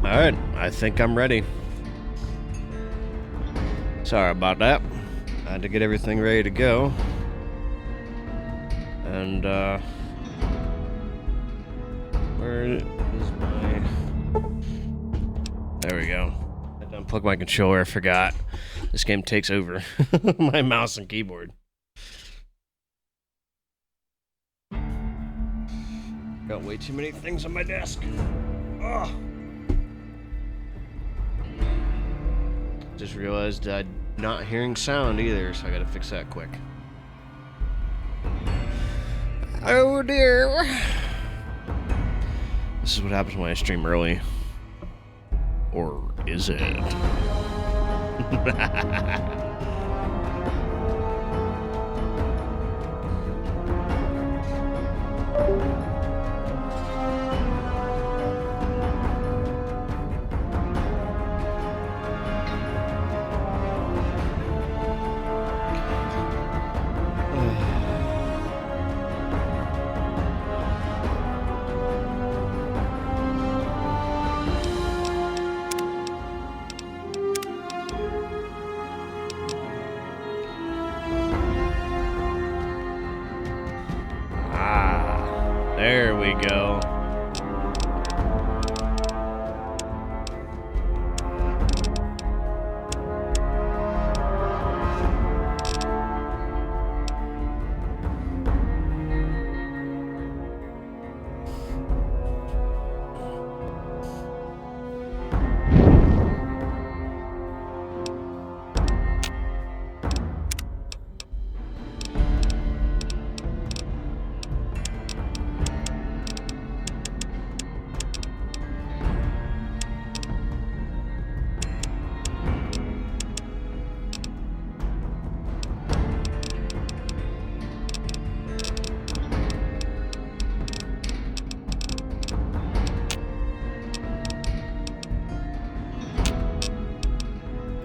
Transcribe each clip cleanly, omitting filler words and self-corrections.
Alright, I think I'm ready. Sorry about that. I had to get everything ready to go. And, where is my... There we go. I had to unplug my controller, I forgot. This game takes over my mouse and keyboard. Got way too many things on my desk. Ugh. Just realized I'm not hearing sound either, so I gotta fix that quick. Oh dear. This is what happens when I stream early. Or is it? There we go.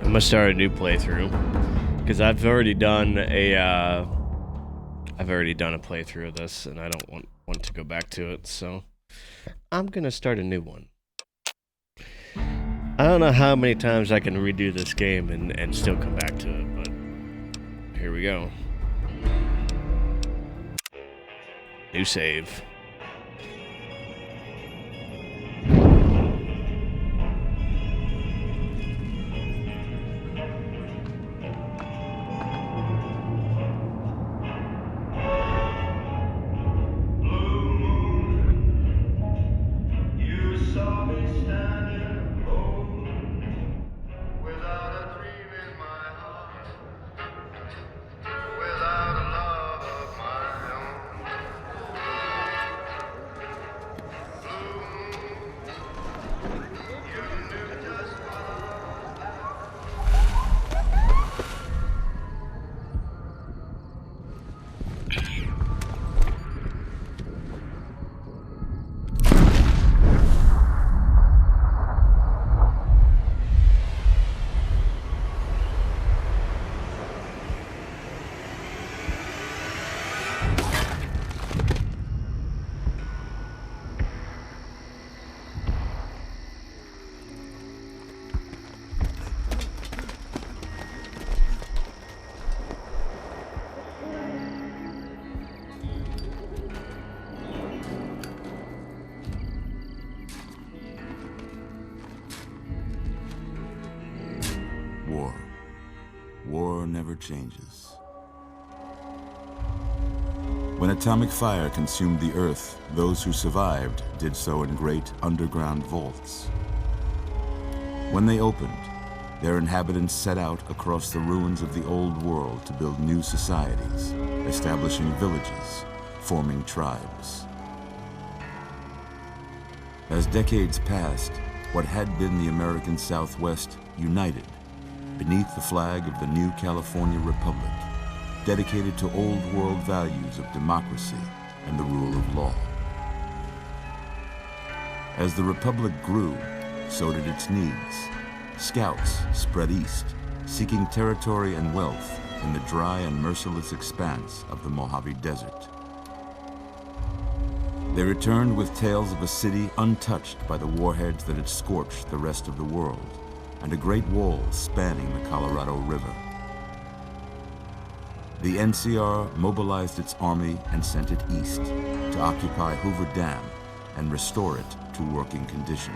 I'm gonna start a new playthrough because I've already done a playthrough of this, and I don't want to go back to it. So I'm gonna start a new one. I don't know how many times I can redo this game and still come back to it, but here we go. New save. War never changes. When atomic fire consumed the Earth, those who survived did so in great underground vaults. When they opened, their inhabitants set out across the ruins of the old world to build new societies, establishing villages, forming tribes. As decades passed, what had been the American Southwest united beneath the flag of the new California Republic, dedicated to old world values of democracy and the rule of law. As the Republic grew, so did its needs. Scouts spread east, seeking territory and wealth in the dry and merciless expanse of the Mojave Desert. They returned with tales of a city untouched by the warheads that had scorched the rest of the world, and a great wall spanning the Colorado River. The NCR mobilized its army and sent it east to occupy Hoover Dam and restore it to working condition.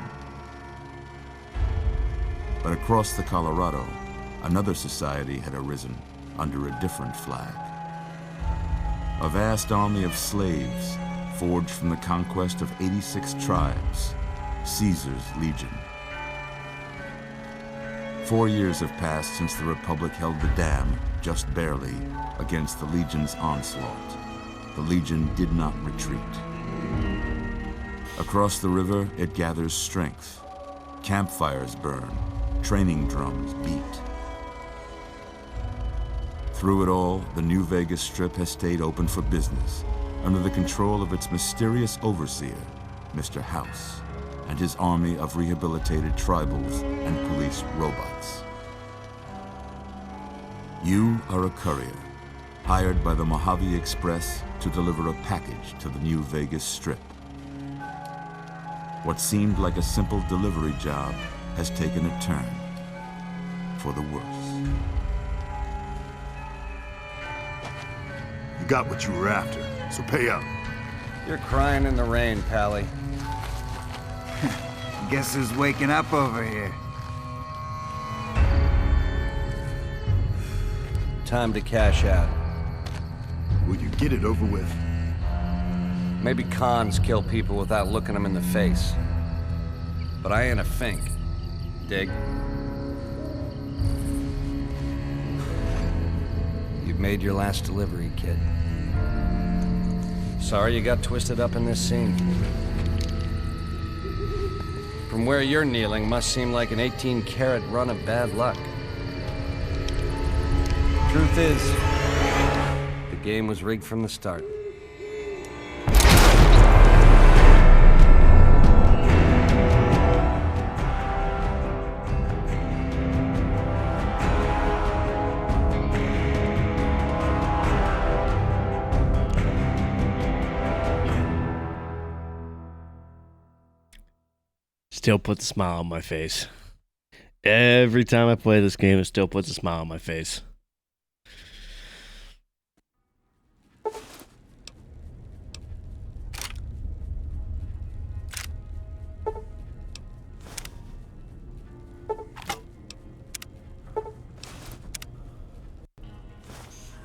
But across the Colorado, another society had arisen under a different flag. A vast army of slaves forged from the conquest of 86 tribes, Caesar's Legion. 4 years have passed since the Republic held the dam, just barely, against the Legion's onslaught. The Legion did not retreat. Across the river, it gathers strength. Campfires burn, training drums beat. Through it all, the New Vegas Strip has stayed open for business, under the control of its mysterious overseer, Mr. House, and his army of rehabilitated tribals and police robots. You are a courier, hired by the Mojave Express to deliver a package to the New Vegas Strip. What seemed like a simple delivery job has taken a turn for the worse. You got what you were after, so pay up. You're crying in the rain, Pally. Guess who's waking up over here? Time to cash out. Will you get it over with? Maybe cons kill people without looking them in the face. But I ain't a fink. Dig? You've made your last delivery, kid. Sorry you got twisted up in this scene. From where you're kneeling must seem like an 18-carat run of bad luck. Truth is, the game was rigged from the start. Still puts a smile on my face. Every time I play this game, it still puts a smile on my face.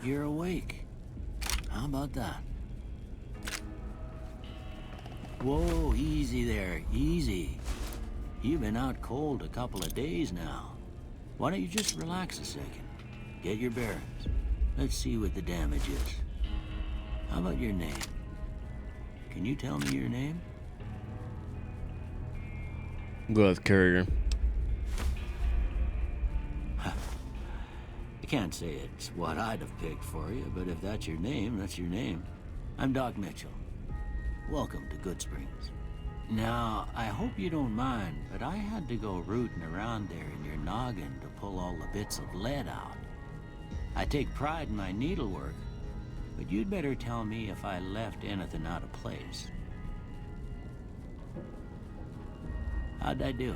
You're awake. How about that? Whoa, easy there, easy. You've been out cold a couple of days now. Why don't you just relax a second? Get your bearings. Let's see what the damage is. How about your name? Can you tell me your name? Go with Courier. I can't say it's what I'd have picked for you, but if that's your name, that's your name. I'm Doc Mitchell. Welcome to Good Springs. Now, I hope you don't mind, but I had to go rooting around there in your noggin to pull all the bits of lead out. I take pride in my needlework, but you'd better tell me if I left anything out of place. How'd I do?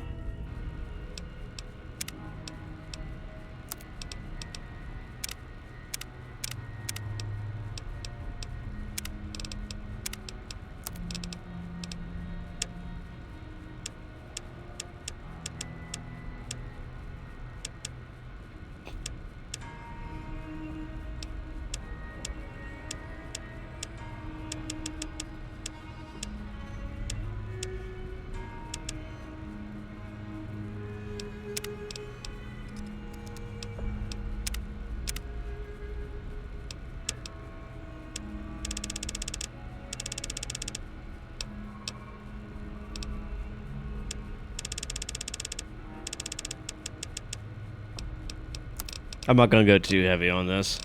I'm not gonna go too heavy on this.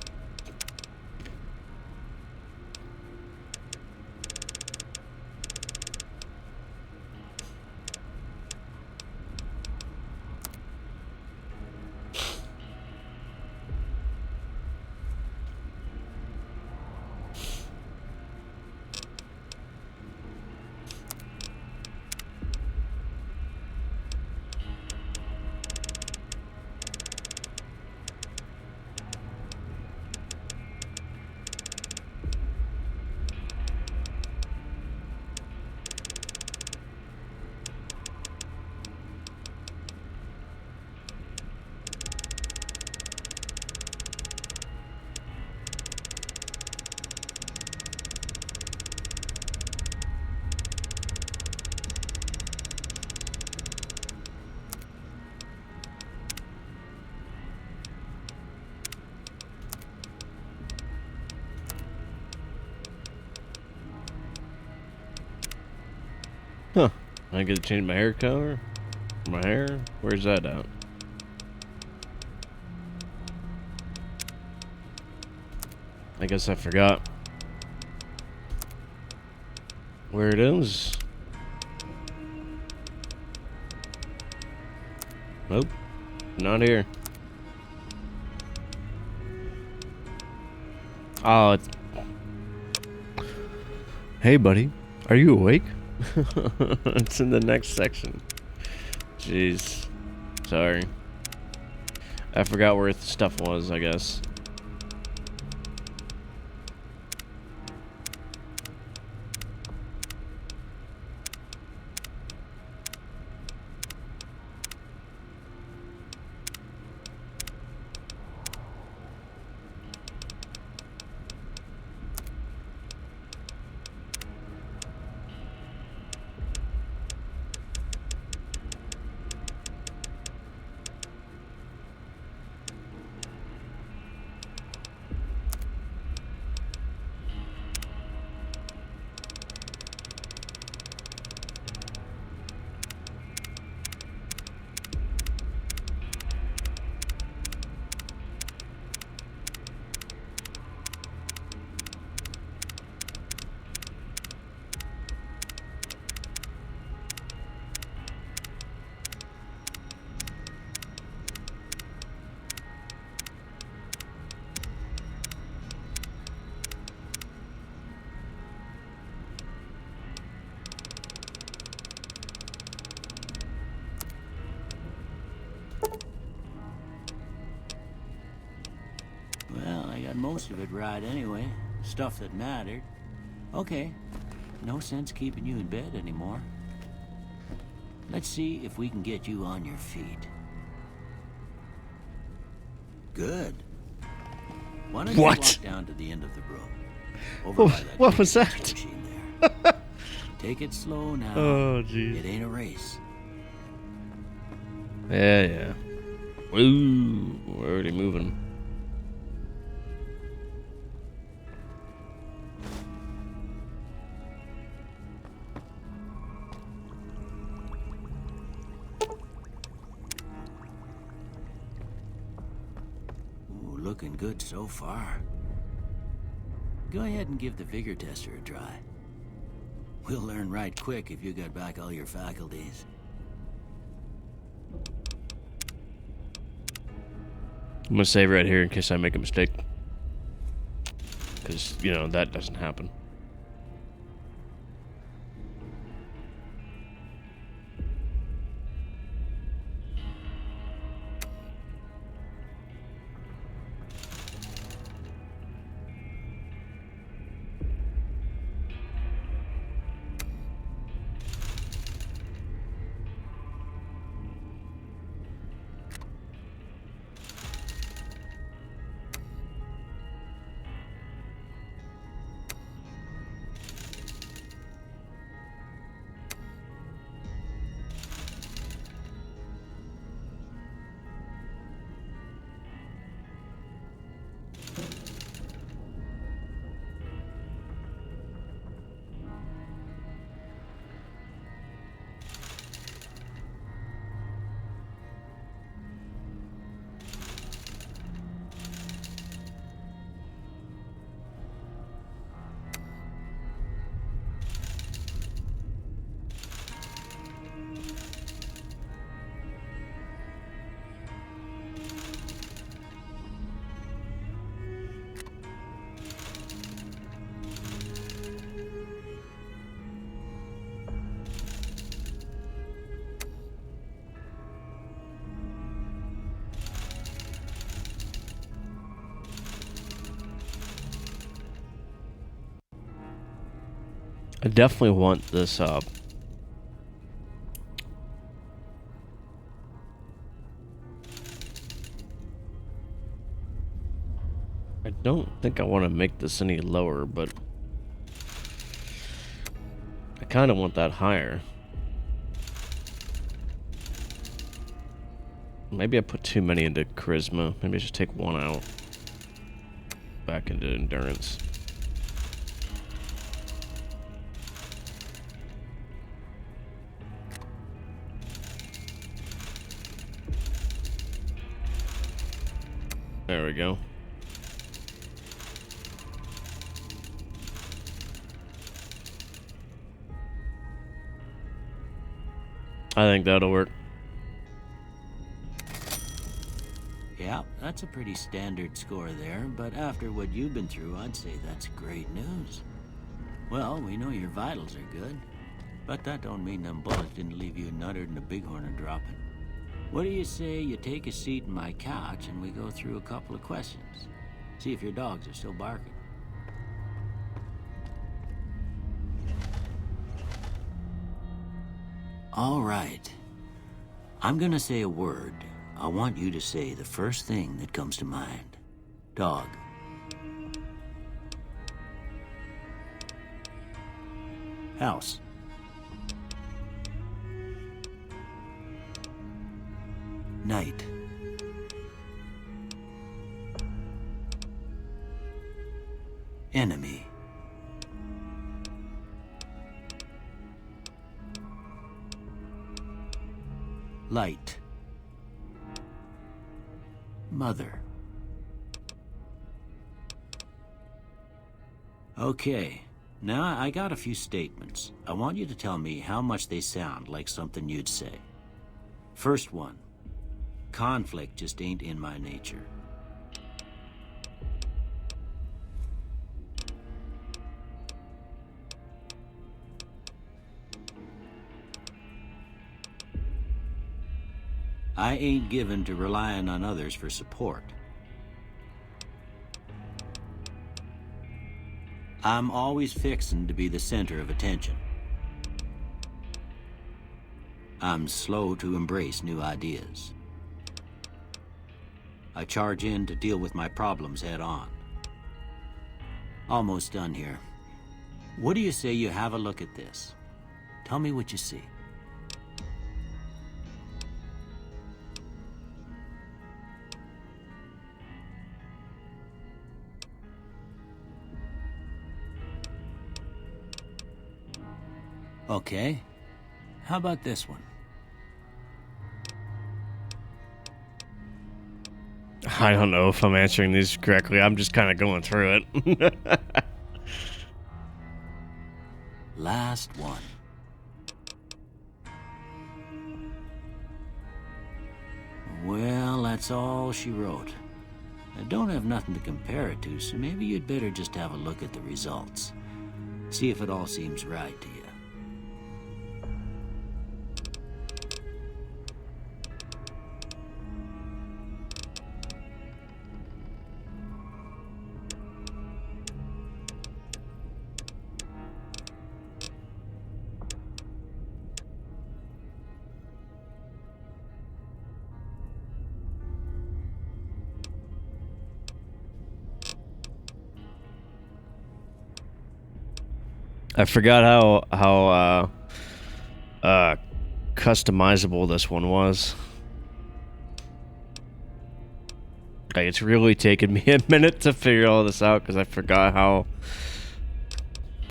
I get to change my hair color? My hair? Where's that at? I guess I forgot where it is. Nope, not here. Oh, it's... Hey, buddy, are you awake? It's in the next section. Jeez, sorry. I forgot where the stuff was, I guess. Well, I got most of it right anyway. Stuff that mattered. Okay, no sense keeping you in bed anymore. Let's see if we can get you on your feet. Good. Why don't you walk down to the end of the room? Over by that What was that? machine there. Take it slow now. Oh, jeez. It ain't a race. Yeah. Woo, we're already moving. Ooh, looking good so far. Go ahead and give the vigor tester a try. We'll learn right quick if you got back all your faculties. I'm gonna save right here in case I make a mistake. Because, you know, that doesn't happen. I definitely want this I don't think I want to make this any lower, but I kind of want that higher. Maybe I put too many into charisma. Maybe I should take one out. Back into endurance. There we go. I think that'll work. Yeah, that's a pretty standard score there, but after what you've been through, I'd say that's great news. Well, we know your vitals are good, but that don't mean them bullets didn't leave you nuttered and a bighorn dropping. What do you say you take a seat in my couch and we go through a couple of questions? See if your dogs are still barking. All right. I'm gonna say a word. I want you to say the first thing that comes to mind. Dog. House. Night. Enemy. Light. Mother. Okay, now I got a few statements. I want you to tell me how much they sound like something you'd say. First one. Conflict just ain't in my nature. I ain't given to relying on others for support. I'm always fixin' to be the center of attention. I'm slow to embrace new ideas. I charge in to deal with my problems head on. Almost done here. What do you say you have a look at this? Tell me what you see. Okay. How about this one? I don't know if I'm answering these correctly. I'm just kind of going through it. Last one. Well, that's all she wrote. I don't have nothing to compare it to, so maybe you'd better just have a look at the results. See if it all seems right to you. I forgot how customizable this one was. Like, it's really taken me a minute to figure all this out because I forgot how.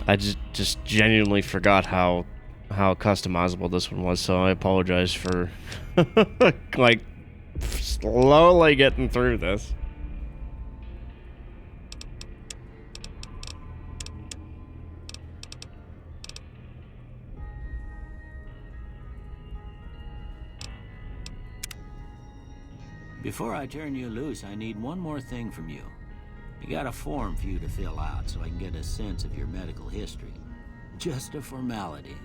I just genuinely forgot how customizable this one was. So I apologize for like slowly getting through this. Before I turn you loose, I need one more thing from you. I got a form for you to fill out so I can get a sense of your medical history. Just a formality.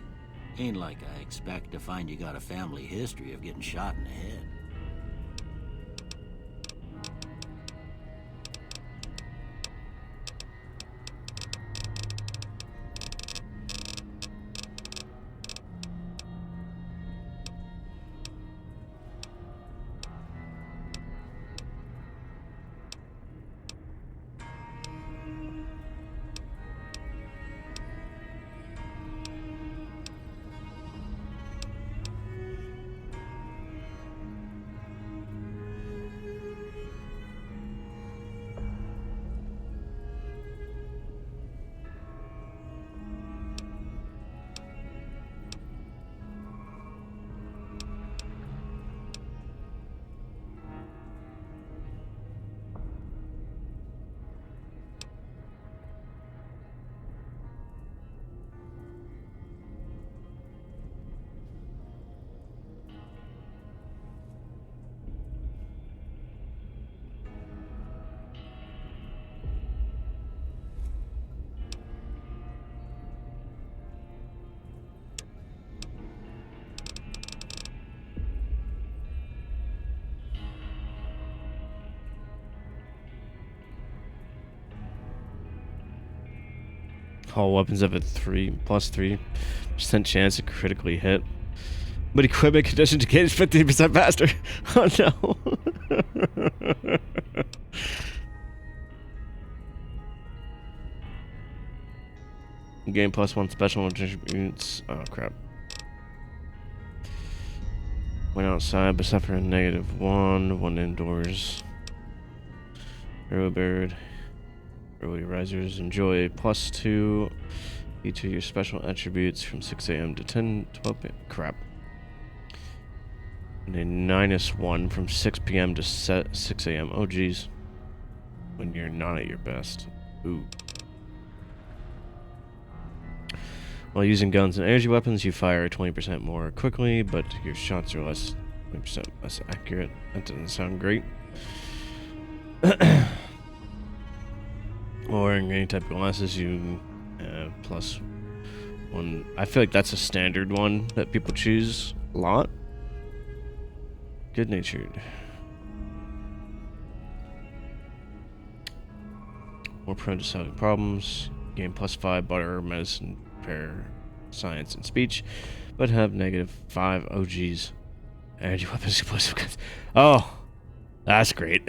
Ain't like I expect to find you got a family history of getting shot in the head. All weapons have a plus 3% chance to critically hit. But equipment condition to get 50% faster. Oh no. Gain plus 1 special attributes. Oh crap. Went outside but suffer a -1. 1 indoors. Arrow bird. Early risers enjoy +2 each of your special attributes from 6 a.m. to 12 p.m. Crap. And a -1 from 6 p.m. to 6 a.m. Oh geez. When you're not at your best. Ooh. While using guns and energy weapons, you fire 20% more quickly, but your shots are 20% less accurate. That doesn't sound great. While wearing any type of glasses, you +1. I feel like that's a standard one that people choose a lot. Good-natured. More prone to solving problems. Gain +5 butter, medicine, repair, science, and speech, but have -5. Oh geez. Energy weapons, explosive guns. Oh, that's great.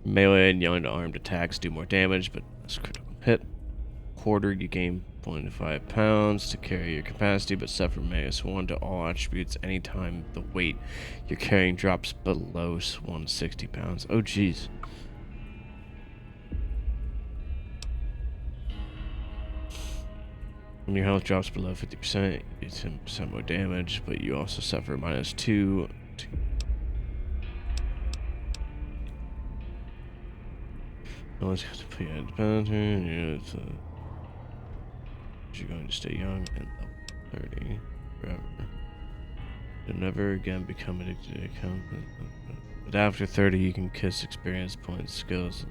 Melee and yelling to armed attacks do more damage, but less critical hit. Quarter, you gain 0.5 pounds to carry your capacity, but suffer -1 to all attributes anytime the weight you're carrying drops below 160 pounds. Oh jeez. When your health drops below 50%, you do 10% more damage, but you also suffer -2 to always have to play independent. You're going to stay young and level 30 forever. You'll never again become addicted to content. But after 30, you can kiss experience points, skills.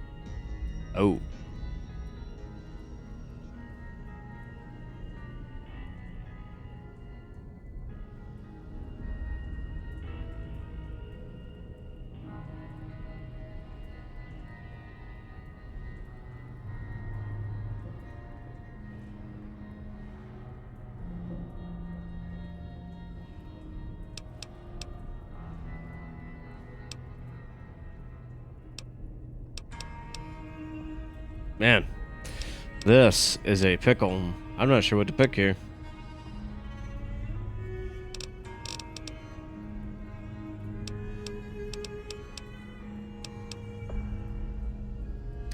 Oh. Man, this is a pickle. I'm not sure what to pick here.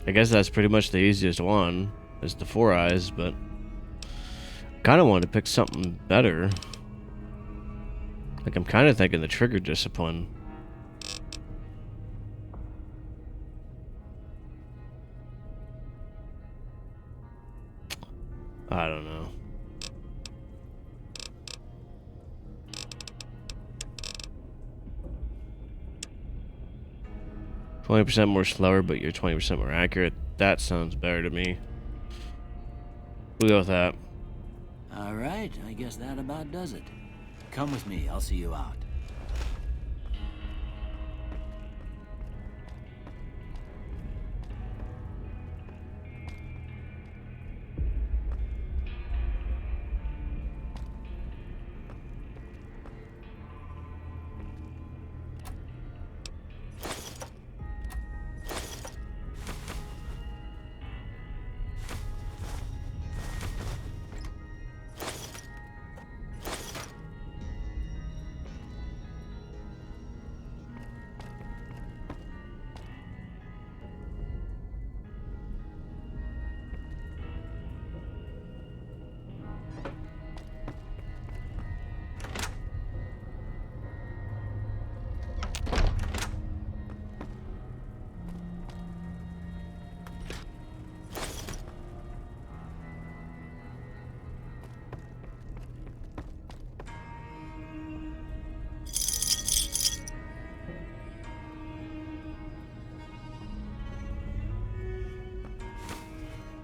I guess that's pretty much the easiest one, is the 4 eyes, but kind of want to pick something better. Like, I'm kind of thinking the trigger discipline. I don't know. %20 more slower, but you're 20% more accurate. That sounds better to me. We'll go with that. All right, I guess that about does it. Come with me, I'll see you out.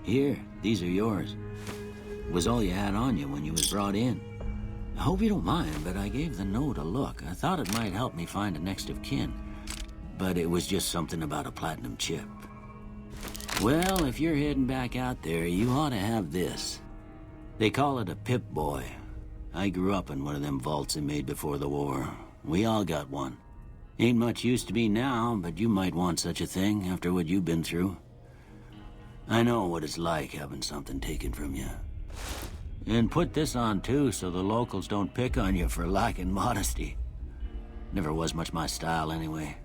Here, these are yours. It was all you had on you when you was brought in. I hope you don't mind, but I gave the note a look. I thought it might help me find a next of kin. But it was just something about a platinum chip. Well, if you're heading back out there, you ought to have this. They call it a Pip-Boy. I grew up in one of them vaults they made before the war. We all got one. Ain't much use to me now, but you might want such a thing after what you've been through. I know what it's like having something taken from you. And put this on too, so the locals don't pick on you for lacking modesty. Never was much my style anyway.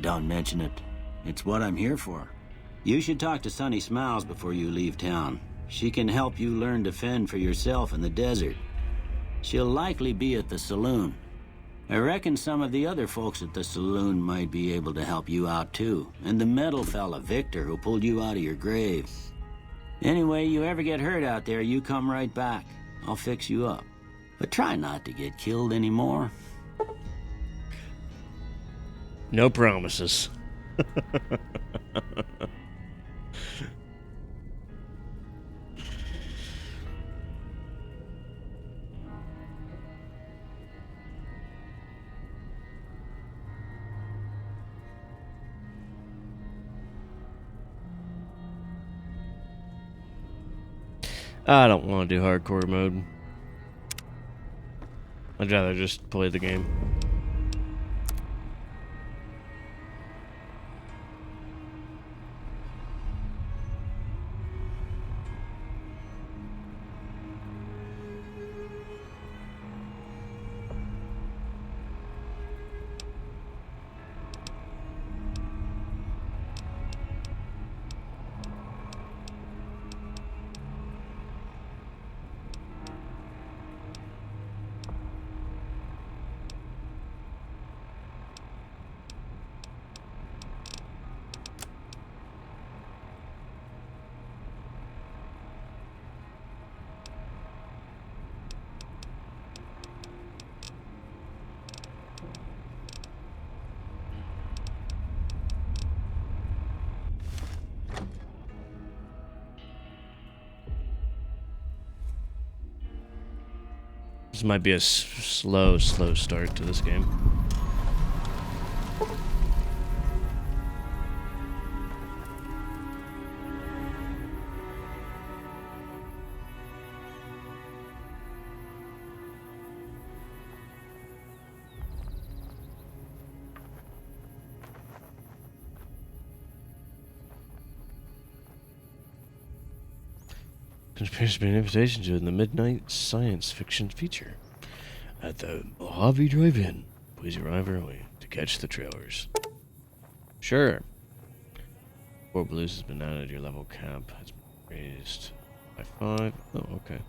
Don't mention it. It's what I'm here for. You should talk to Sunny Smiles before you leave town. She can help you learn to fend for yourself in the desert. She'll likely be at the saloon. I reckon some of the other folks at the saloon might be able to help you out too. And the metal fella, Victor, who pulled you out of your grave. Anyway, you ever get hurt out there, you come right back. I'll fix you up. But try not to get killed anymore. No promises. I don't want to do hardcore mode. I'd rather just play the game. This might be a slow start to this game. There appears to be an invitation to the midnight science fiction feature at the Mojave Drive-In. Please arrive early to catch the trailers. Sure. 4 blues has been added. Your level cap has been raised by 5. Oh, okay.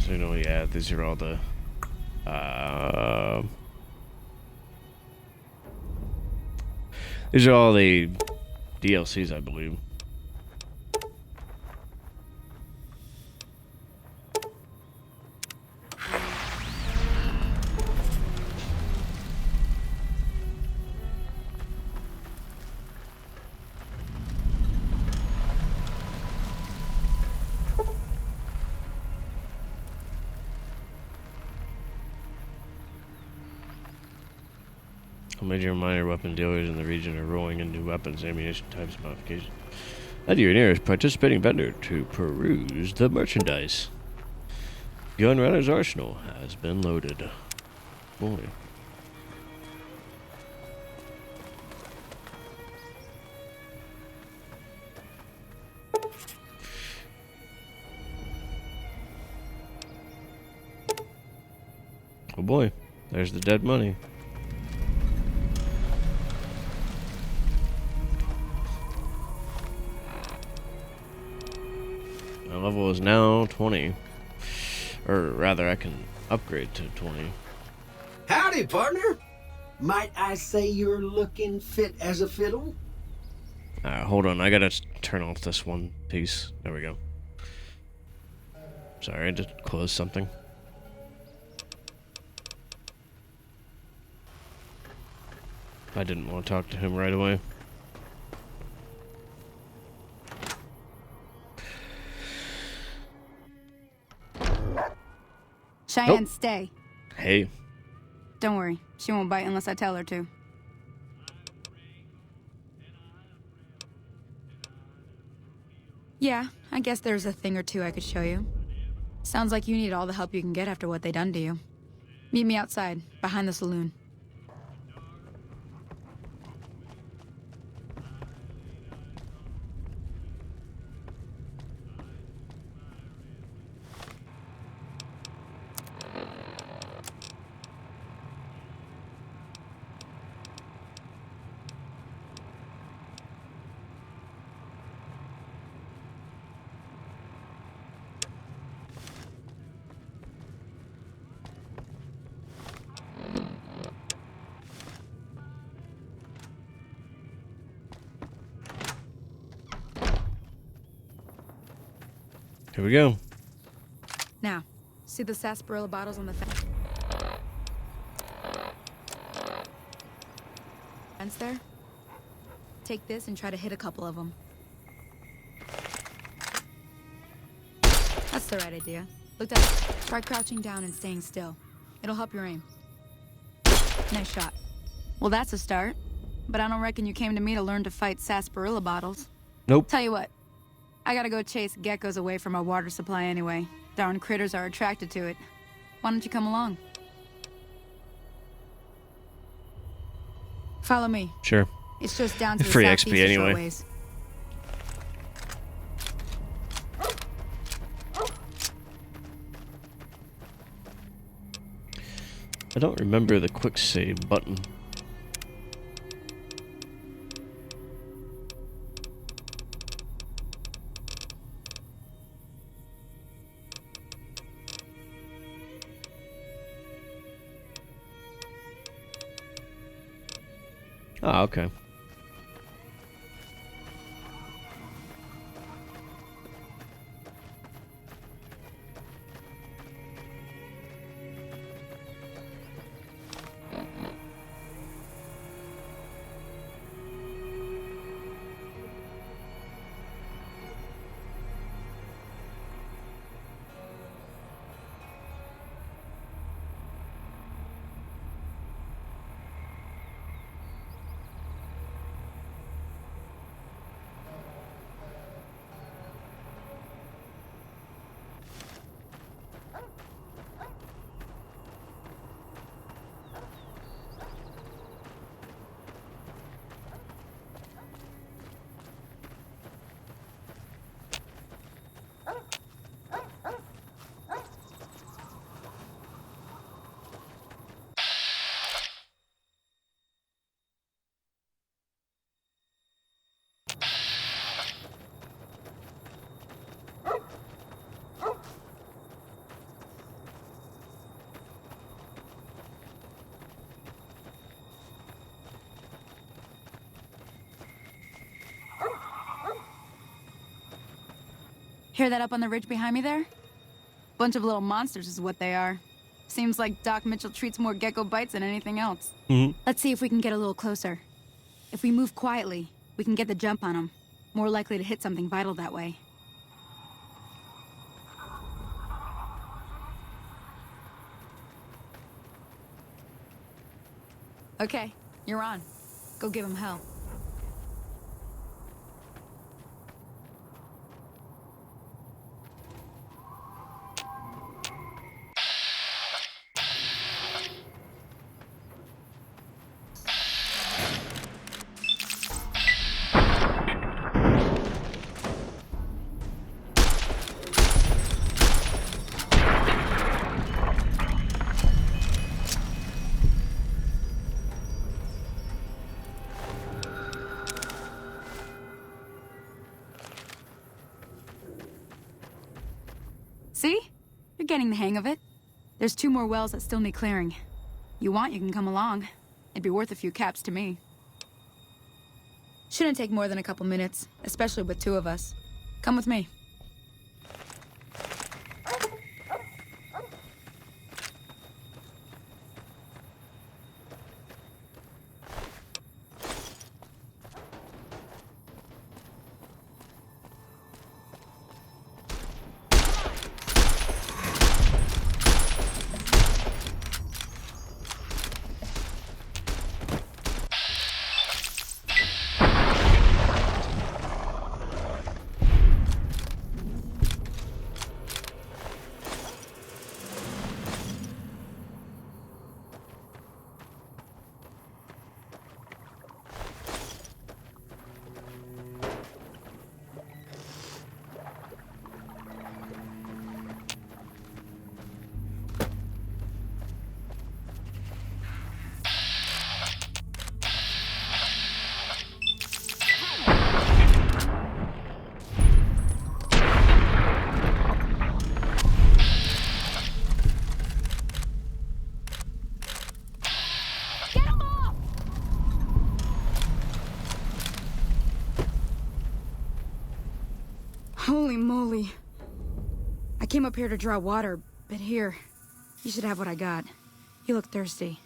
So, yeah, these are all the these are all the DLCs, I believe. Major and minor weapon dealers in the region are rolling in new weapons, ammunition types, modifications. Head to your nearest participating vendor to peruse the merchandise. Gunrunner's arsenal has been loaded. Boy. Oh boy, there's the dead money. My level is now 20. Or rather, I can upgrade to 20. Howdy, partner. Might I say you're looking fit as a fiddle? Hold on, I gotta turn off this one piece. There we go. Sorry, I just closed something. I didn't want to talk to him right away. Cheyenne, stay. Hey. Don't worry. She won't bite unless I tell her to. Yeah, I guess there's a thing or two I could show you. Sounds like you need all the help you can get after what they done to you. Meet me outside, behind the saloon. Here we go. Now, see the sarsaparilla bottles on the fence there? Take this and try to hit a couple of them. That's the right idea. Look down. Try crouching down and staying still. It'll help your aim. Nice shot. Well, that's a start. But I don't reckon you came to me to learn to fight sarsaparilla bottles. Nope. Tell you what. I gotta go chase geckos away from our water supply anyway. Darn critters are attracted to it. Why don't you come along? Follow me. Sure. It's just down to the Free southeast XP a anyway. short ways. I don't remember the quick save button. Oh, okay. Hear that up on the ridge behind me there? Bunch of little monsters is what they are. Seems like Doc Mitchell treats more gecko bites than anything else. Let's see if we can get a little closer. If we move quietly, we can get the jump on them. More likely to hit something vital that way. Okay, you're on. Go give him hell. See? You're getting the hang of it. There's 2 more wells that still need clearing. You want, you can come along. It'd be worth a few caps to me. Shouldn't take more than a couple minutes, especially with 2 of us. Come with me. moly. I came up here to draw water, but here, you should have what I got. You look thirsty.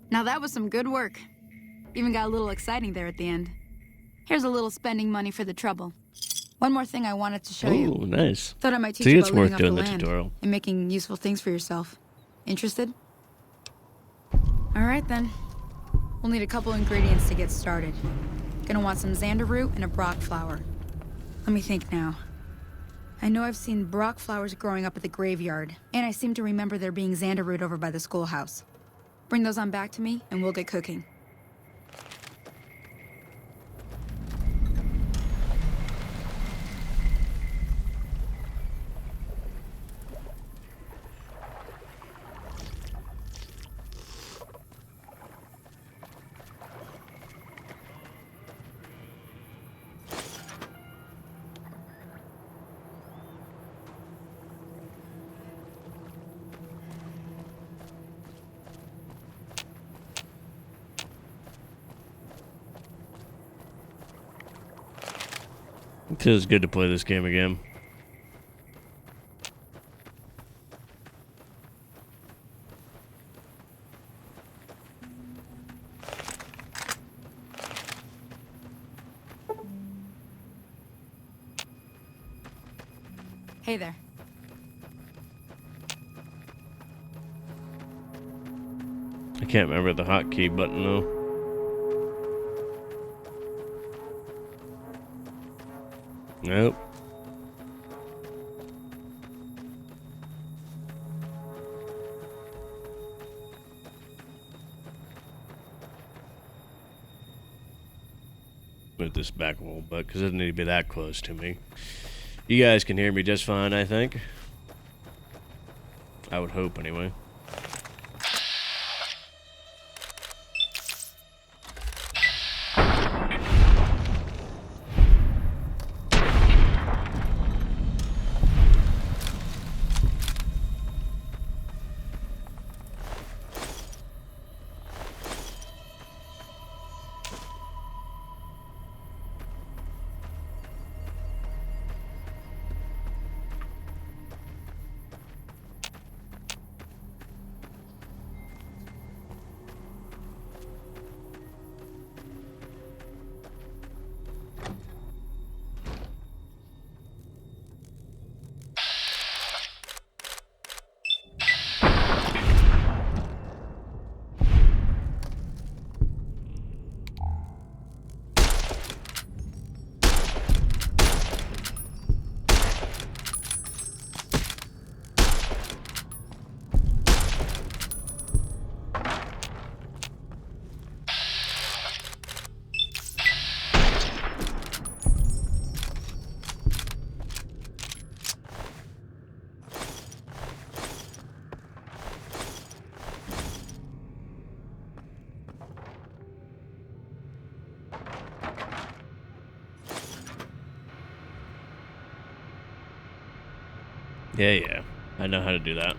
Now that was some good work. Even got a little exciting there at the end. Here's a little spending money for the trouble. One more thing I wanted to show you. Oh, nice. Thought I might teach See, you it's about living worth off doing the the land tutorial. and making useful things for yourself. Interested? All right then. We'll need a couple ingredients to get started. Gonna want some xander root and a brock flower. Let me think now. I know I've seen brock flowers growing up at the graveyard, and I seem to remember there being xander root over by the schoolhouse. Bring those on back to me, and we'll get cooking. It feels good to play this game again. Hey there. I can't remember the hotkey button though. Nope. Move this back a little bit because it doesn't need to be that close to me. You guys can hear me just fine, I think. I would hope anyway. Yeah. I know how to do that.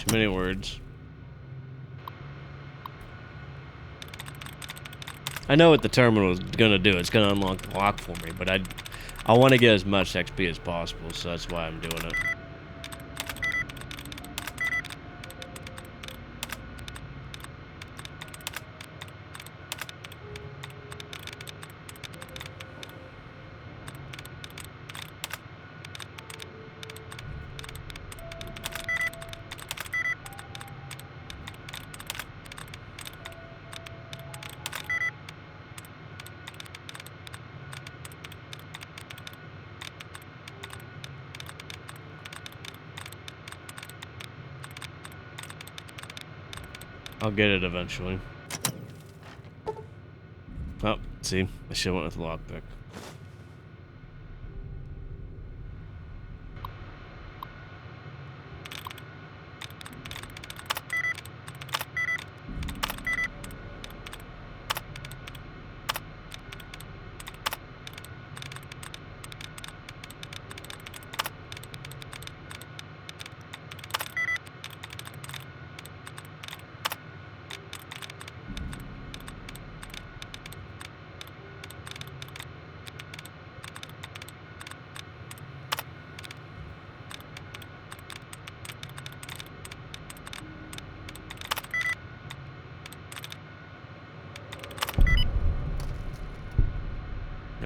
Too many words. I know what the terminal is gonna do. It's gonna unlock the lock for me, but I want to get as much XP as possible, so that's why I'm doing it. I'll get it eventually. Oh, see, I should have went with the lockpick.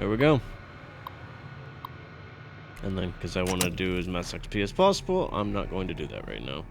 There we go. And then, because I want to do as much XP as possible, I'm not going to do that right now.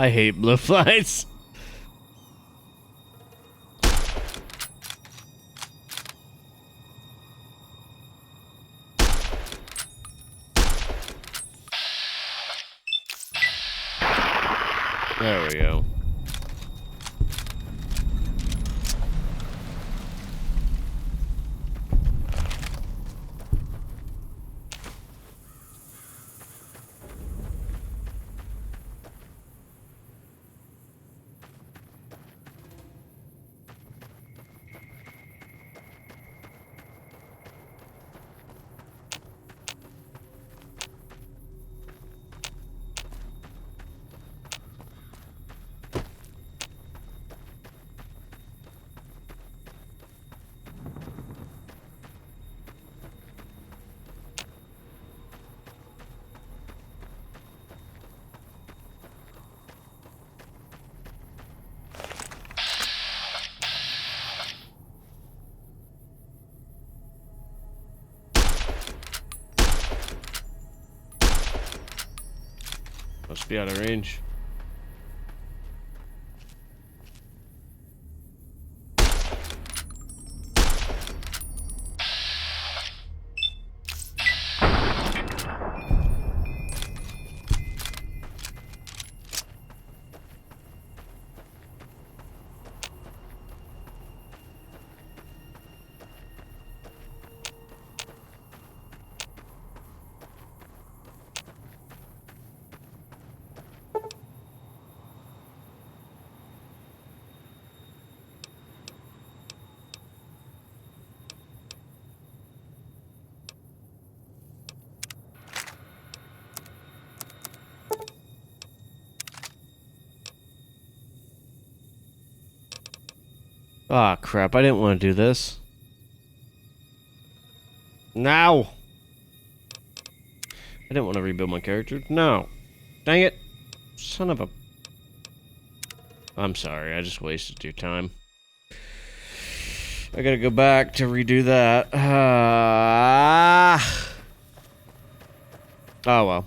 I hate blue flies. There we go. Must be out of range. Ah, crap. I didn't want to do this. No! I didn't want to rebuild my character. No. Dang it. Son of a... I'm sorry. I just wasted your time. I gotta go back to redo that. Oh, well.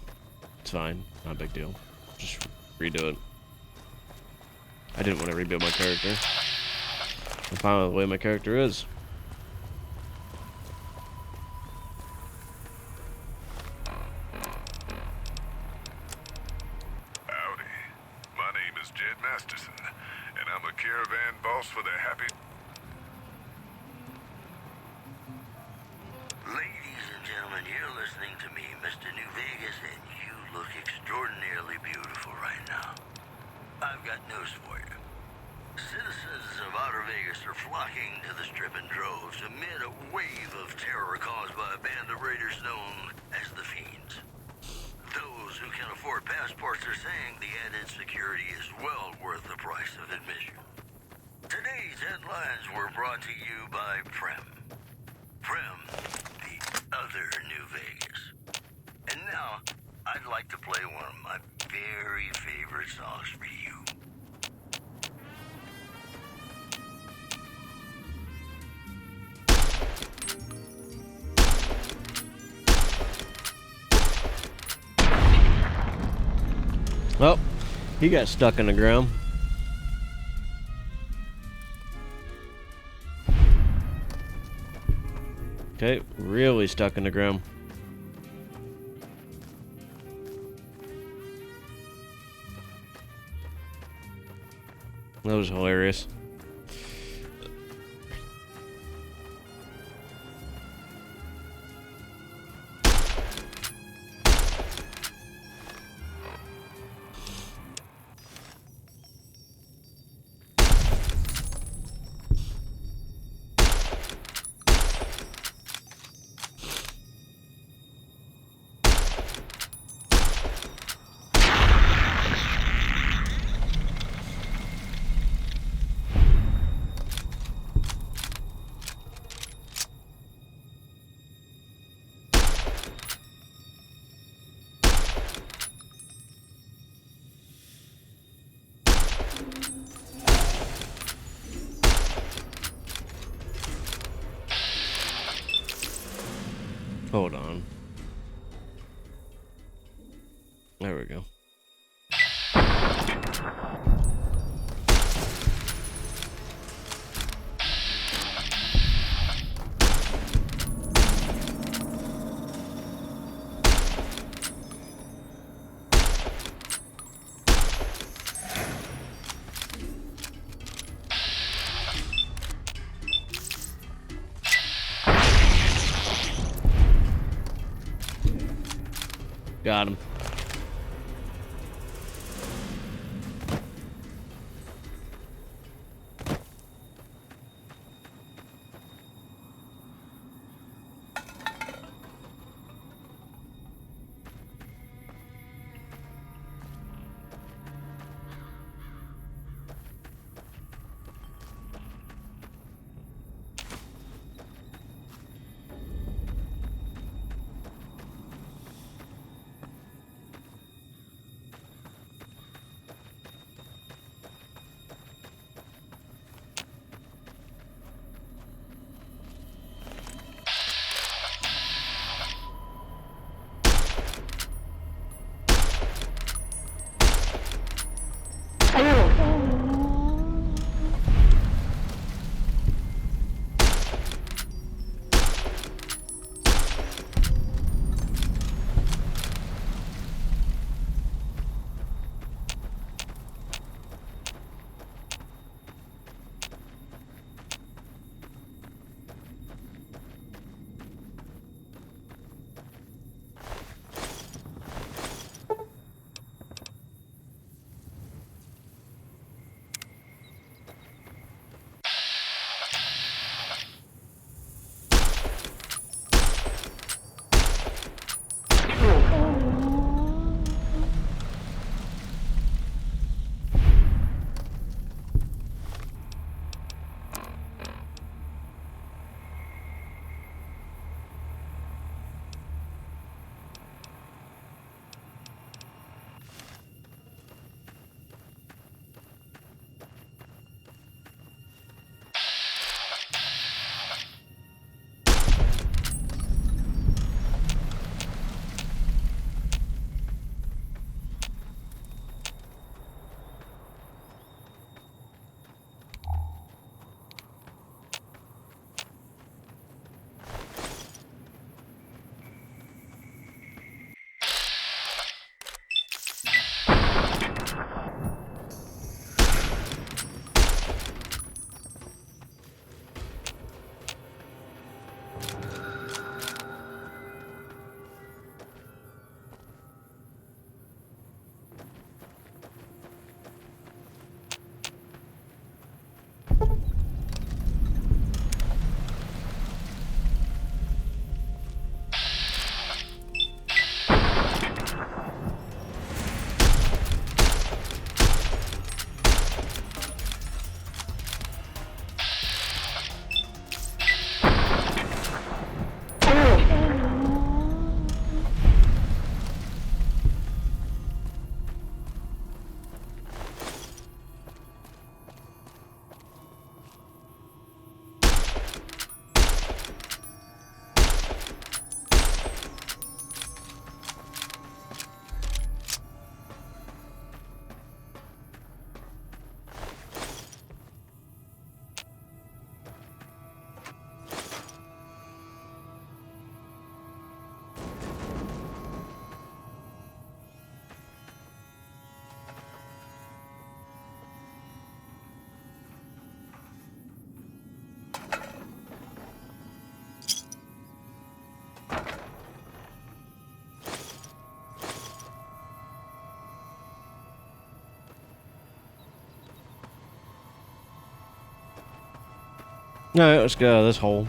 It's fine. Not a big deal. Just redo it. I didn't want to rebuild my character. I'm fine with the way my character is. Howdy. My name is Jed Masterson, and I'm a caravan boss for the Happy... Ladies and gentlemen, you're listening to me, Mr. New Vegas, and you look extraordinarily beautiful right now. I've got news for you. Citizens of Outer Vegas are flocking to the Strip in droves amid a wave of terror caused by a band of raiders known as the Fiends. Those who can afford passports are saying the added security is well worth the price of admission. Today's headlines were brought to you by Prem. Prem, the other New Vegas. And now, I'd like to play one of my very favorite songs for you. Well, he got stuck in the ground. Okay, really stuck in the ground. That was hilarious. Hold on. There we go. Got him. Alright, let's get out of this hole.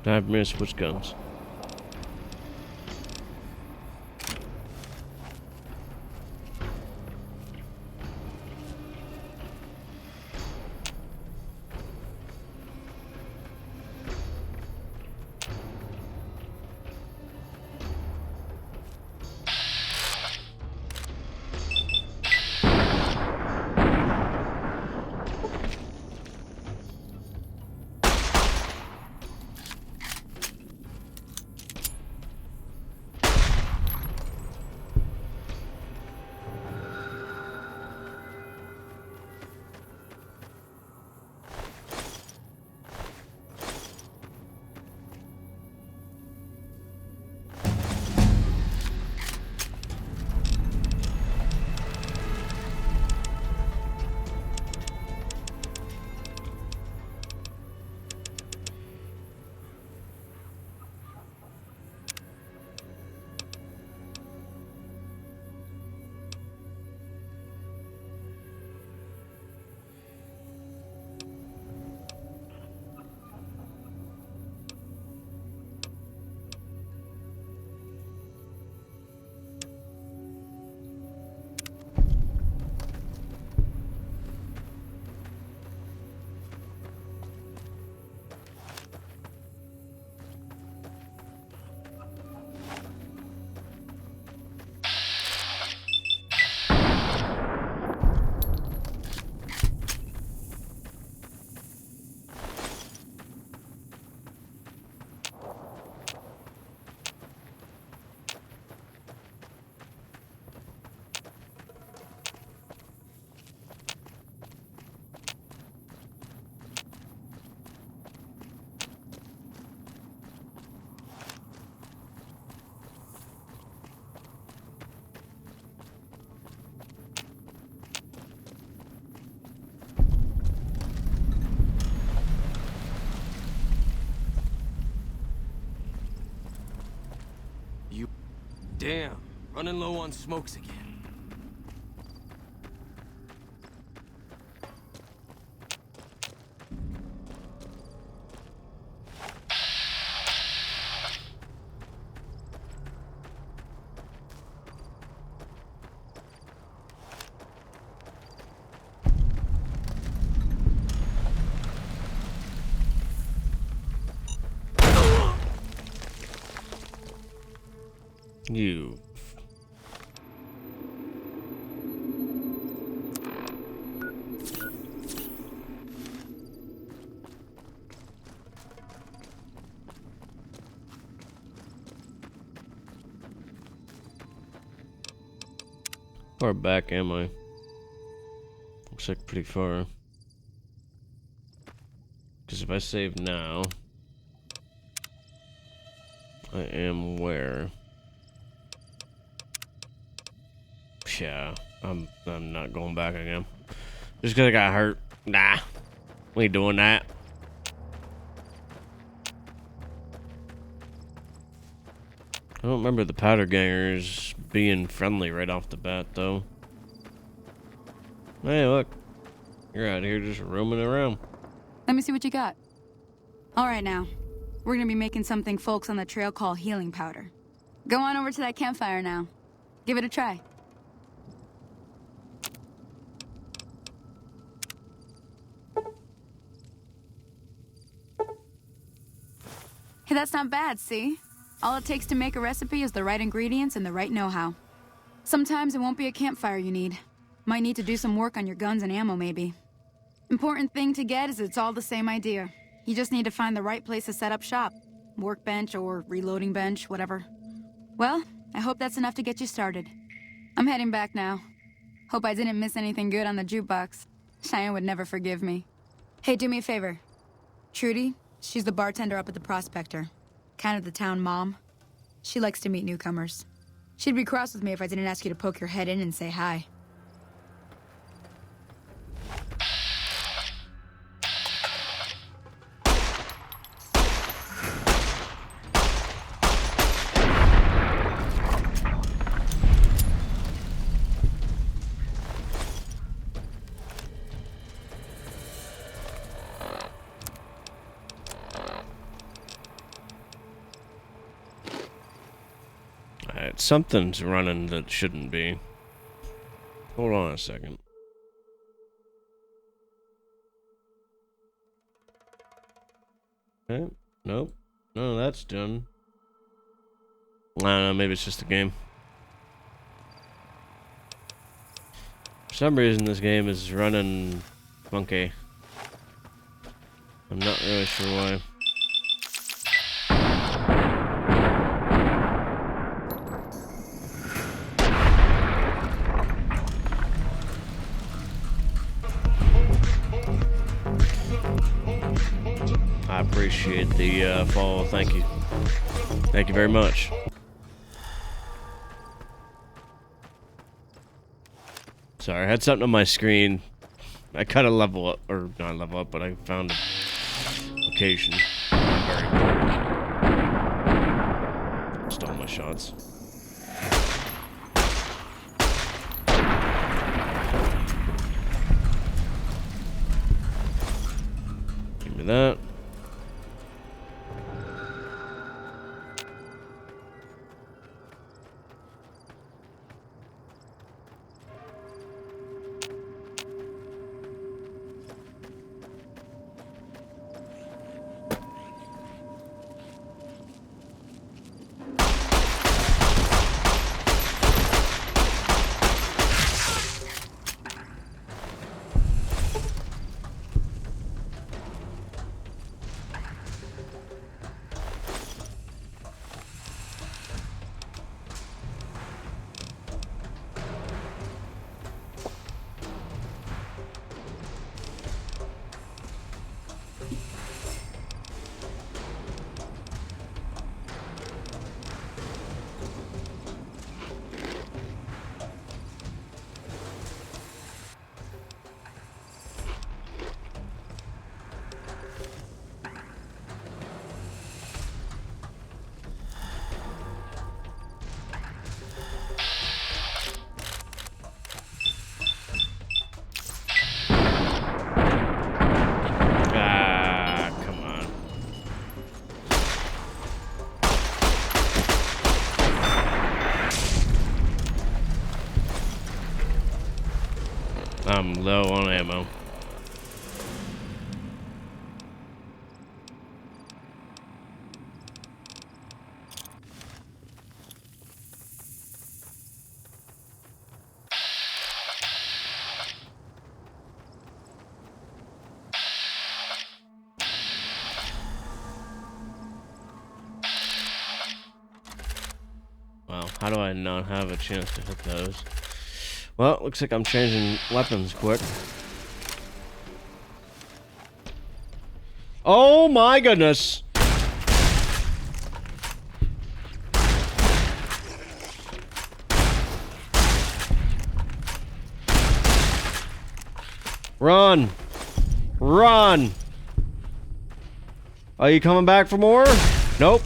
Time for me to switch guns. Damn, running low on smokes again. You. Far back am I? Looks like pretty far. Because if I save now, I am where? Yeah, I'm not going back again. Just because I got hurt. Nah, we ain't doing that. I don't remember the powder gangers being friendly right off the bat, though. Hey, look. You're out here just roaming around. Let me see what you got. All right, now. We're gonna be making something folks on the trail call healing powder. Go on over to that campfire now. Give it a try. Hey, that's not bad, see? All it takes to make a recipe is the right ingredients and the right know-how. Sometimes it won't be a campfire you need. Might need to do some work on your guns and ammo, maybe. Important thing to get is it's all the same idea. You just need to find the right place to set up shop. Workbench or reloading bench, whatever. Well, I hope that's enough to get you started. I'm heading back now. Hope I didn't miss anything good on the jukebox. Cheyenne would never forgive me. Hey, do me a favor. Trudy, she's the bartender up at the Prospector. Kind of the town mom. She likes to meet newcomers. She'd be cross with me if I didn't ask you to poke your head in and say hi. Alright, something's running that shouldn't be. Hold on a second. Okay, nope. No, that's done. I don't know, maybe it's just a game. For some reason this game is running funky. I'm not really sure why. I appreciate the follow, thank you. Thank you very much. Sorry, I had something on my screen. I kind of level up, or not level up, but I found a location. Not very important. Stole my shots. Give me that. I'm low on ammo. Wow, how do I not have a chance to hit those? Well, looks like I'm changing weapons quick. Oh my goodness! Run! Run! Are you coming back for more? Nope.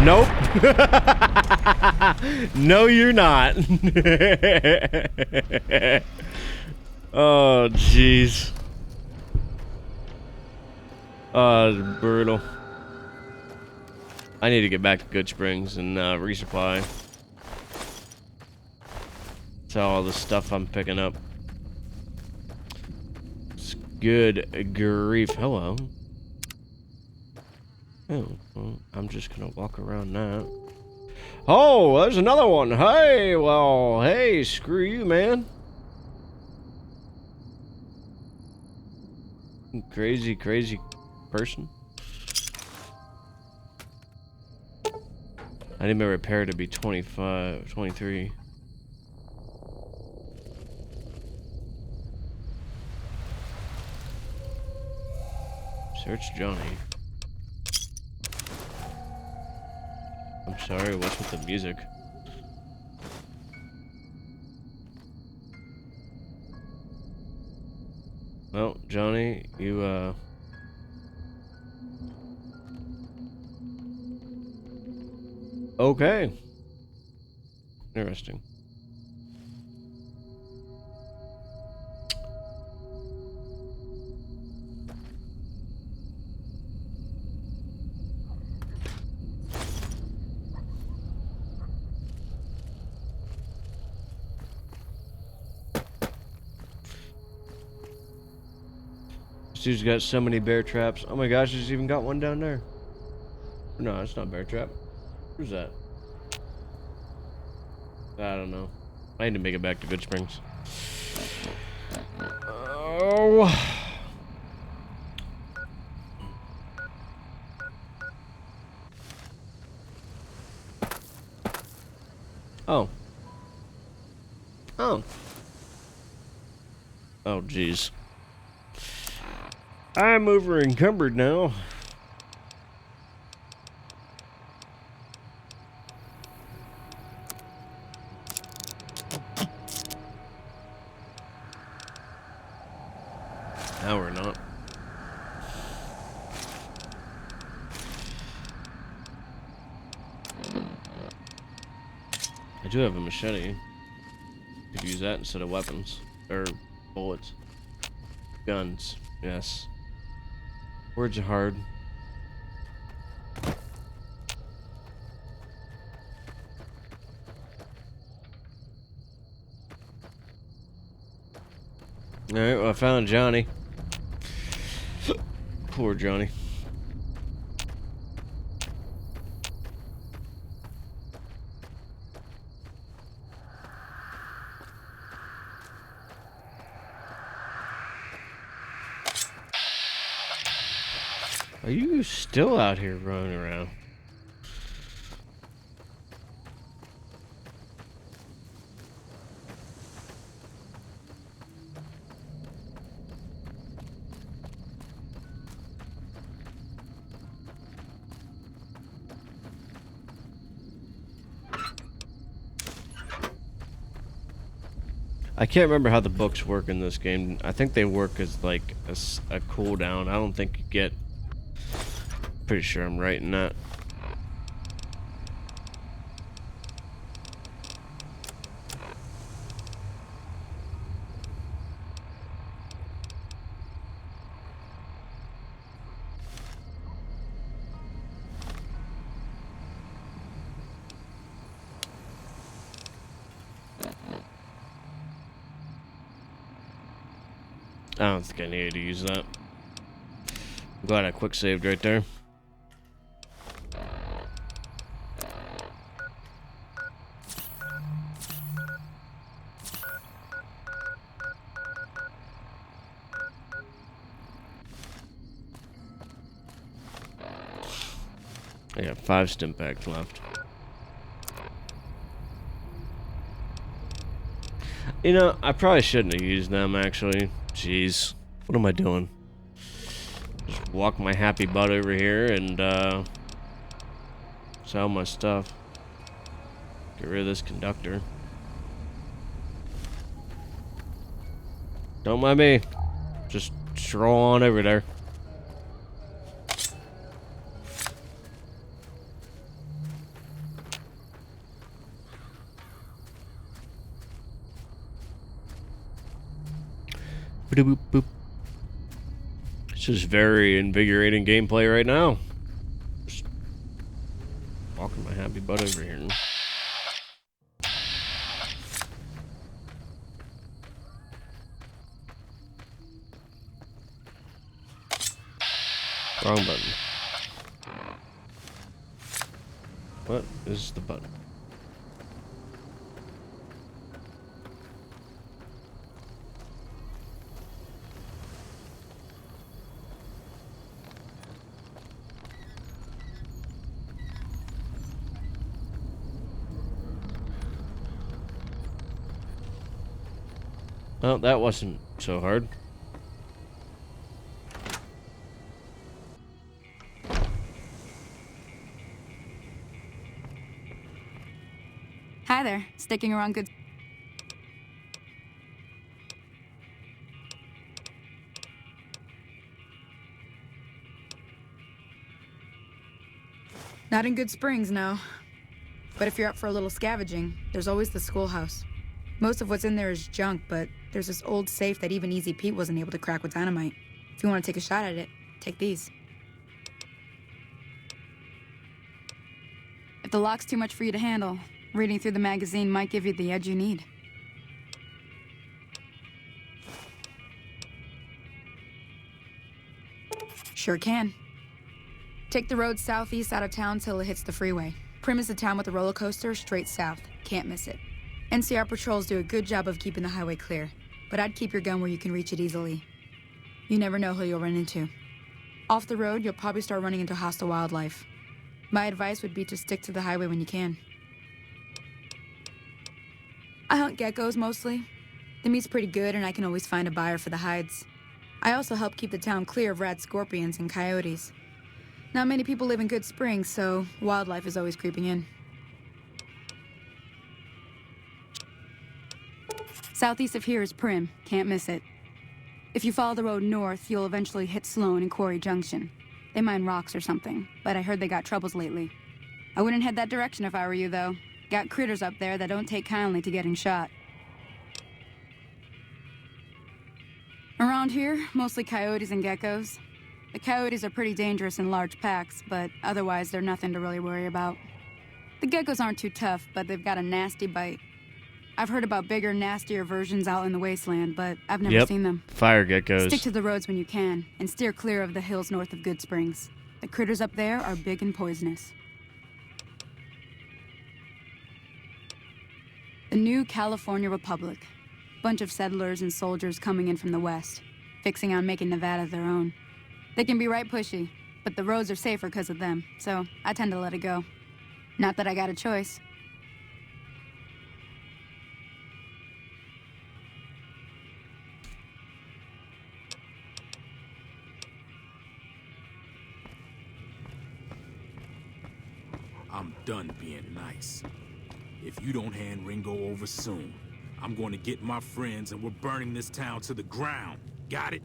Nope. No, you're not. Oh, jeez. Oh, brutal. I need to get back to Good Springs and resupply. That's all the stuff I'm picking up. It's good grief. Hello. Oh, well, I'm just gonna walk around now. Oh, there's another one. Hey, well, hey, screw you, man. Crazy, crazy person. I need my repair to be 25, 23. Search Johnny. I'm sorry, what's with the music? Well, Johnny, you, okay. Interesting. This dude's got so many bear traps. Oh my gosh, he's even got one down there. No, it's not bear trap. Who's that? I don't know. I need to make it back to Good Springs. Oh. Oh. Oh. Oh, jeez. I'm over encumbered now. Now we're not. I do have a machete. Could use that instead of weapons. Or bullets. Guns. Yes. Words are hard. Alright, well, I found Johnny. Poor Johnny. Are you still out here running around? I can't remember how the books work in this game. I think they work as like a cooldown. I don't think you get... Pretty sure I'm right in that. I don't think I needed to use that. I'm glad I quick saved right there. I got 5 stim packs left. You know, I probably shouldn't have used them, actually. Jeez. What am I doing? Just walk my happy butt over here and, sell my stuff. Get rid of this conductor. Don't mind me. Just stroll on over there. Boop, boop. It's just very invigorating gameplay right now. Just walking my happy butt over here. Wrong button. What is the button? Oh, that wasn't so hard. Hi there. Sticking around good... Not in Good Springs, no. But if you're up for a little scavenging, there's always the schoolhouse. Most of what's in there is junk, but there's this old safe that even Easy Pete wasn't able to crack with dynamite. If you want to take a shot at it, take these. If the lock's too much for you to handle, reading through the magazine might give you the edge you need. Sure can. Take the road southeast out of town till it hits the freeway. Prim is the town with the roller coaster straight south. Can't miss it. NCR patrols do a good job of keeping the highway clear, but I'd keep your gun where you can reach it easily. You never know who you'll run into. Off the road, you'll probably start running into hostile wildlife. My advice would be to stick to the highway when you can. I hunt geckos mostly. The meat's pretty good and I can always find a buyer for the hides. I also help keep the town clear of rat scorpions and coyotes. Not many people live in Good Springs, so wildlife is always creeping in. Southeast of here is Prim. Can't miss it. If you follow the road north, you'll eventually hit Sloan and Quarry Junction. They mine rocks or something, but I heard they got troubles lately. I wouldn't head that direction if I were you, though. Got critters up there that don't take kindly to getting shot. Around here, mostly coyotes and geckos. The coyotes are pretty dangerous in large packs, but otherwise they're nothing to really worry about. The geckos aren't too tough, but they've got a nasty bite. I've heard about bigger, nastier versions out in the wasteland, but I've never seen them. Fire geckos. Stick to the roads when you can, and steer clear of the hills north of Good Springs. The critters up there are big and poisonous. The new California Republic. Bunch of settlers and soldiers coming in from the west, fixing on making Nevada their own. They can be right pushy, but the roads are safer because of them, so I tend to let it go. Not that I got a choice. I'm done being nice. If you don't hand Ringo over soon, I'm going to get my friends and we're burning this town to the ground. Got it?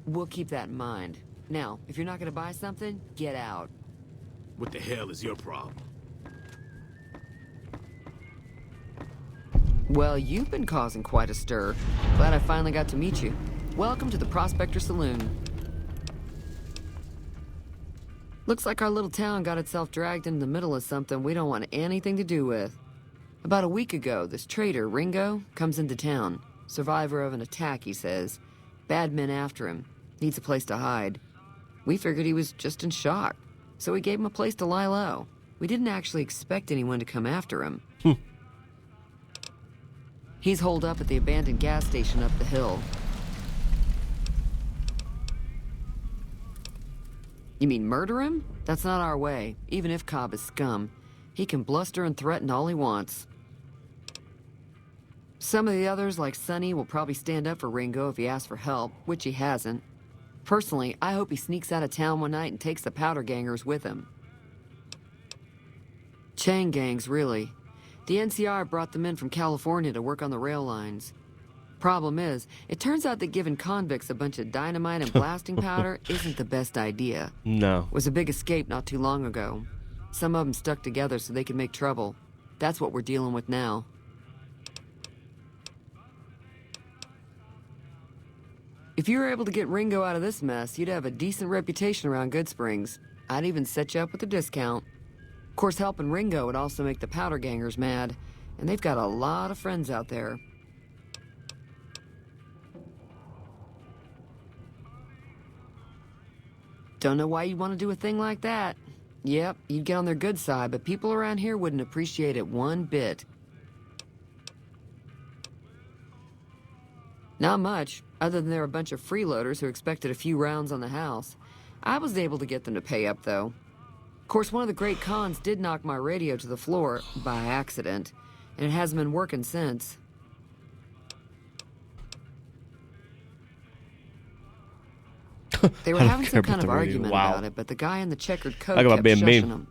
We'll keep that in mind. Now, if you're not going to buy something, get out. What the hell is your problem? Well, you've been causing quite a stir. Glad I finally got to meet you. Welcome to the Prospector Saloon. Looks like our little town got itself dragged into the middle of something we don't want anything to do with. About a week ago, this traitor, Ringo, comes into town. Survivor of an attack, he says. Bad men after him. Needs a place to hide. We figured he was just in shock, so we gave him a place to lie low. We didn't actually expect anyone to come after him. He's holed up at the abandoned gas station up the hill. You mean murder him? That's not our way, even if Cobb is scum. He can bluster and threaten all he wants. Some of the others, like Sonny, will probably stand up for Ringo if he asks for help, which he hasn't. Personally, I hope he sneaks out of town one night and takes the powder gangers with him. Chain gangs, really. The NCR brought them in from California to work on the rail lines. Problem is, it turns out that giving convicts a bunch of dynamite and blasting powder isn't the best idea. No. It was a big escape not too long ago. Some of them stuck together so they could make trouble. That's what we're dealing with now. If you were able to get Ringo out of this mess, you'd have a decent reputation around Goodsprings. I'd even set you up with a discount. Of course, helping Ringo would also make the powder gangers mad, and they've got a lot of friends out there. Don't know why you'd want to do a thing like that. Yep, you'd get on their good side, but people around here wouldn't appreciate it one bit. Not much, other than they're a bunch of freeloaders who expected a few rounds on the house. I was able to get them to pay up, though. Of course, one of the great cons did knock my radio to the floor, by accident, and it hasn't been working since. They were having some kind of argument about it, but the guy in the checkered coat kept shushing them.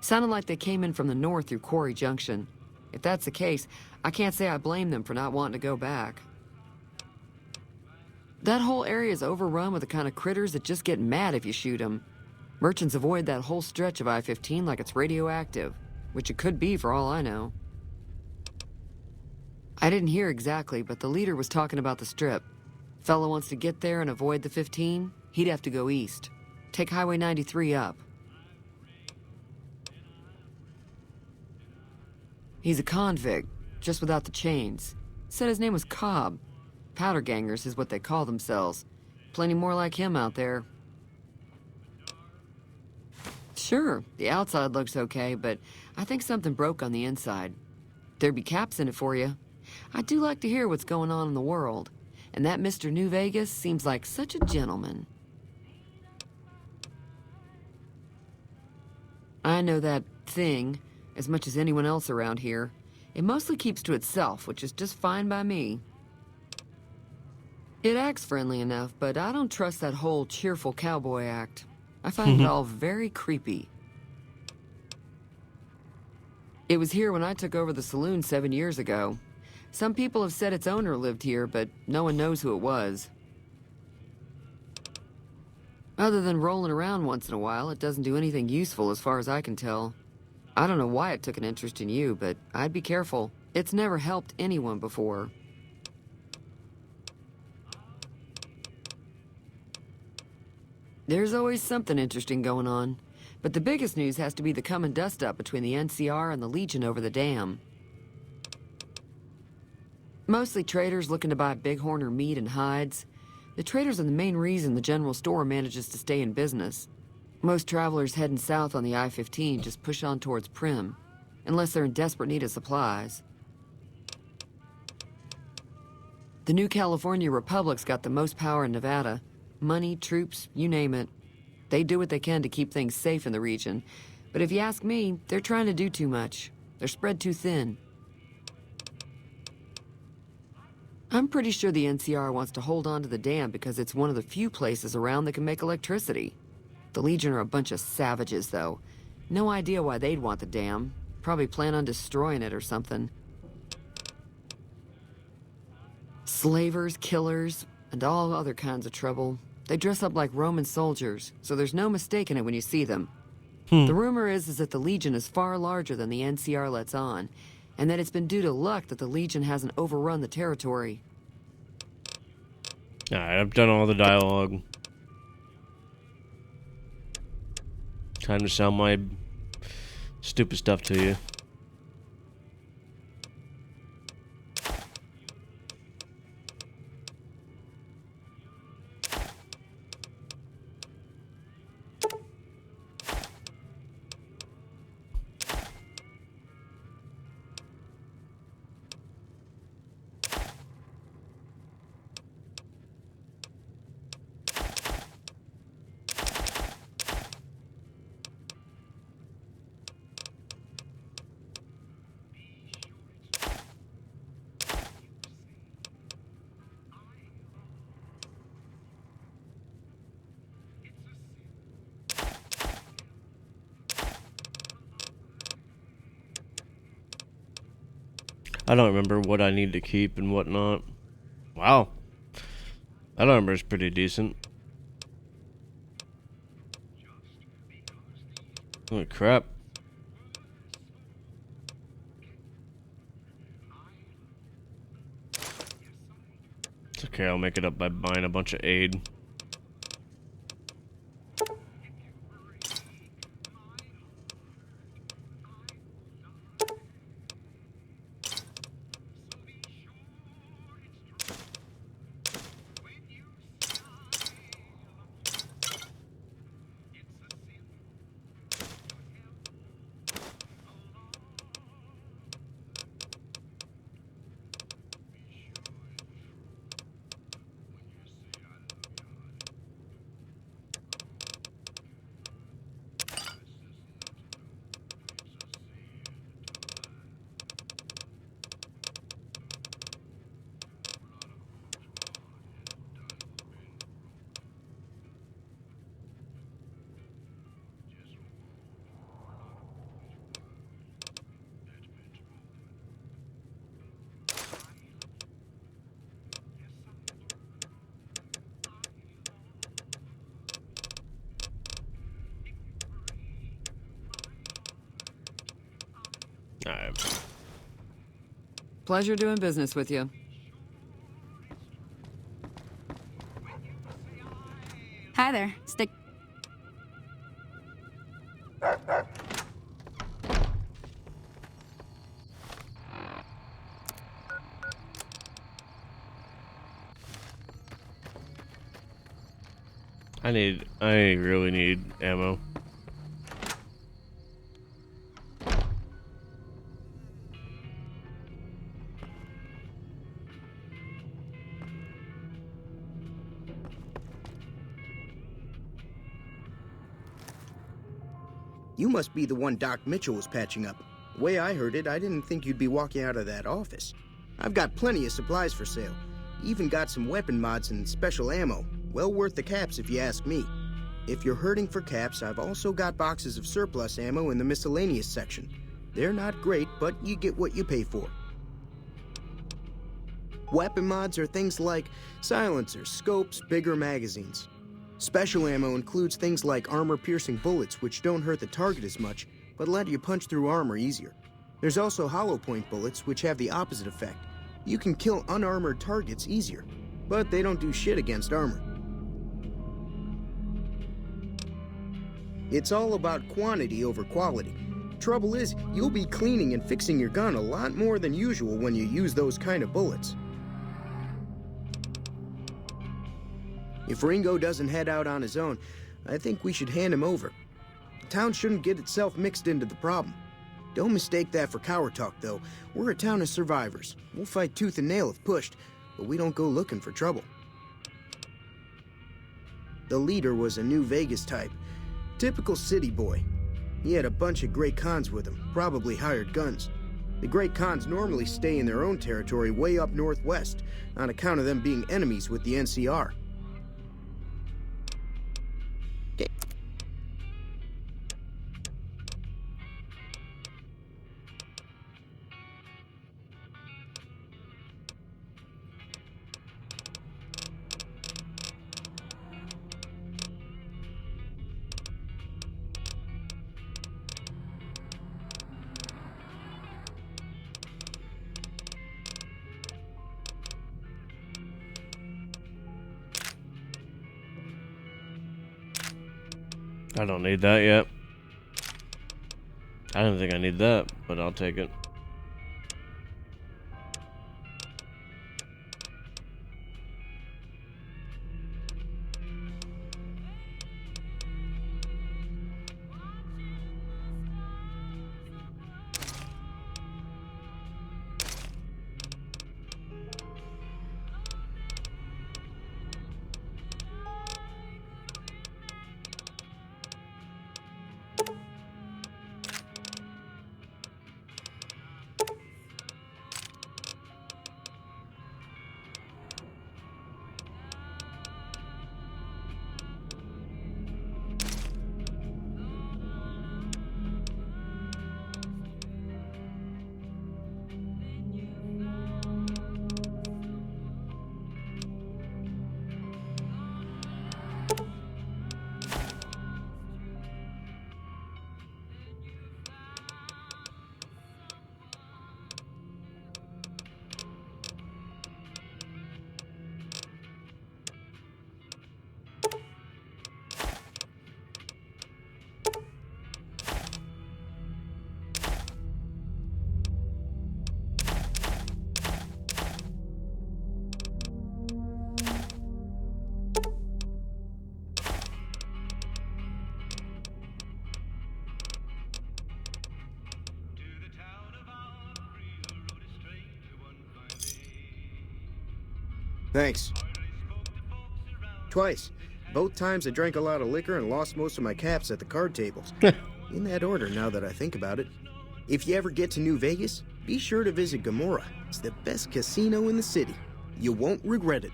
Sounded like they came in from the north through Quarry Junction. If that's the case, I can't say I blame them for not wanting to go back. That whole area is overrun with the kind of critters that just get mad if you shoot them. Merchants avoid that whole stretch of I-15 like it's radioactive, which it could be for all I know. I didn't hear exactly, but the leader was talking about the strip. Fellow wants to get there and avoid the 15, he'd have to go east. Take Highway 93 up. He's a convict, just without the chains. Said his name was Cobb. Powder gangers is what they call themselves. Plenty more like him out there. Sure, the outside looks okay, but I think something broke on the inside. There'd be caps in it for you. I do like to hear what's going on in the world. And that Mr. New Vegas seems like such a gentleman. I know that thing as much as anyone else around here. It mostly keeps to itself, which is just fine by me. It acts friendly enough, but I don't trust that whole cheerful cowboy act. I find it all very creepy. It was here when I took over the saloon 7 years ago. Some people have said its owner lived here, but no one knows who it was. Other than rolling around once in a while, it doesn't do anything useful as far as I can tell. I don't know why it took an interest in you, but I'd be careful. It's never helped anyone before. There's always something interesting going on, but the biggest news has to be the coming dust-up between the NCR and the Legion over the dam. Mostly traders looking to buy bighorn or meat and hides. The traders are the main reason the general store manages to stay in business. Most travelers heading south on the I-15 just push on towards Prim, unless they're in desperate need of supplies. The new California Republic's got the most power in Nevada. Money, troops, you name it. They do what they can to keep things safe in the region. But if you ask me, they're trying to do too much. They're spread too thin. I'm pretty sure the NCR wants to hold on to the dam because it's one of the few places around that can make electricity. The Legion are a bunch of savages, though. No idea why they'd want the dam. Probably plan on destroying it or something. Slavers, killers, and all other kinds of trouble. They dress up like Roman soldiers, so there's no mistaking it when you see them. The rumor is that the Legion is far larger than the NCR lets on, and that it's been due to luck that the Legion hasn't overrun the territory. Alright, I've done all the dialogue. Time to sell my stupid stuff to you. I don't remember what I need to keep and what not. Wow. That armor is pretty decent. Holy crap. It's okay, I'll make it up by buying a bunch of aid. Alright. Pleasure doing business with you. Hi there. Stick. I really need ammo. You must be the one Doc Mitchell was patching up. The way I heard it, I didn't think you'd be walking out of that office. I've got plenty of supplies for sale. Even got some weapon mods and special ammo. Well worth the caps if you ask me. If you're hurting for caps, I've also got boxes of surplus ammo in the miscellaneous section. They're not great, but you get what you pay for. Weapon mods are things like silencers, scopes, bigger magazines. Special ammo includes things like armor-piercing bullets, which don't hurt the target as much, but let you punch through armor easier. There's also hollow point bullets, which have the opposite effect. You can kill unarmored targets easier, but they don't do shit against armor. It's all about quantity over quality. Trouble is, you'll be cleaning and fixing your gun a lot more than usual when you use those kind of bullets. If Ringo doesn't head out on his own, I think we should hand him over. The town shouldn't get itself mixed into the problem. Don't mistake that for coward talk, though. We're a town of survivors. We'll fight tooth and nail if pushed, but we don't go looking for trouble. The leader was a New Vegas type. Typical city boy. He had a bunch of Great Khans with him, probably hired guns. The Great Khans normally stay in their own territory way up northwest, on account of them being enemies with the NCR. I don't need that yet. I don't think I need that, but I'll take it. Thanks. Twice. Both times I drank a lot of liquor and lost most of my caps at the card tables. In that order, now that I think about it. If you ever get to New Vegas, be sure to visit Gomorrah. It's the best casino in the city. You won't regret it.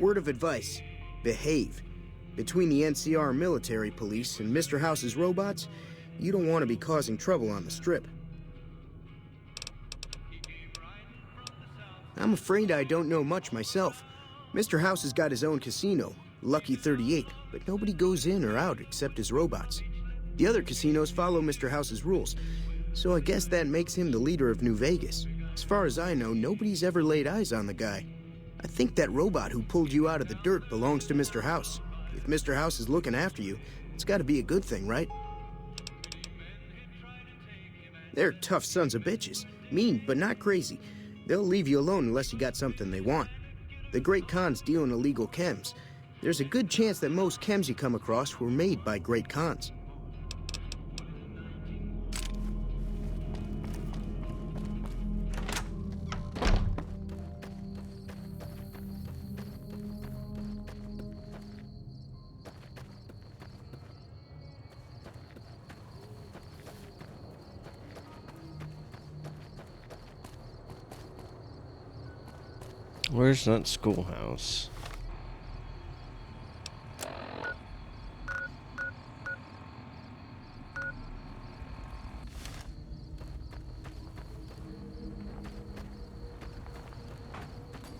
Word of advice, behave. Between the NCR military police and Mr. House's robots, you don't want to be causing trouble on the Strip. I'm afraid I don't know much myself. Mr. House has got his own casino, Lucky 38, but nobody goes in or out except his robots. The other casinos follow Mr. House's rules, so I guess that makes him the leader of New Vegas. As far as I know, nobody's ever laid eyes on the guy. I think that robot who pulled you out of the dirt belongs to Mr. House. If Mr. House is looking after you, it's gotta be a good thing, right? They're tough sons of bitches. Mean, but not crazy. They'll leave you alone unless you got something they want. The great cons deal in illegal chems. There's a good chance that most chems you come across were made by great cons. Where's that schoolhouse?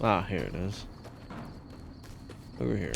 Ah, here it is. Over here.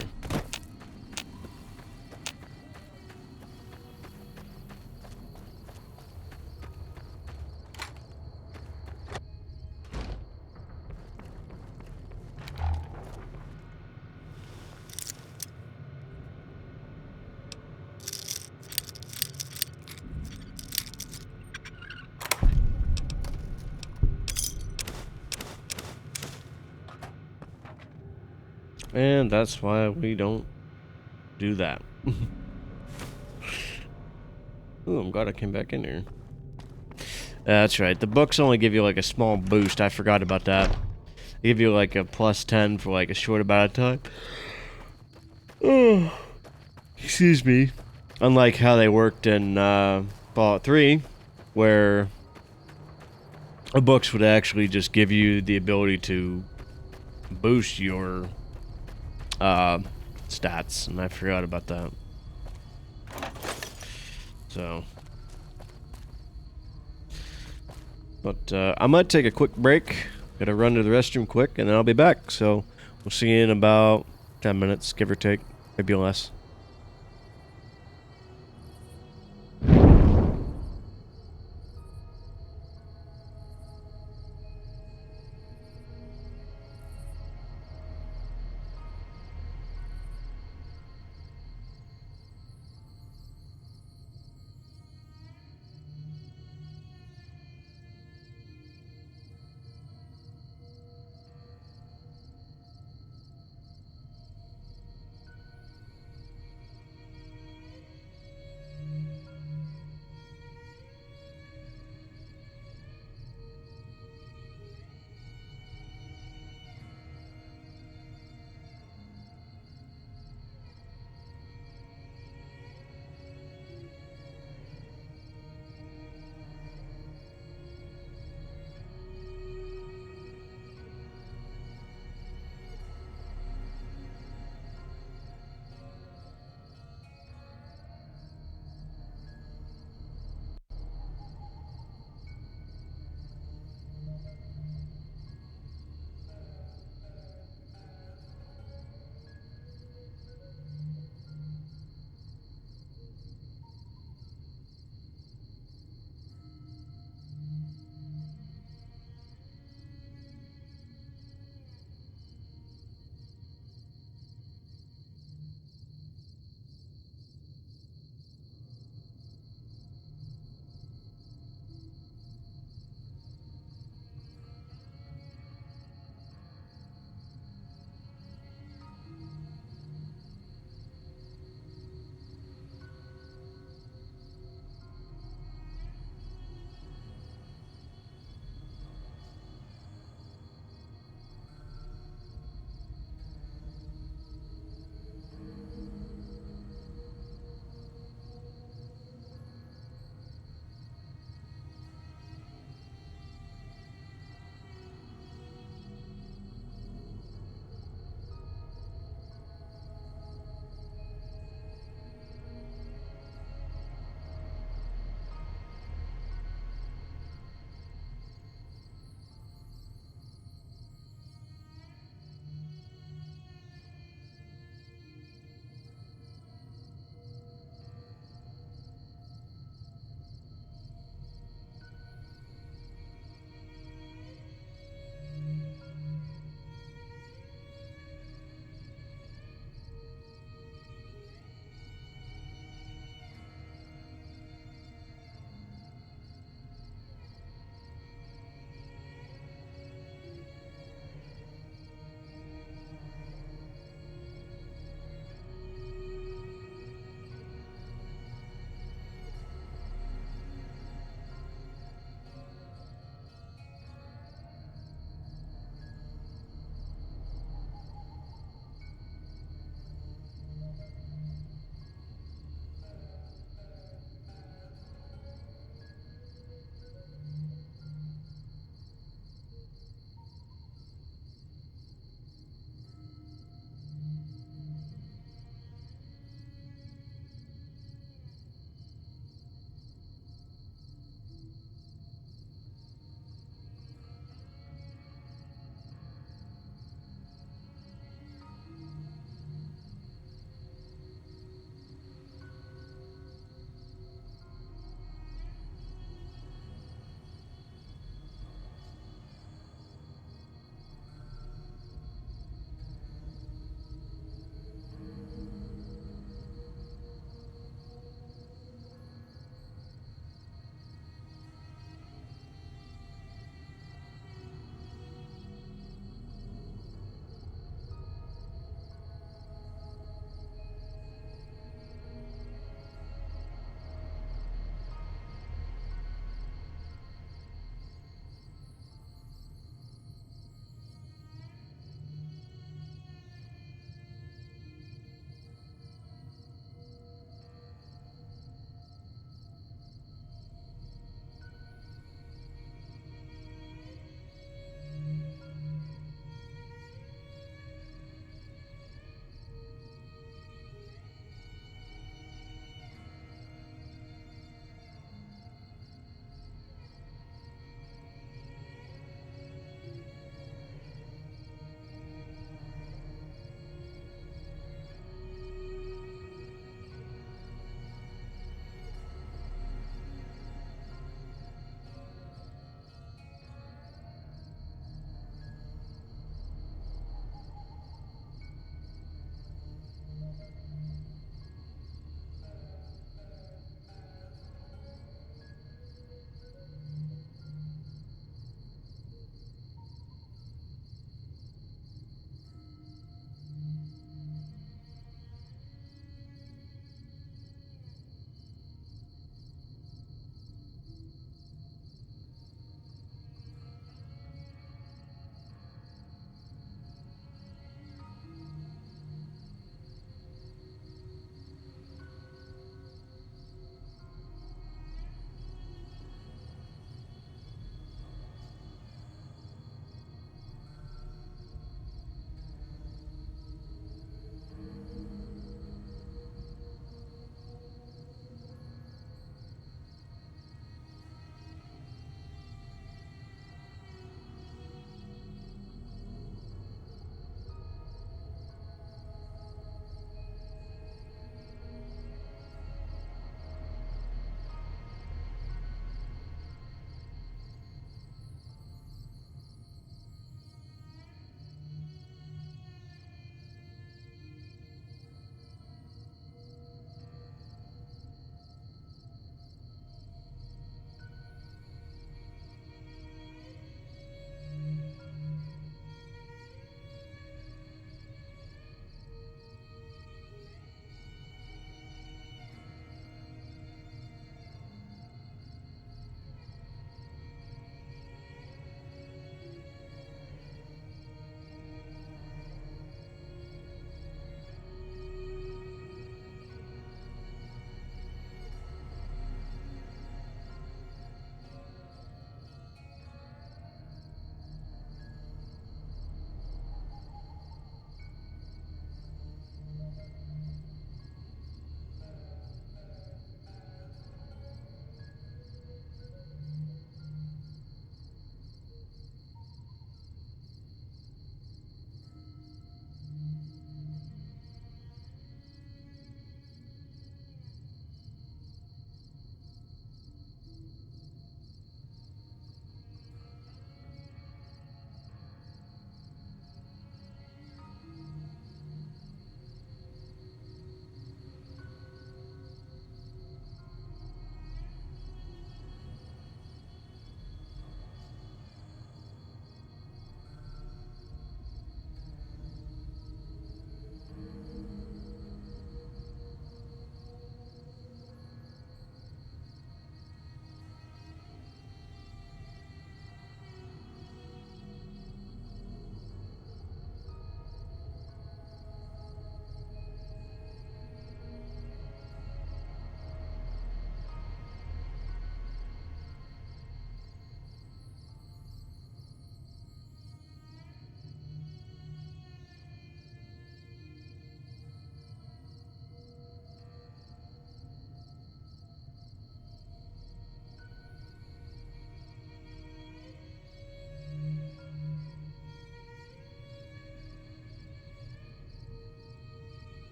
And that's why we don't do that. Ooh, I'm glad I came back in here. That's right. The books only give you like a small boost. I forgot about that. They give you like a +10 for like a short amount of time. Oh, excuse me. Unlike how they worked in Fallout 3, where the books would actually just give you the ability to boost your stats, and I forgot about that. So, but I might take a quick break. Gotta run to the restroom quick, and then I'll be back. So we'll see you in about 10 minutes, give or take, maybe less.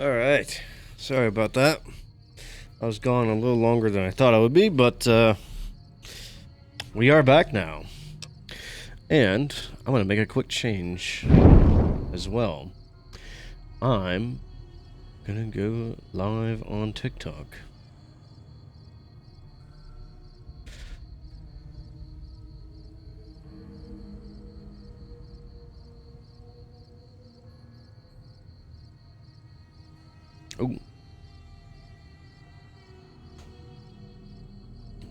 Alright. Sorry about that. I was gone a little longer than I thought I would be, but we are back now. And I'm going to make a quick change as well. I'm going to go live on TikTok. Oh.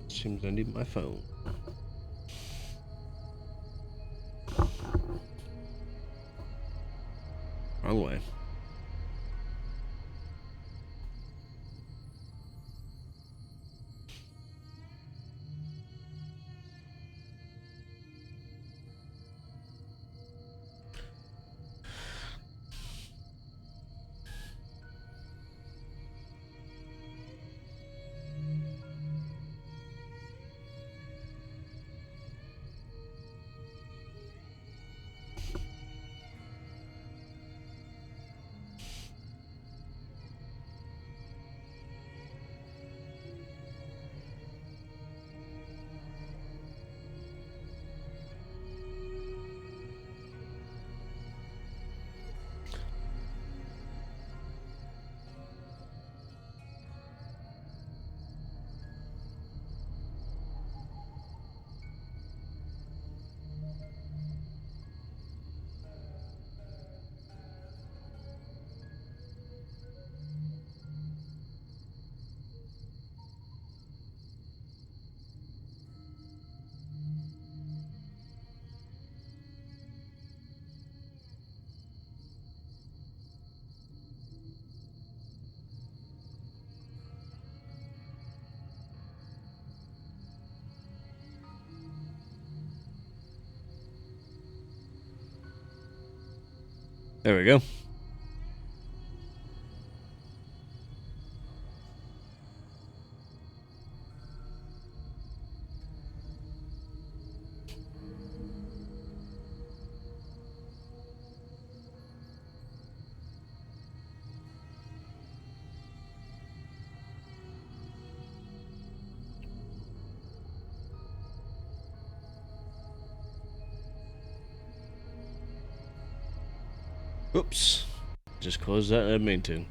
Seems I need my phone. Wrong way. There we go. Oops. Just closed that. I didn't mean to.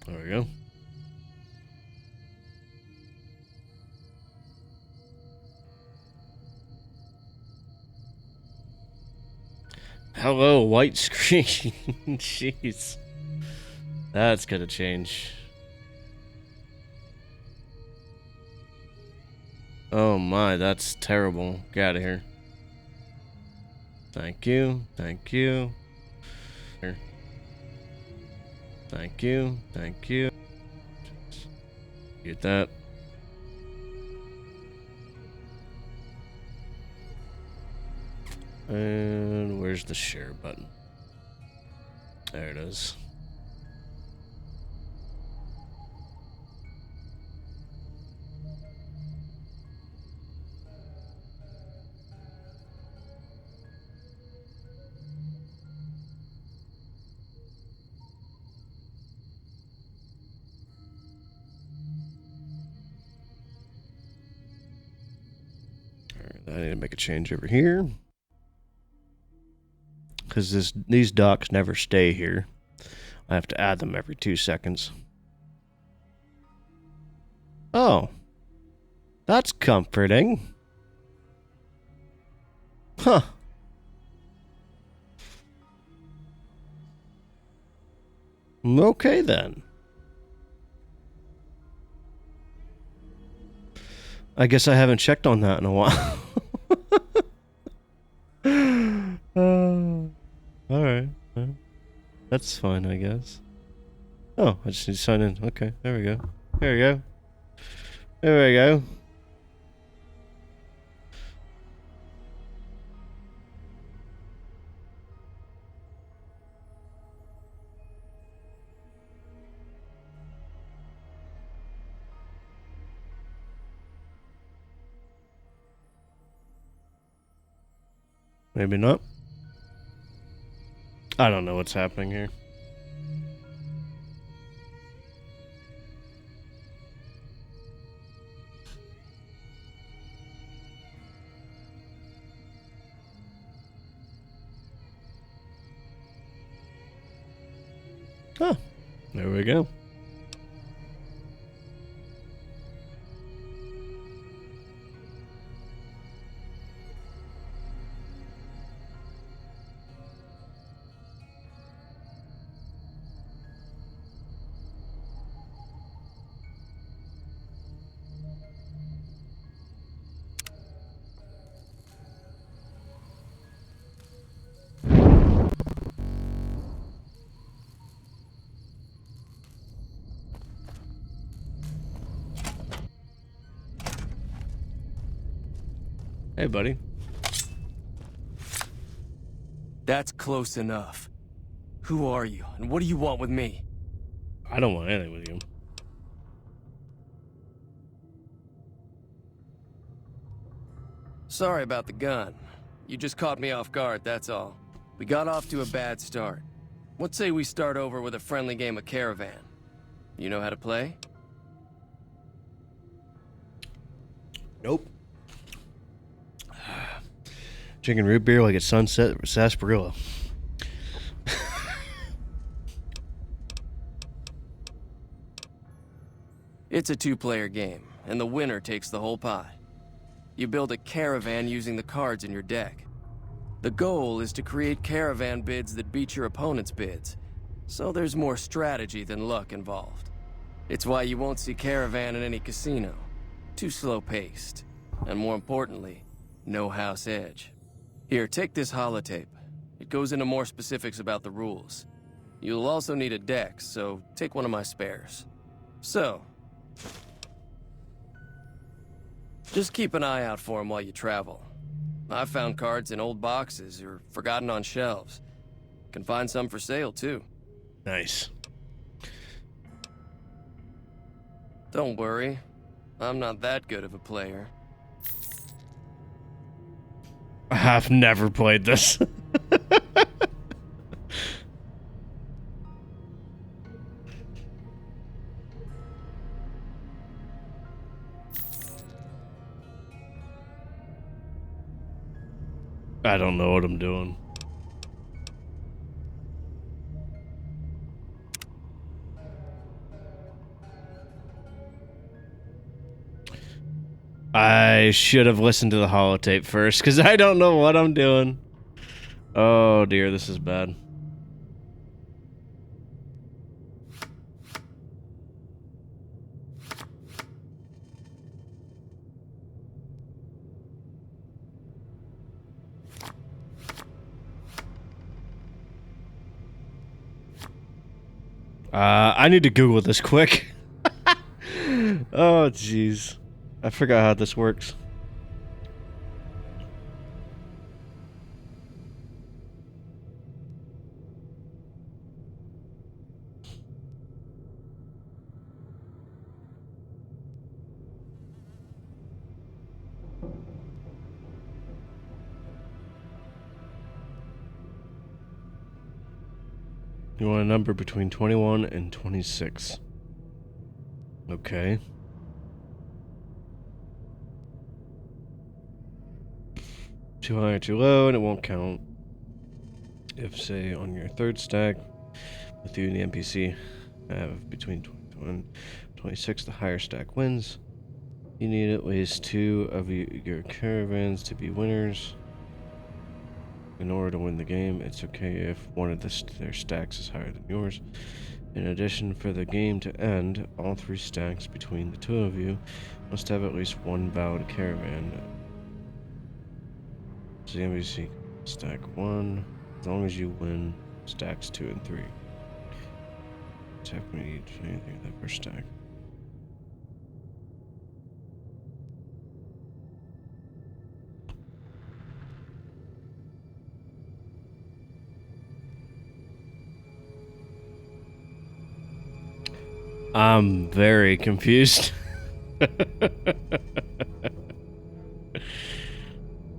There we go. Hello, white screen. Jeez. That's gonna change. Oh my, that's terrible. Get out of here. Thank you. Thank you. Here. Thank you. Thank you. Get that. And where's the share button? There it is. I need to make a change over here. Because these docks never stay here. I have to add them every 2 seconds. Oh. That's comforting. Huh. Okay then. I guess I haven't checked on that in a while. Alright. That's fine, I guess. Oh, I just need to sign in. Okay, there we go. There we go. There we go. Maybe not. I don't know what's happening here. Oh, there we go. Hey, buddy. That's close enough. Who are you, and what do you want with me? I don't want anything with you. Sorry about the gun. You just caught me off guard, that's all. We got off to a bad start. What say we start over with a friendly game of Caravan? You know how to play? Nope. Drinking root beer like it's sunset sarsaparilla. It's a two-player game, and the winner takes the whole pot. You build a caravan using the cards in your deck. The goal is to create caravan bids that beat your opponent's bids, so there's more strategy than luck involved. It's why you won't see caravan in any casino. Too slow-paced, and more importantly, no house edge. Here, take this holotape. It goes into more specifics about the rules. You'll also need a deck, so take one of my spares. So, just keep an eye out for them while you travel. I've found cards in old boxes or forgotten on shelves. Can find some for sale, too. Nice. Don't worry. I'm not that good of a player. I've never played this. I don't know what I'm doing. I should have listened to the holotape first, because I don't know what I'm doing. Oh dear, this is bad. I need to Google this quick. Oh, jeez. I forgot how this works. You want a number between 21 and 26. Okay. Too high or too low, and it won't count. If, say, on your third stack, with you and the NPC have between 21 and 26, the higher stack wins. You need at least two of your caravans to be winners. In order to win the game, it's okay if one of their stacks is higher than yours. In addition, for the game to end, all three stacks between the two of you must have at least one valid caravan. So the NPC stack 1, as long as you win stacks 2 and 3. Attack when you eat anything in that first stack. I'm very confused.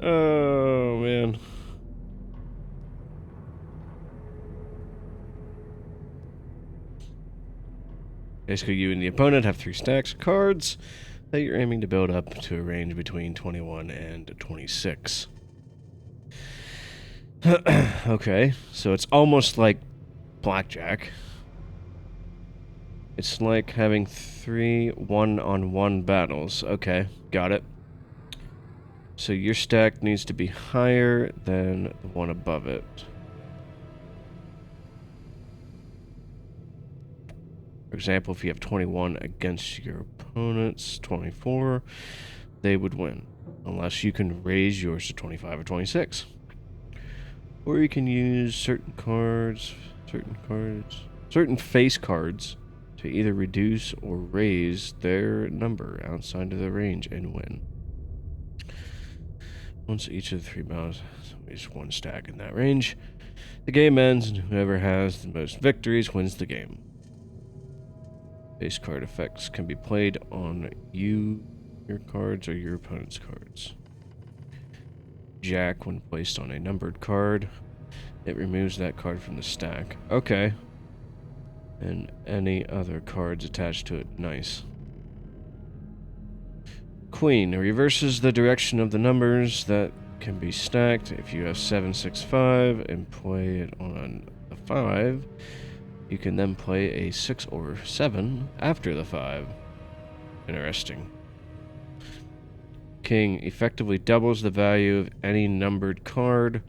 Oh, man. Basically, you and the opponent have 3 stacks of cards that you're aiming to build up to a range between 21 and 26. Okay, so it's almost like blackjack. It's like having 3 one-on-one battles. Okay, got it. So your stack needs to be higher than the one above it. For example, if you have 21 against your opponent's 24, they would win. Unless you can raise yours to 25 or 26. Or you can use certain face cards to either reduce or raise their number outside of the range and win. Once each of the 3 battles has at least 1 stack in that range, the game ends and whoever has the most victories wins the game. Face card effects can be played on your cards, or your opponent's cards. Jack, when placed on a numbered card, it removes that card from the stack. Okay. And any other cards attached to it. Nice. Queen reverses the direction of the numbers that can be stacked. If you have 7, 6, 5 and play it on a 5, you can then play a 6 or 7 after the 5. Interesting. King effectively doubles the value of any numbered card.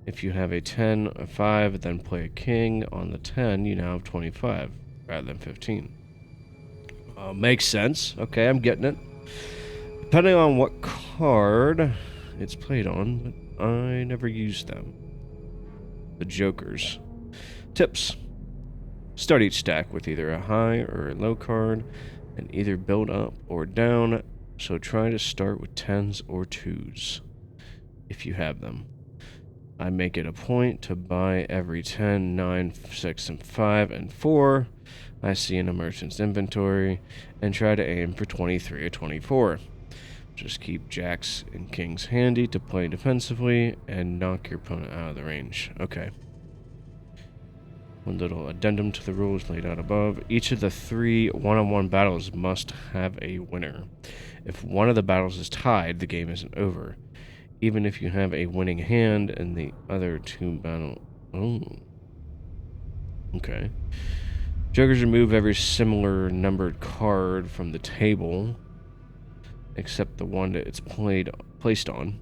If you have a 10 or 5, then play a king on the 10, you now have 25 rather than 15. Makes sense. Okay, I'm getting it. Depending on what card it's played on, but I never used them. The jokers. Tips. Start each stack with either a high or a low card, and either build up or down, so try to start with 10s or 2s, if you have them. I make it a point to buy every 10, 9, 6, and 5, and 4 I see in a merchant's inventory, and try to aim for 23 or 24. Just keep jacks and kings handy to play defensively, and knock your opponent out of the range. Okay. One little addendum to the rules laid out above. Each of the 3 one-on-one battles must have a winner. If one of the battles is tied, the game isn't over. Even if you have a winning hand and the other 2 battle... Oh. Okay. Jokers remove every similar numbered card from the table, except the one that it's placed on.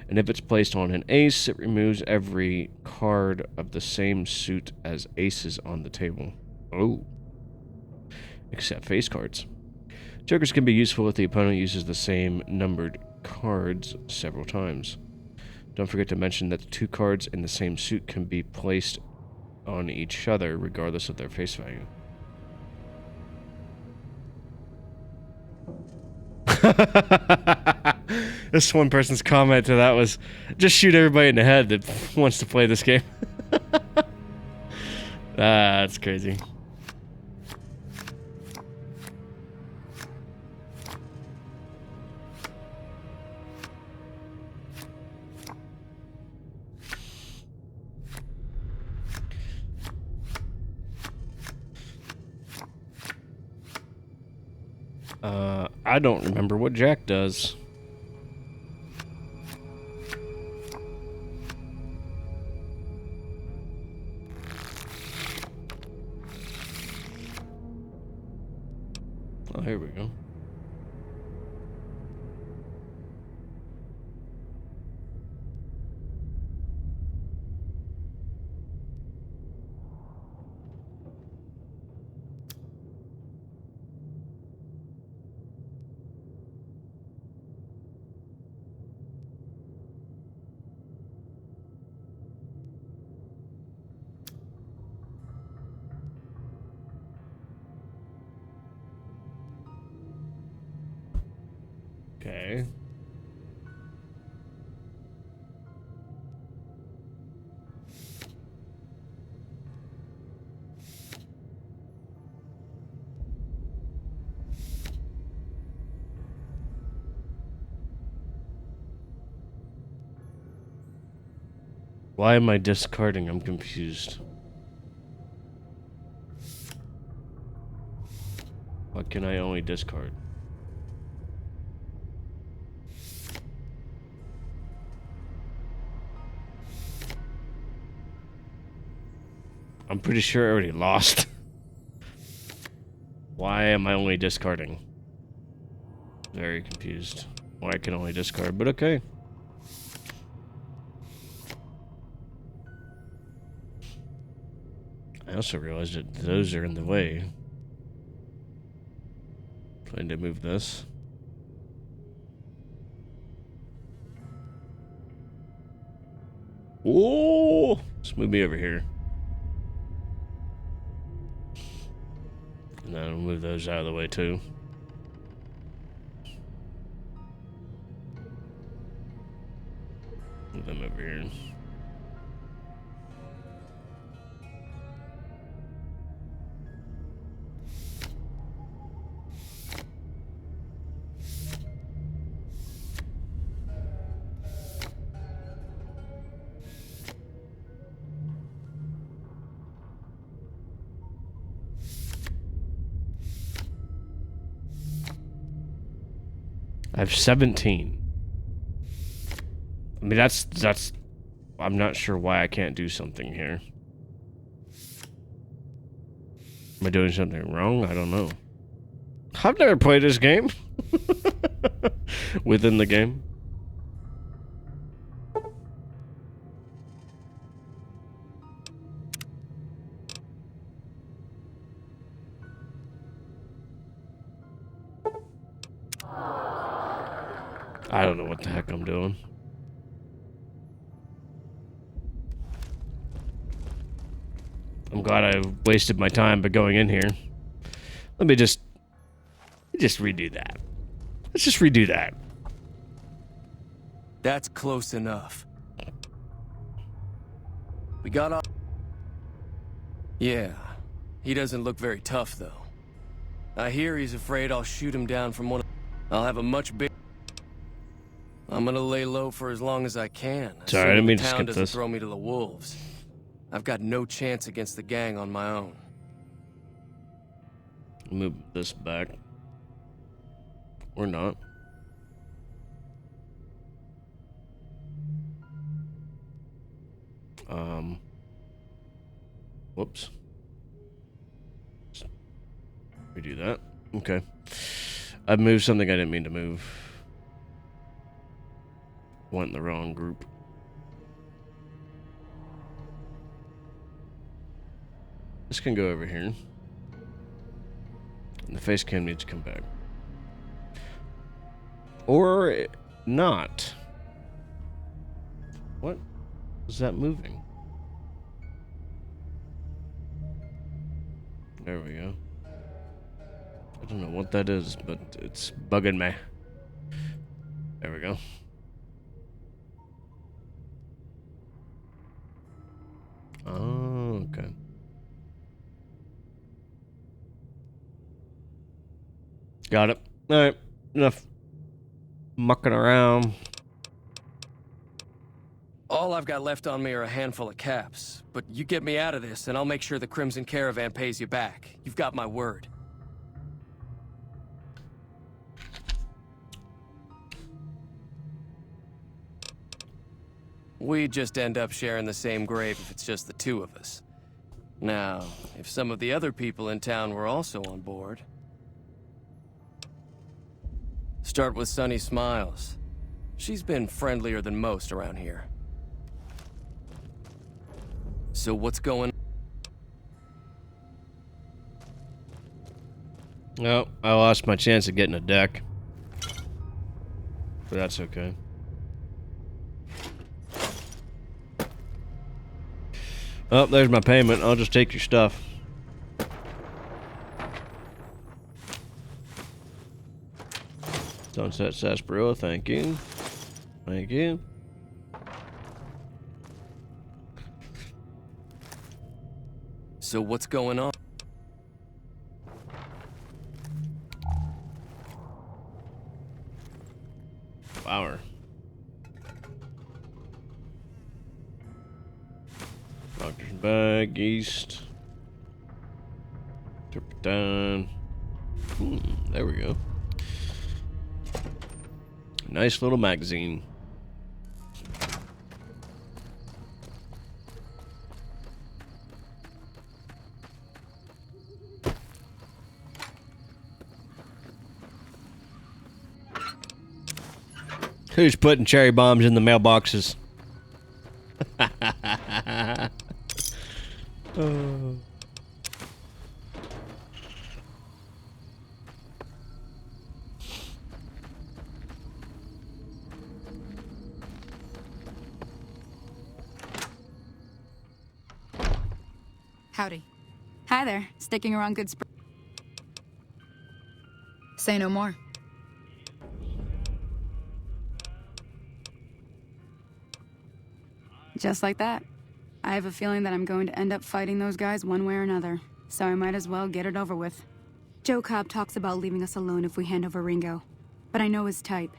And if it's placed on an ace, it removes every card of the same suit as aces on the table. Oh. Except face cards. Jokers can be useful if the opponent uses the same numbered cards several times. Don't forget to mention that the 2 cards in the same suit can be placed on each other regardless of their face value. This one person's comment to that was, just shoot everybody in the head that wants to play this game. That's crazy. I don't remember what Jack does. Oh, here we go. Okay. Why am I discarding? I'm confused. What can I only discard? I'm pretty sure I already lost. Why am I only discarding? Very confused. Why I can only discard, but okay. I also realized that those are in the way. Trying to move this. Whoa! Let's move me over here. And then I'll move those out of the way too. Move them over here. I have 17. I mean, that's... I'm not sure why I can't do something here. Am I doing something wrong? I don't know. I've never played this game. Within the game. I don't know what the heck I'm doing. I'm glad I wasted my time by going in here. Let me just redo that. Let's just redo that. That's close enough. We got off. Yeah, he doesn't look very tough though. I hear he's afraid I'll shoot him down from one of... I'll have a much big... I'm gonna lay low for as long as I can. Sorry, I didn't mean to town skip doesn't this. throw me to the wolves. I've got no chance against the gang on my own. Move this back. Or not. Whoops. Just redo that. Okay. I moved something I didn't mean to move. Went in the wrong group. This can go over here. And the face cam needs to come back. Or not. What was that moving? There we go. I don't know what that is, but it's bugging me. There we go. Oh, okay. Got it. Alright, enough mucking around. All I've got left on me are a handful of caps, but you get me out of this and I'll make sure the Crimson Caravan pays you back. You've got my word. We just end up sharing the same grave if it's just the two of us. Now, if some of the other people in town were also on board... Start with Sunny Smiles. She's been friendlier than most around here. So what's going on? No, I lost my chance of getting a deck. But that's okay. Oh, there's my payment. I'll just take your stuff. Sunset Sarsaparilla, thank you. Thank you. So what's going on? Flower. Doctor's bag, east. Turpentine. There we go. Nice little magazine. Who's putting cherry bombs in the mailboxes? Oh. Howdy. Hi there. Sticking around Good Spring? Say no more. Just like that. I have a feeling that I'm going to end up fighting those guys one way or another, so I might as well get it over with. Joe Cobb talks about leaving us alone if we hand over Ringo, but I know his type.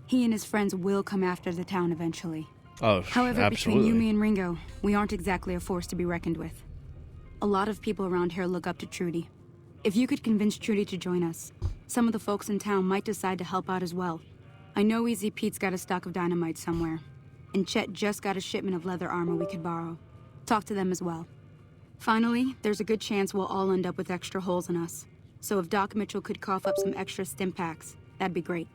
He and his friends will come after the town eventually. Oh, However, absolutely. between you, me, and Ringo, we aren't exactly a force to be reckoned with. A lot of people around here look up to Trudy. If you could convince Trudy to join us, some of the folks in town might decide to help out as well. I know Easy Pete's got a stock of dynamite somewhere, and Chet just got a shipment of leather armor we could borrow. Talk to them as well. Finally, there's a good chance we'll all end up with extra holes in us. So if Doc Mitchell could cough up some extra stim packs, that'd be great.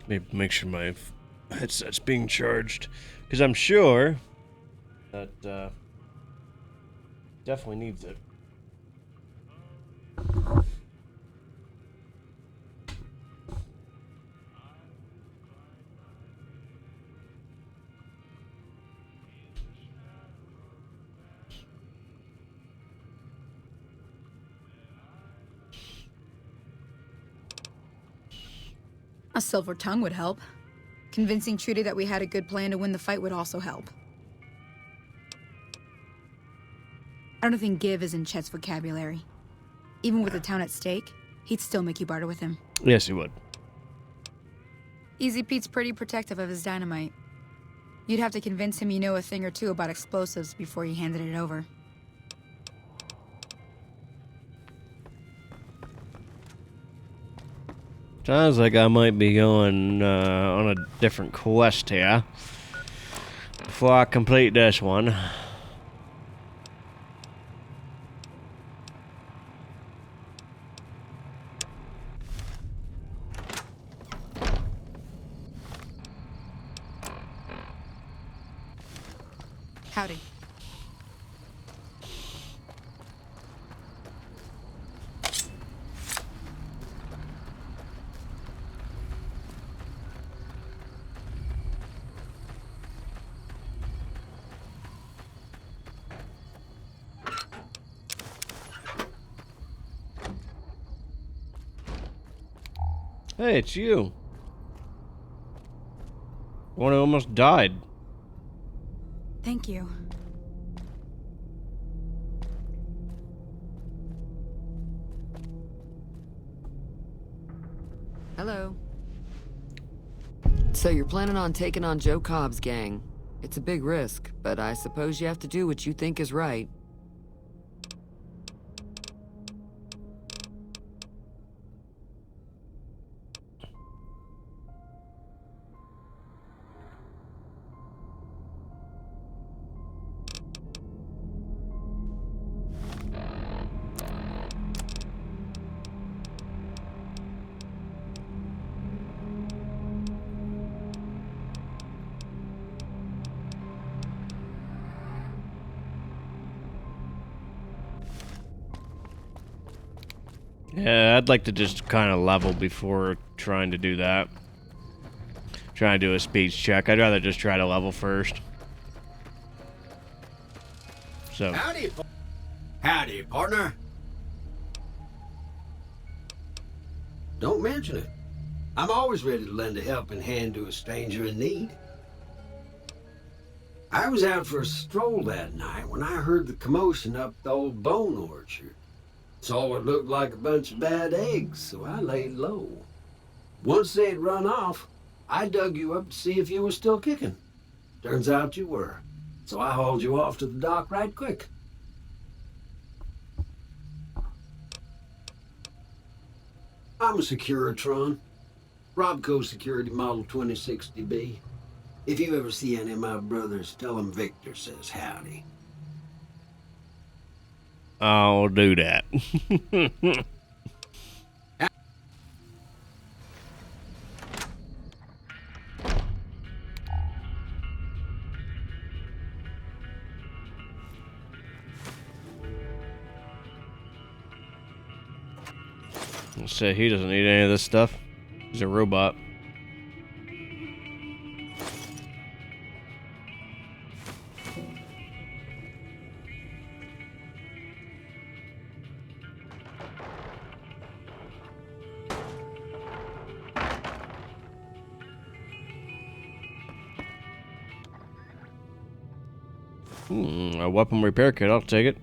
Maybe make sure my headset's being charged, because I'm sure that definitely needs it. A silver tongue would help. Convincing Trudy that we had a good plan to win the fight would also help. I don't think give is in Chet's vocabulary. Even with the town at stake, he'd still make you barter with him. Yes, he would. Easy Pete's pretty protective of his dynamite. You'd have to convince him you know a thing or two about explosives before you handed it over. Sounds like I might be going on a different quest here before I complete this one. Howdy. Hey, it's you. One who almost died. Thank you. Hello. So you're planning on taking on Joe Cobb's gang. It's a big risk, but I suppose you have to do what you think is right. Yeah, I'd like to just kind of level before trying to do that. Trying to do a speech check. I'd rather just try to level first. So. Howdy, partner. Don't mention it. I'm always ready to lend a helping hand to a stranger in need. I was out for a stroll that night when I heard the commotion up the old bone orchard. Saw what looked like a bunch of bad eggs, so I laid low. Once they'd run off, I dug you up to see if you were still kicking. Turns out you were. so I hauled you off to the dock right quick. I'm a Securitron. Robco Security Model 2060B. If you ever see any of my brothers, tell them Victor says howdy. I'll do that. Say he doesn't need any of this stuff. He's a robot. A weapon repair kit, I'll take it.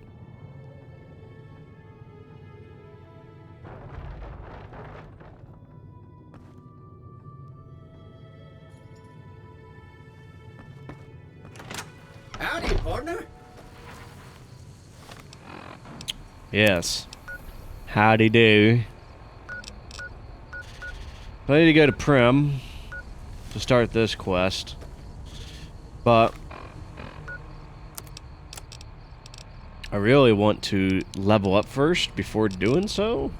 Howdy, partner. Yes. Howdy do. I need to go to Prim to start this quest. But I really want to level up first before doing so.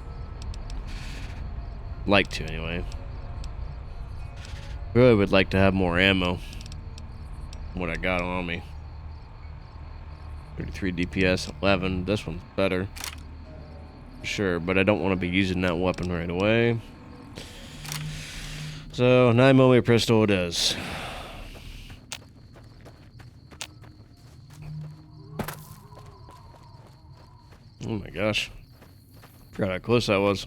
Like to, anyway. Really would like to have more ammo. What I got on me. 33 DPS, 11. This one's better. Sure, but I don't want to be using that weapon right away. So, 9mm pistol it is. Oh my gosh. Forgot how close that was.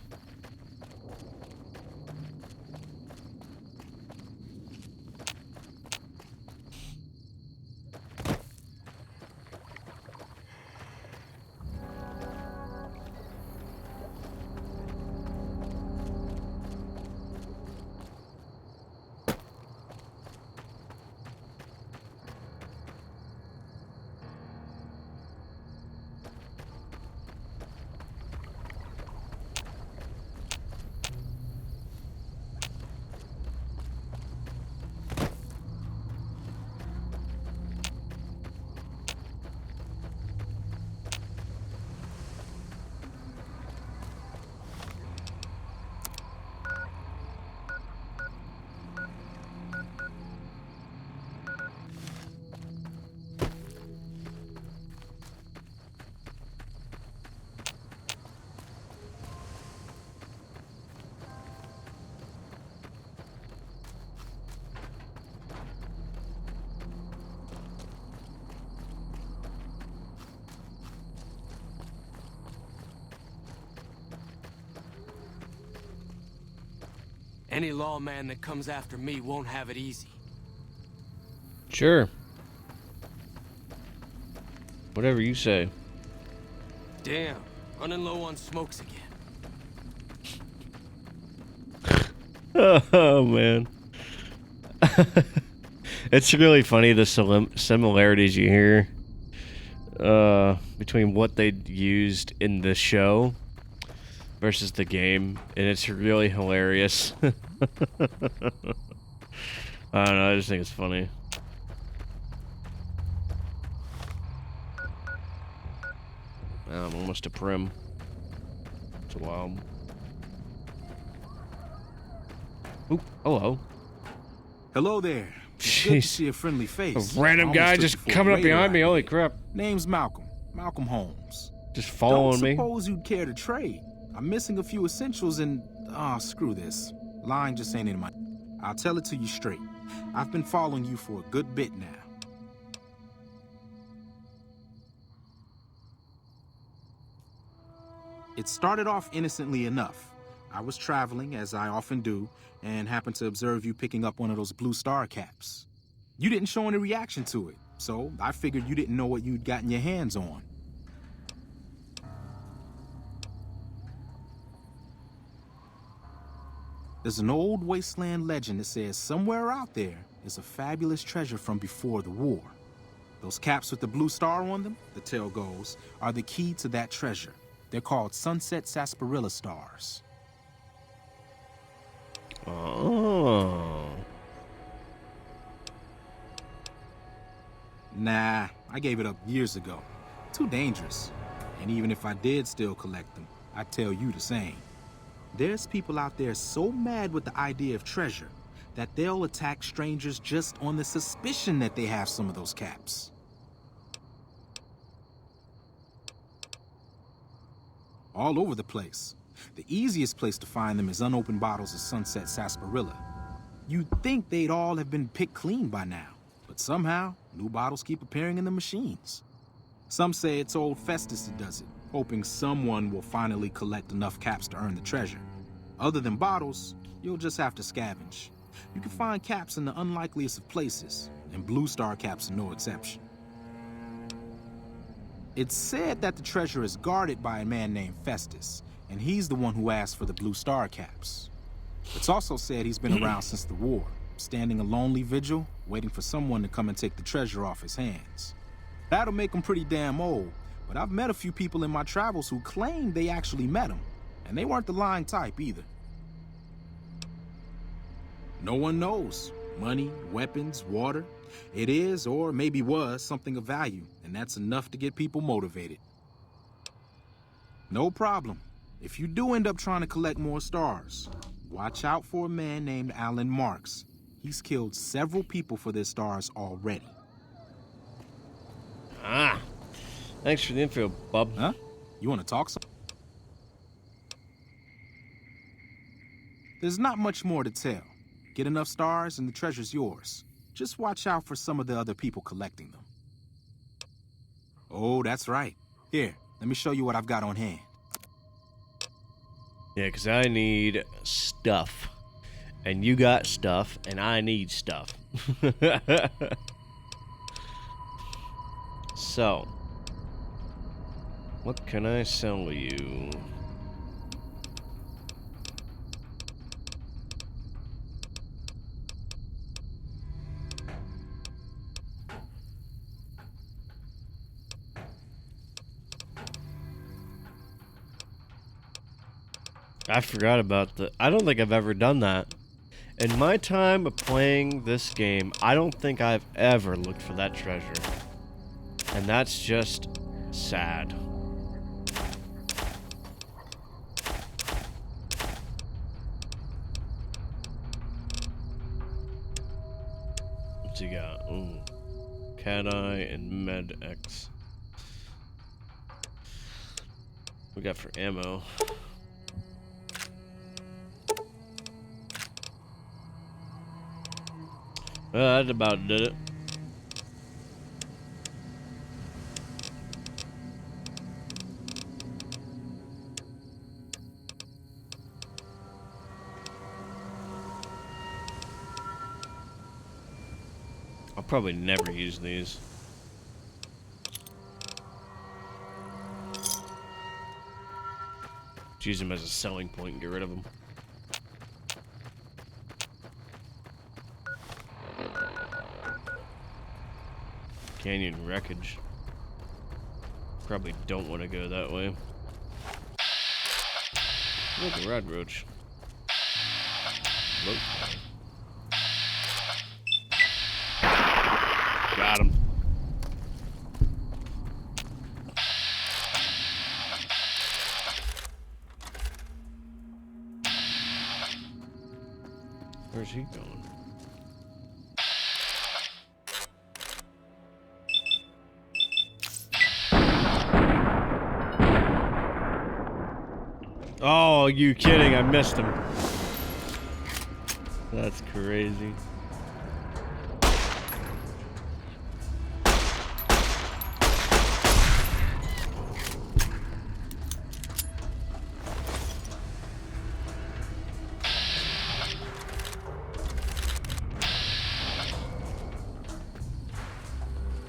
Any lawman that comes after me won't have it easy. Sure. Whatever you say. Damn, running low on smokes again. Oh, man. It's really funny, the similarities you hear between what they used in the show versus the game, and it's really hilarious. I don't know, I just think it's funny. I'm almost to Prim. It's a while. Oop, hello. Hello there. It's good to see a friendly face. A random guy just coming up behind me, holy crap. Name's Malcolm. Malcolm Holmes. Just following me. Don't suppose you'd care to trade. I'm missing a few essentials and... screw this. Line just ain't in my... I'll tell it to you straight. I've been following you for a good bit now. It started off innocently enough. I was traveling, as I often do, and happened to observe you picking up one of those blue star caps. You didn't show any reaction to it, so I figured you didn't know what you'd gotten your hands on. There's an old wasteland legend that says somewhere out there is a fabulous treasure from before the war. Those caps with the blue star on them, the tale goes, are the key to that treasure. They're called sunset sarsaparilla stars. Oh. Nah, I gave it up years ago. Too dangerous. And even if I did still collect them, I'd tell you the same. There's people out there so mad with the idea of treasure that they'll attack strangers just on the suspicion that they have some of those caps. All over the place. The easiest place to find them is unopened bottles of sunset sarsaparilla. You'd think they'd all have been picked clean by now, but somehow, new bottles keep appearing in the machines. Some say it's old Festus that does it, hoping someone will finally collect enough caps to earn the treasure. Other than bottles, you'll just have to scavenge. You can find caps in the unlikeliest of places, and blue star caps are no exception. It's said that the treasure is guarded by a man named Festus, and he's the one who asked for the blue star caps. It's also said he's been around since the war, standing a lonely vigil, waiting for someone to come and take the treasure off his hands. That'll make him pretty damn old, but I've met a few people in my travels who claim they actually met him, and they weren't the lying type either. No one knows. Money, weapons, water. It is, or maybe was, something of value, and that's enough to get people motivated. No problem. If you do end up trying to collect more stars, watch out for a man named Alan Marks. He's killed several people for their stars already. Ah, thanks for the info, bub. Huh? You want to talk some? There's not much more to tell. Get enough stars and the treasure's yours. Just watch out for some of the other people collecting them. Oh, that's right. Here, let me show you what I've got on hand. Yeah, because I need stuff. And you got stuff, and I need stuff. So, what can I sell you? I forgot about I don't think I've ever done that. In my time of playing this game, I don't think I've ever looked for that treasure. And that's just sad. What's he got? Ooh. Cat Eye and Med X. We got for ammo. Well, that about did it. I'll probably never use these. Just use them as a selling point and get rid of them. Canyon wreckage. Probably don't want to go that way. Look, a rod roach. Look. Got him. Where's he going? Oh, you kidding? I missed him. That's crazy.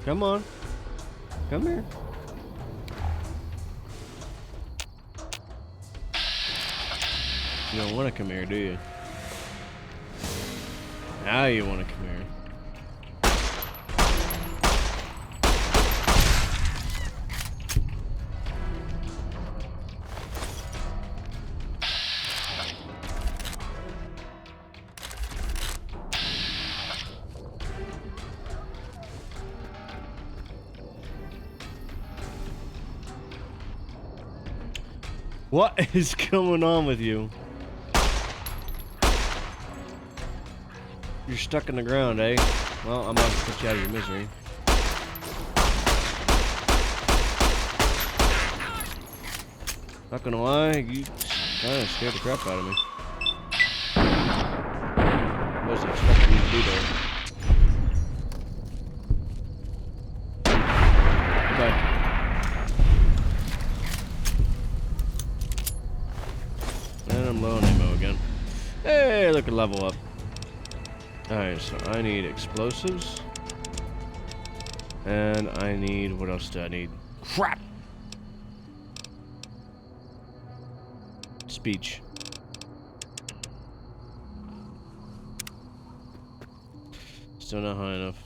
Come on. Come here. You don't want to come here, do you? Now you want to come here. What is going on with you? You're stuck in the ground, eh? Well, I'm about to put you out of your misery. Not gonna lie, you kind of scared the crap out of me. I wasn't expecting you to be there. Goodbye. And I'm low on ammo again. Hey, look at level up. Alright, so I need explosives. And I need, what else do I need? Crap! Speech. Still not high enough.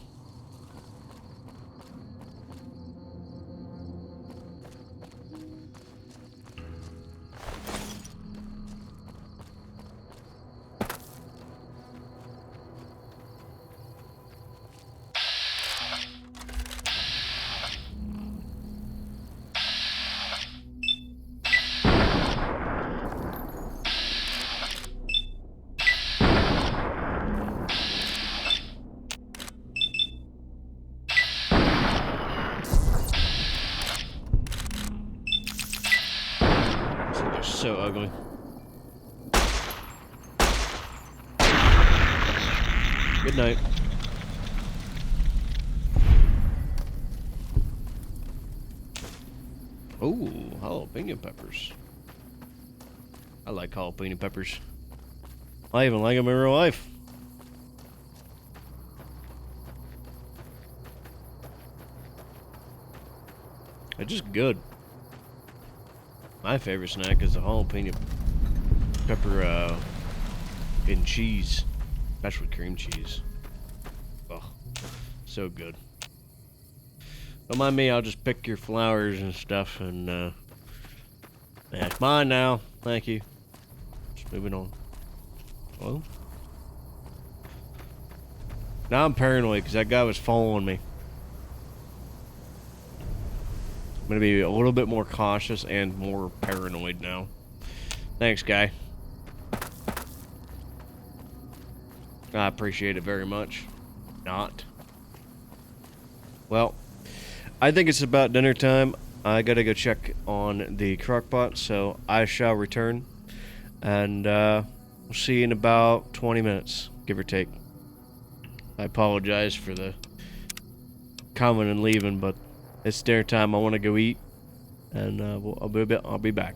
So ugly. Good night. Oh, jalapeno peppers. I like jalapeno peppers. I even like them in real life. They're just good. My favorite snack is the jalapeno pepper and cheese, especially cream cheese. Oh, so good. Don't mind me, I'll just pick your flowers and stuff, and yeah, it's mine now. Thank you. Just moving on. Well, now I'm paranoid because that guy was following me. I'm gonna be a little bit more cautious and more paranoid now. Thanks, guy. I appreciate it very much. Not. Well, I think it's about dinner time. I gotta go check on the crockpot, so I shall return. And we'll see you in about 20 minutes, give or take. I apologize for the coming and leaving, but it's dinner time. I want to go eat, and I'll be back.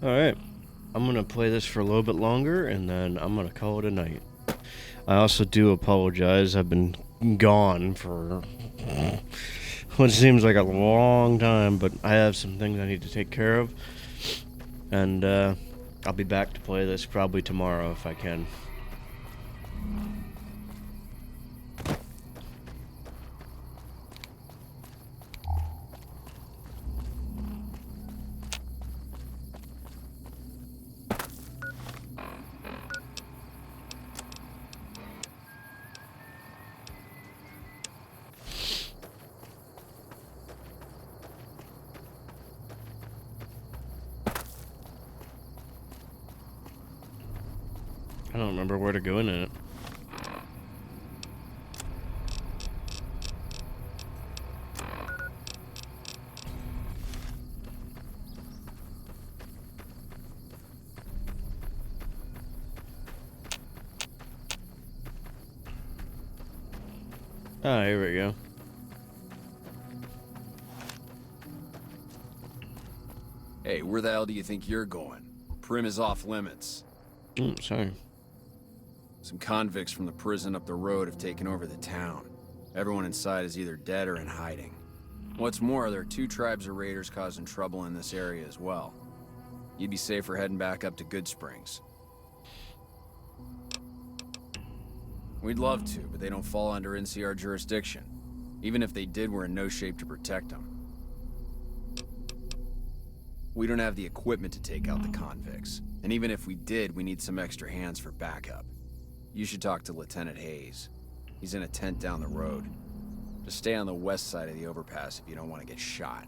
Alright. I'm gonna play this for a little bit longer, and then I'm gonna call it a night. I also do apologize. I've been gone for what seems like a long time, but I have some things I need to take care of. And I'll be back to play this probably tomorrow if I can. I don't remember where to go in it. Ah, here we go. Hey, where the hell do you think you're going? Prim is off limits. Sorry. Some convicts from the prison up the road have taken over the town. Everyone inside is either dead or in hiding. What's more, there are 2 tribes of raiders causing trouble in this area as well. You'd be safer heading back up to Good Springs. We'd love to, but they don't fall under NCR jurisdiction. Even if they did, we're in no shape to protect them. We don't have the equipment to take out the convicts. And even if we did, we need some extra hands for backup. You should talk to Lieutenant Hayes. He's in a tent down the road. Just stay on the west side of the overpass if you don't want to get shot.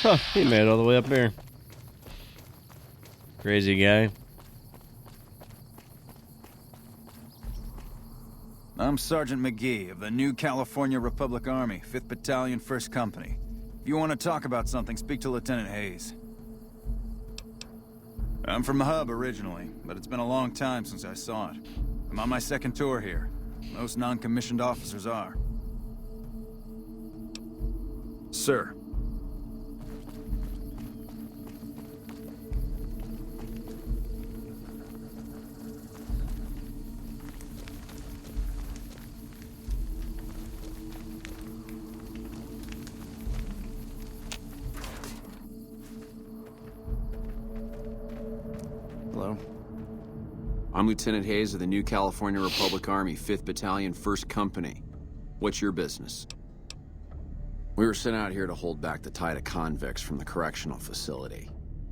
Huh, he made it all the way up here. Crazy guy. I'm Sergeant McGee of the New California Republic Army, 5th Battalion, 1st Company. If you want to talk about something, speak to Lieutenant Hayes. I'm from the hub originally, but it's been a long time since I saw it. I'm on my 2nd tour here. Most non-commissioned officers are. Sir. Hello? I'm Lieutenant Hayes of the New California Republic Army, 5th Battalion, 1st Company. What's your business? We were sent out here to hold back the tide of convicts from the correctional facility.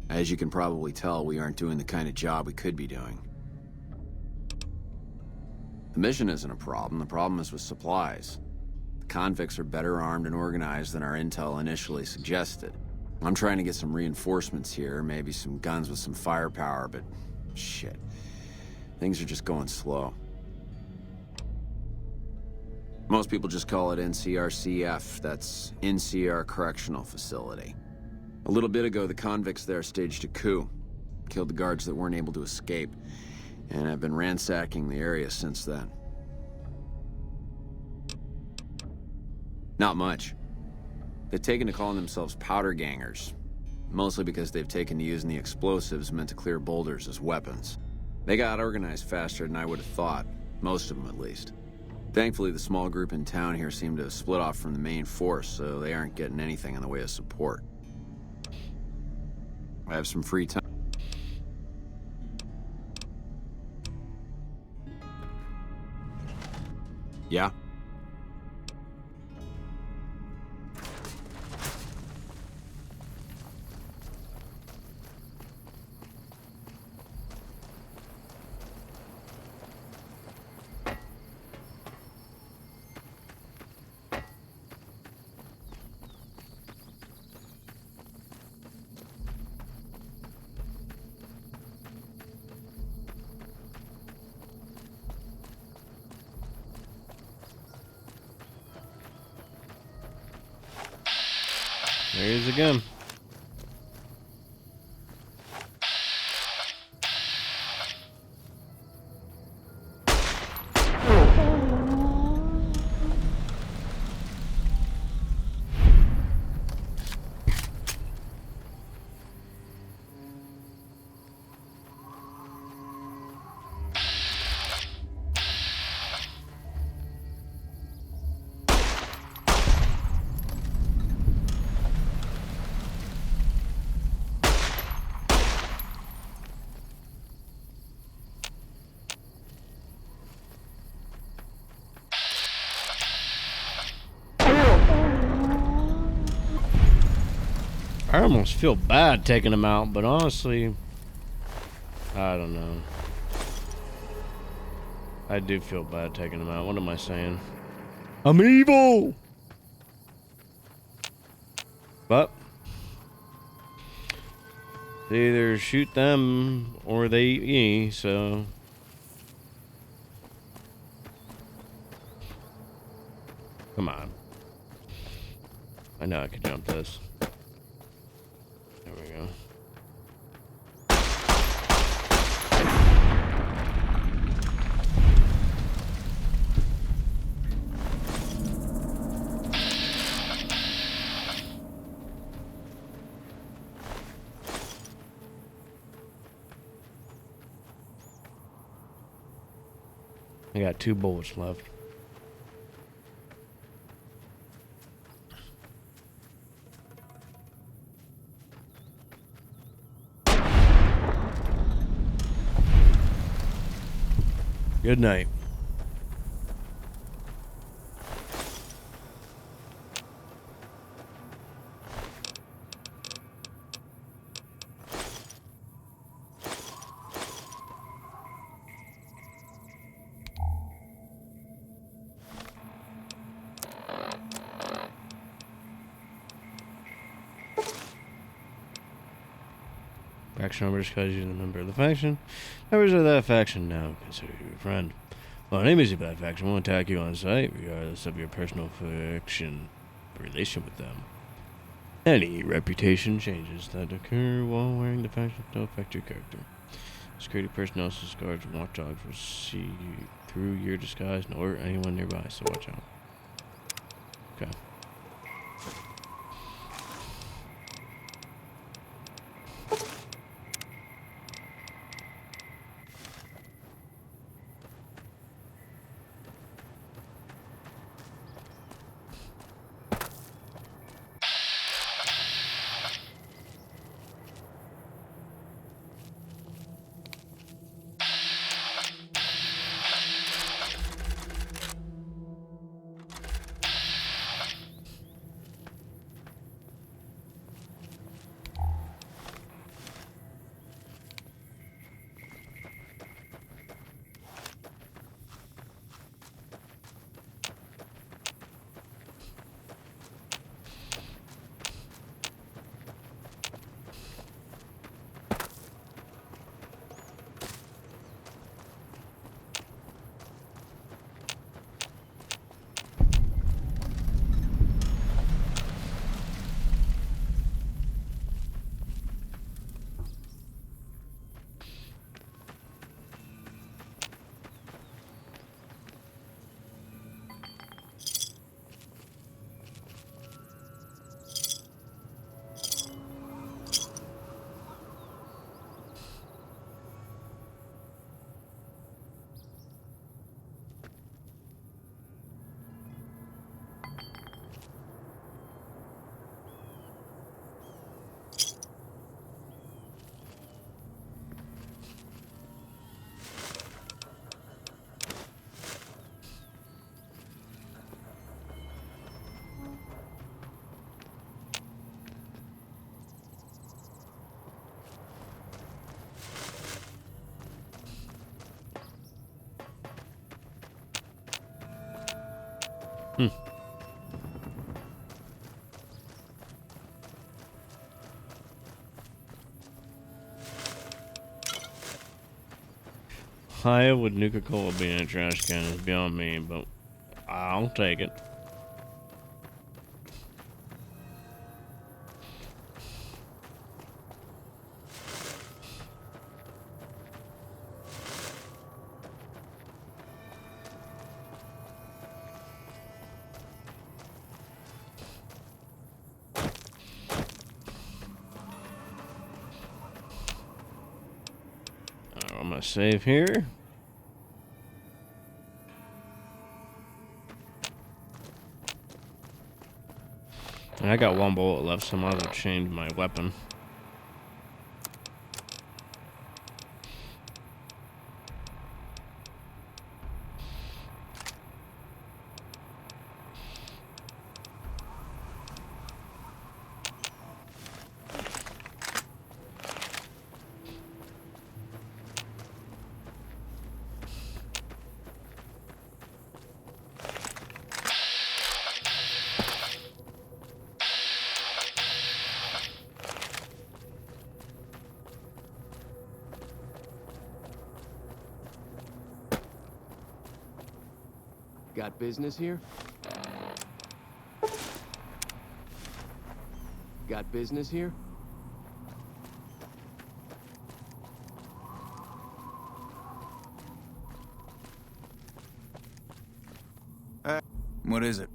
As you can probably tell, we aren't doing the kind of job we could be doing. The mission isn't a problem. The problem is with supplies. The convicts are better armed and organized than our intel initially suggested. I'm trying to get some reinforcements here, maybe some guns with some firepower, but shit. Things are just going slow. Most people just call it NCRCF, that's NCR Correctional Facility. A little bit ago, the convicts there staged a coup, killed the guards that weren't able to escape, and have been ransacking the area since then. Not much. They've taken to calling themselves powder gangers, mostly because they've taken to using the explosives meant to clear boulders as weapons. They got organized faster than I would have thought, most of them at least. Thankfully, the small group in town here seem to have split off from the main force, so they aren't getting anything in the way of support. I have some free time. Yeah? There he is again. I almost feel bad taking him out, but honestly, I don't know. I do feel bad taking him out. What am I saying? I'm evil! But they either shoot them or they eat me, so. Come on. I know I can jump this. There we go. I got 2 bullets left. Good night. Faction members because you're a member of the faction. Members of that faction now consider you a friend. Well, an enemy of that faction will attack you on sight, regardless of your personal faction relation with them. Any reputation changes that occur while wearing the faction don't affect your character. Security personnel, such as guards and watchdogs, will see you through your disguise and alert anyone nearby, so watch out. Okay. Why would Nuka-Cola be in a trash can is beyond me, but I'll take it. gonna save here. And I got one bullet left, so I might as well change my weapon. Got business here? Got business here? What is it?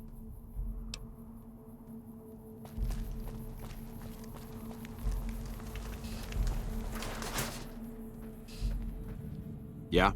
Yeah?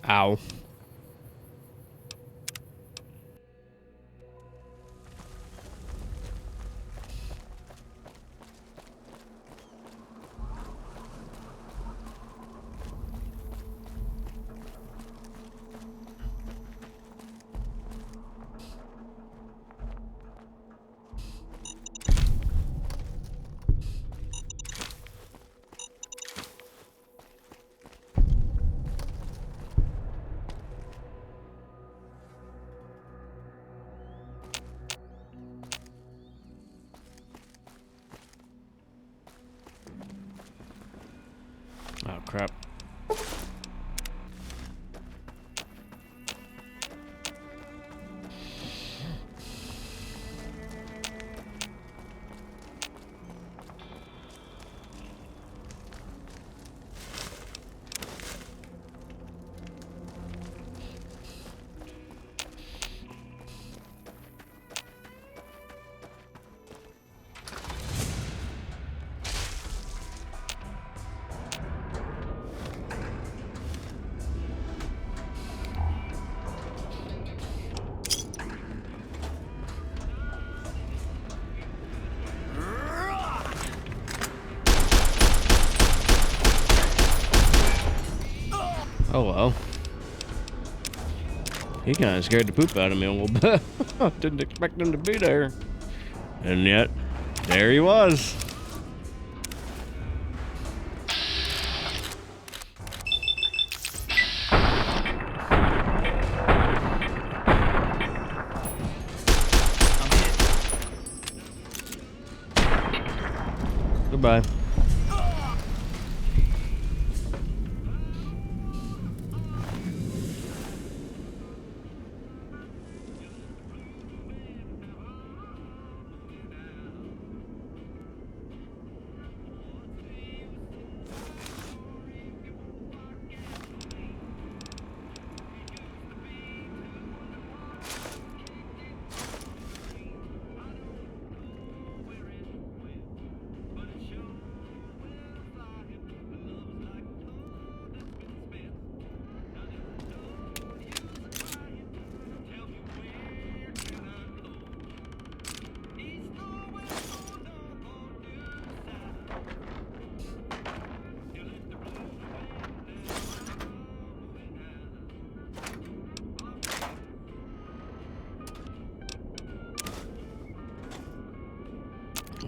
Ow. Oh, crap. Oh well. He kind of scared the poop out of me a little bit. Didn't expect him to be there. And yet, there he was. Goodbye.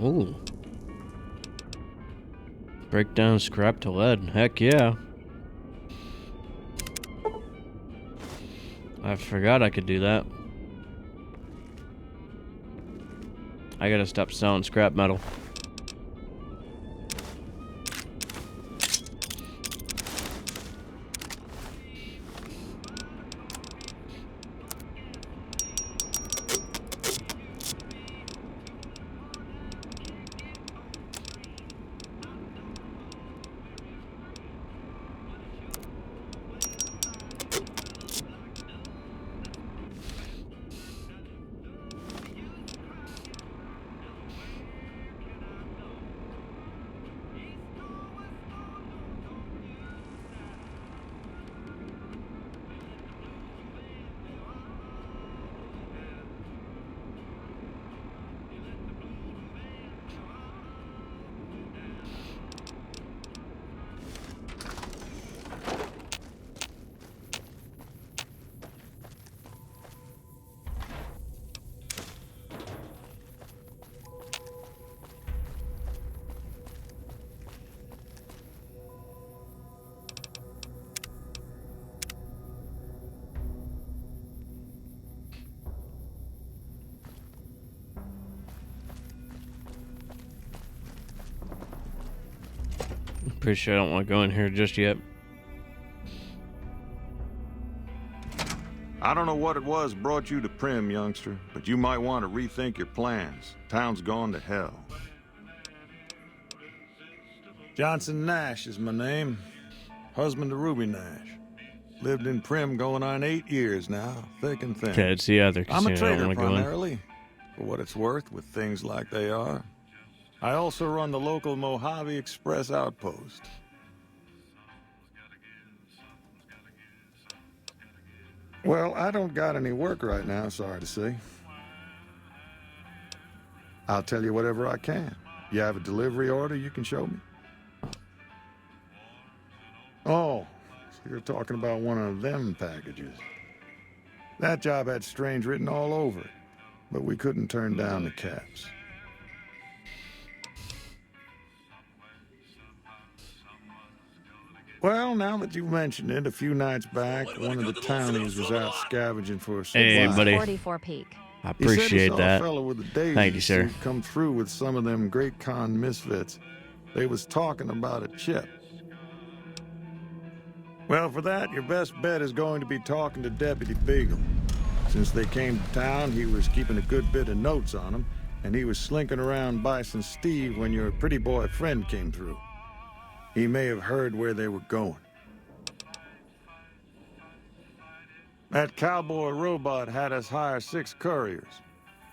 Ooh. Break down scrap to lead. Heck yeah. I forgot I could do that. I gotta stop selling scrap metal. pretty sure I don't want to go in here just yet. I don't know what it was brought you to Prim, youngster, but you might want to rethink your plans. Town's gone to hell. Johnson Nash is my name. Husband to Ruby Nash. Lived in Prim going on 8 years now, thick and thin. Okay, it's the other I'm casino a I trader want to go in. primarily, for what it's worth with things like they are. I also run the local Mojave Express outpost. Well, I don't got any work right now, sorry to say. I'll tell you whatever I can. You have a delivery order you can show me? Oh, so you're talking about one of them packages. That job had strange written all over it, but we couldn't turn down the caps. Well, now that you've mentioned it, a few nights back, one of the townies was out scavenging for a supply. Hey, buddy. 44 peak. I appreciate that. A fella with a daisy Thank you, sir. suit come through with some of them Great Con misfits. They was talking about a chip. Well, for that, your best bet is going to be talking to Deputy Beagle. Since they came to town, he was keeping a good bit of notes on them, and he was slinking around Bison Steve when your pretty boy friend came through. He may have heard where they were going. That cowboy robot had us hire 6 couriers.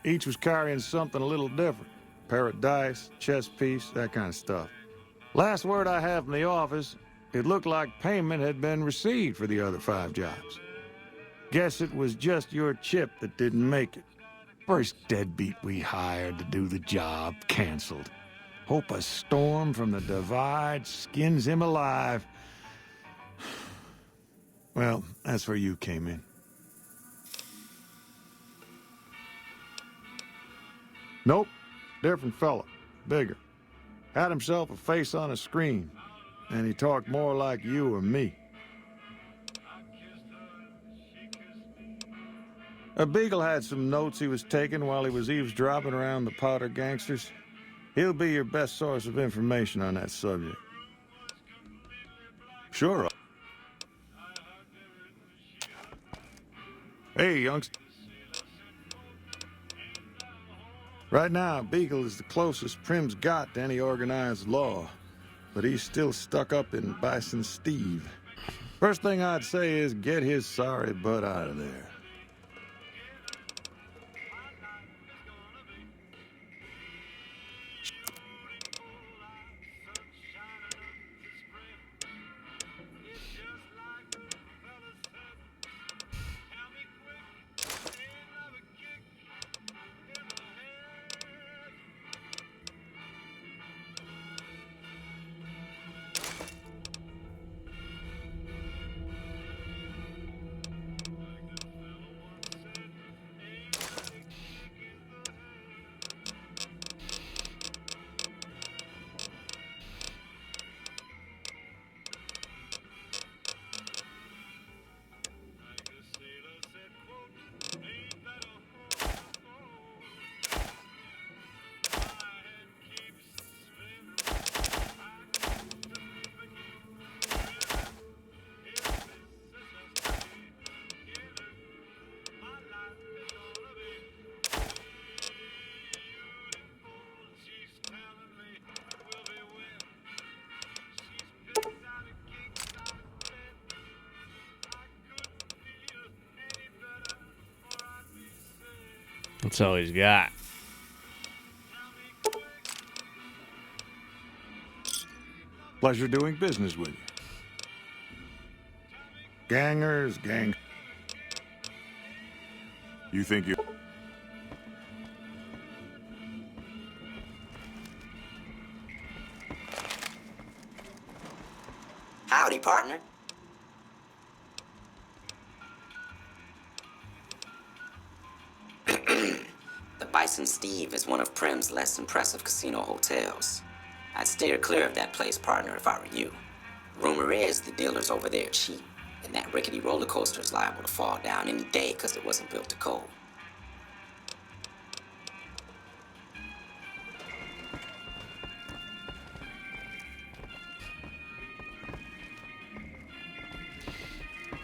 Each was carrying something a little different. Pair of dice, chess piece, that kind of stuff. Last word I have from the office, it looked like payment had been received for the other 5 jobs. Guess it was just your chip that didn't make it. First deadbeat we hired to do the job canceled. Hope a storm from the divide skins him alive. Well, that's where you came in. Nope, different fella, bigger. Had himself a face on a screen, and he talked more like you or me. A Beagle had some notes he was taking while he was eavesdropping around the powder gangsters. He'll be your best source of information on that subject. Sure. Hey, youngster. Right now, Beagle is the closest Prim's got to any organized law, but he's still stuck up in Bison Steve. First thing I'd say is get his sorry butt out of there. That's all he's got. Pleasure doing business with you. Gangers, gang. You think you... Howdy, partner. The Bison Steve is one of Prim's less impressive casino hotels. I'd steer clear of that place, partner, if I were you. Rumor is the dealers over there are cheap, and that rickety roller coaster is liable to fall down any day because it wasn't built to code.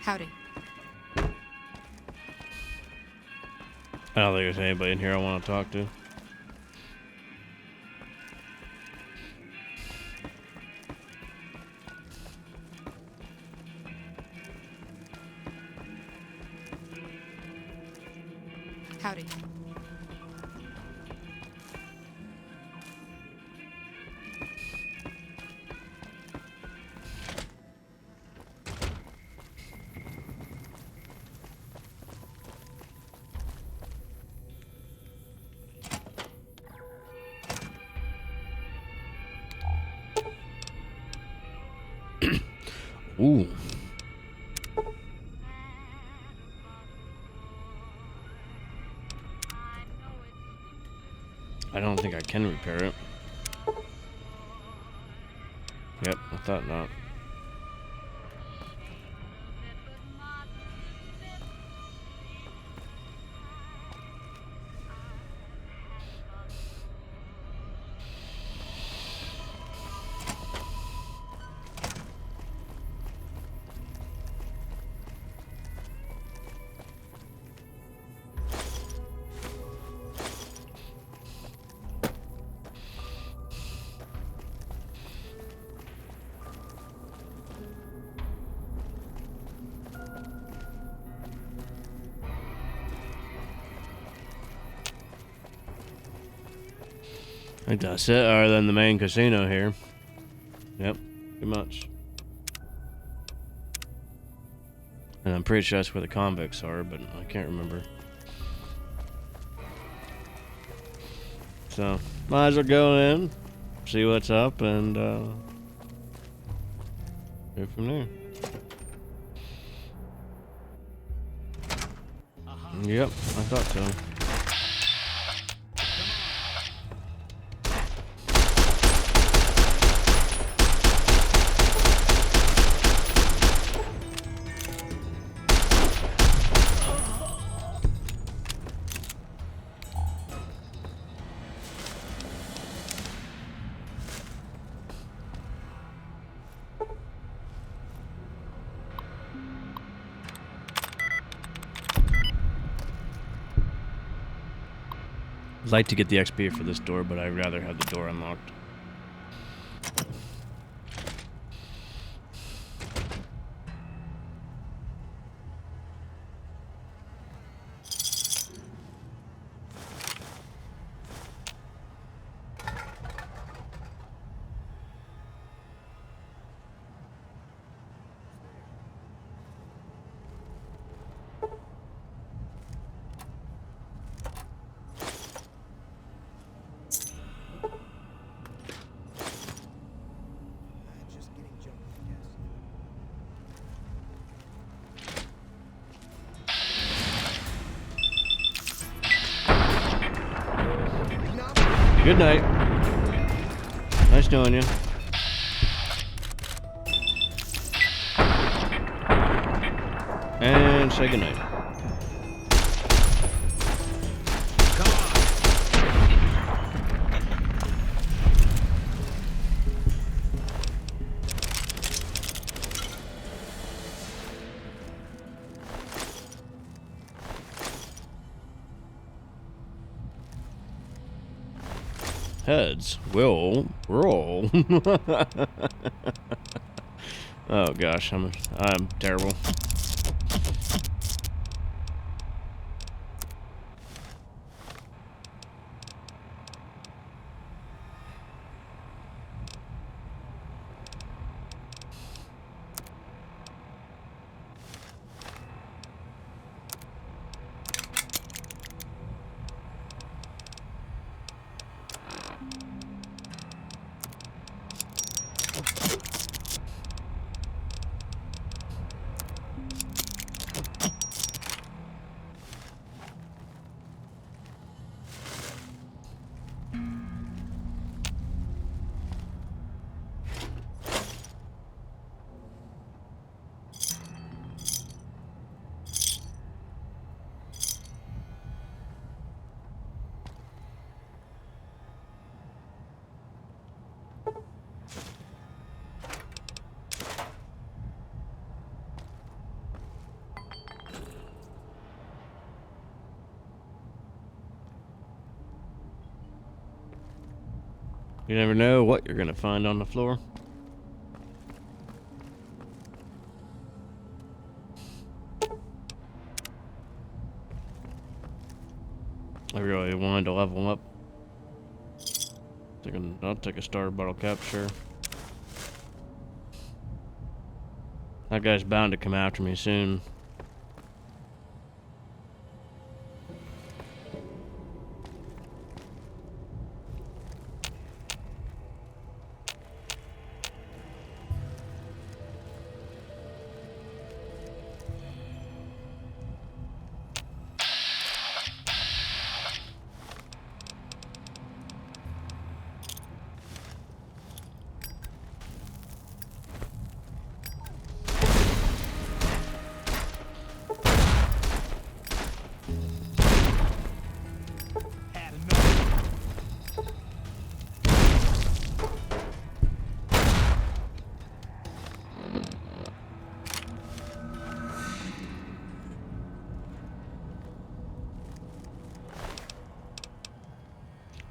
Howdy. I don't think there's anybody in here I want to talk to. Howdy. Ooh. I don't think I can repair it. Yep, I thought not. I think that's it, other than the main casino here. Yep, pretty much. And I'm pretty sure that's where the convicts are, but I can't remember. So, might as well go in, see what's up, and go from there. Yep, I thought so. I'd like to get the XP for this door, but I'd rather have the door unlocked. Good night. Nice knowing you. And say goodnight. Heads will roll. Oh gosh, I'm terrible. You never know what you're gonna find on the floor. I really wanted to level up. I'll take a starter bottle cap, sure. That guy's bound to come after me soon.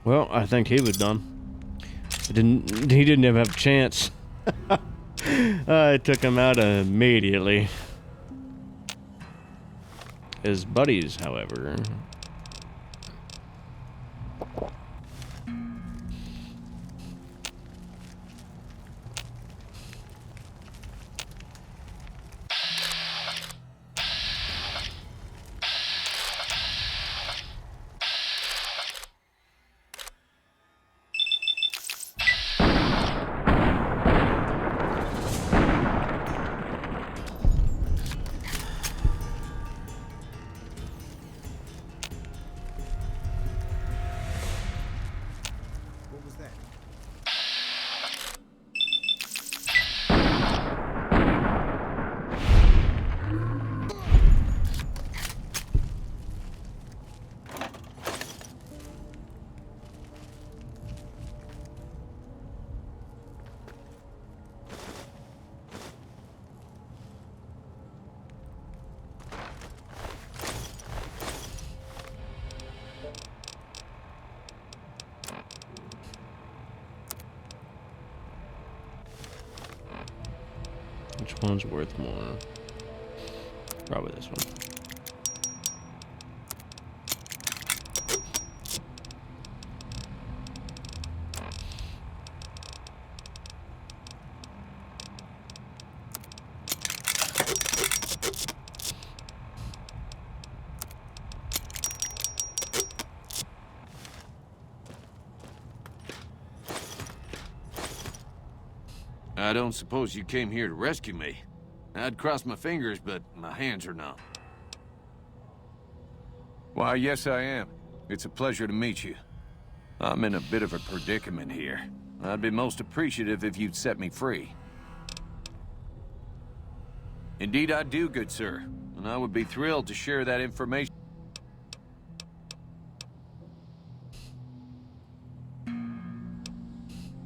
Well, I think he was done. He didn't even have a chance. I took him out immediately. His buddies, however. Which one's worth more? Probably this one. I don't suppose you came here to rescue me. I'd cross my fingers, but my hands are numb. Why, yes I am. It's a pleasure to meet you. I'm in a bit of a predicament here. I'd be most appreciative if you'd set me free. Indeed I do, good sir. And I would be thrilled to share that information.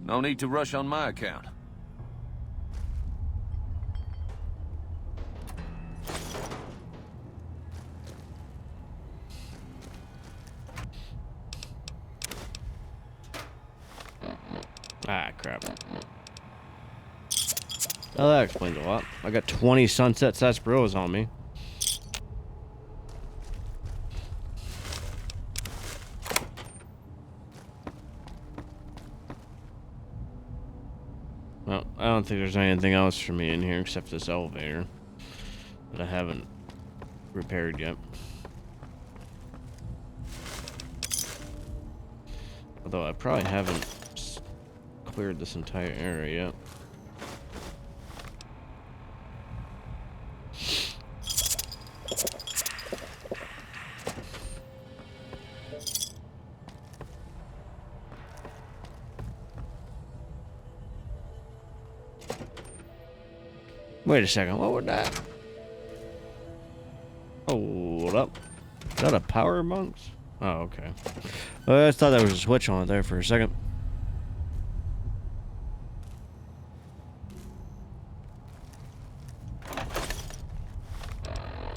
No need to rush on my account. Ah, crap. Oh, that explains a lot. I got 20 Sunset Sarsaparillas on me. Well, I don't think there's anything else for me in here except this elevator that I haven't repaired yet. Although I probably haven't cleared this entire area yet. Wait a second, what was that? Hold up. Is that a power box? Oh, okay. Well, I thought there was a switch on it there for a second.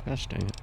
Gosh dang it.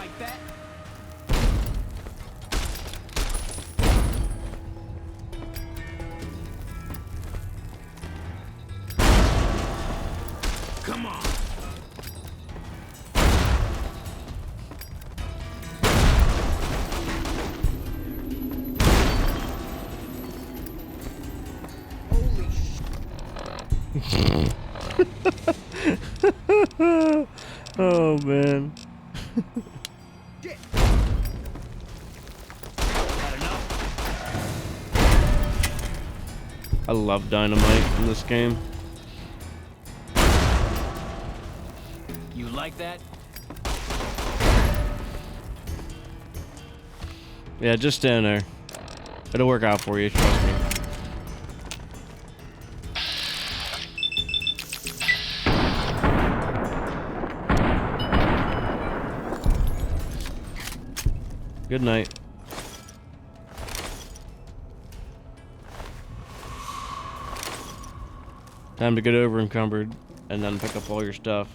like that? Come on. Oh man. I love dynamite in this game. You like that? Yeah, just stand there. It'll work out for you, trust me. Good night. Time to get over encumbered and then pick up all your stuff.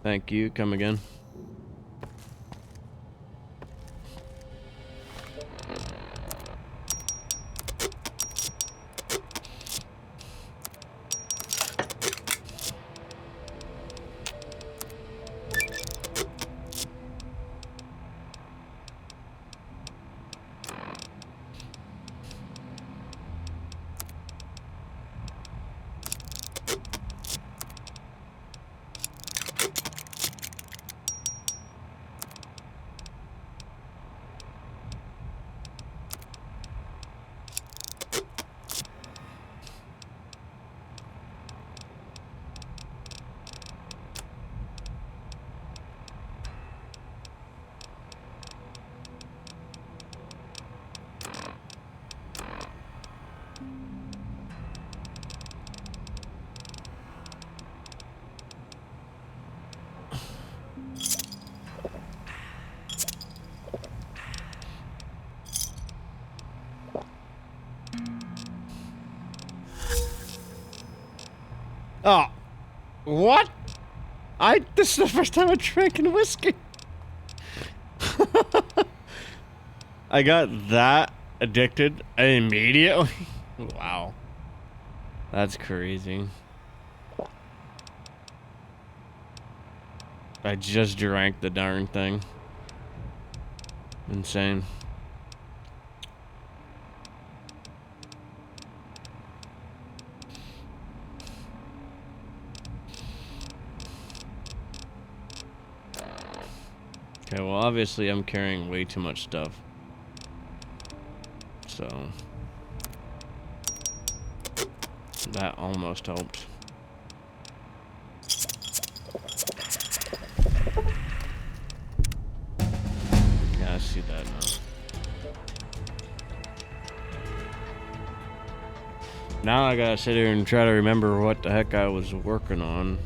Thank you. Come again. Oh, what? This is the first time I'm drinking whiskey. I got that addicted immediately. Wow. That's crazy. I just drank the darn thing. Insane. Okay, well, obviously I'm carrying way too much stuff. So that almost helped. Yeah, I see that now. Now I gotta sit here and try to remember what the heck I was working on.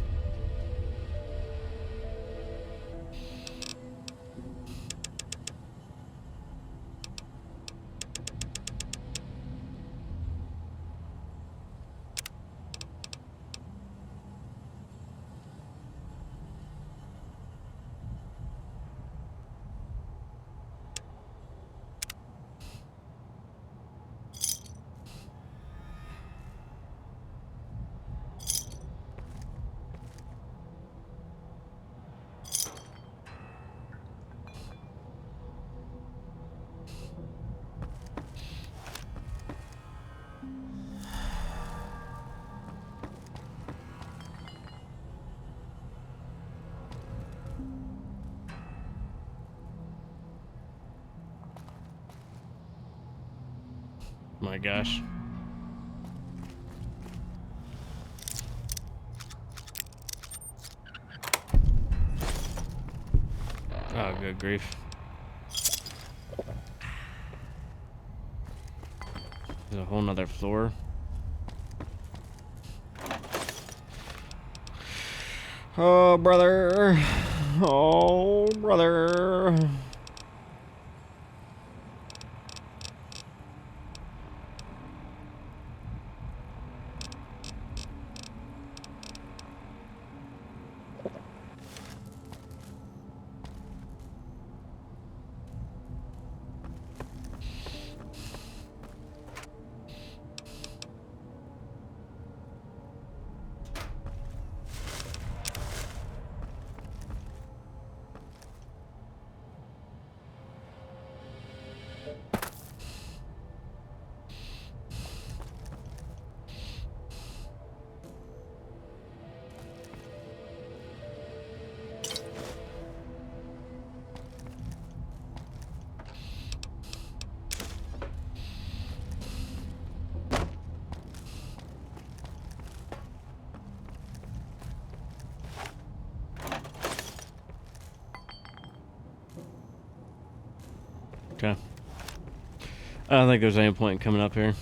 My gosh. Oh, good grief. There's a whole nother floor. Oh, brother. Oh, brother. Okay. I don't think there's any point coming up here.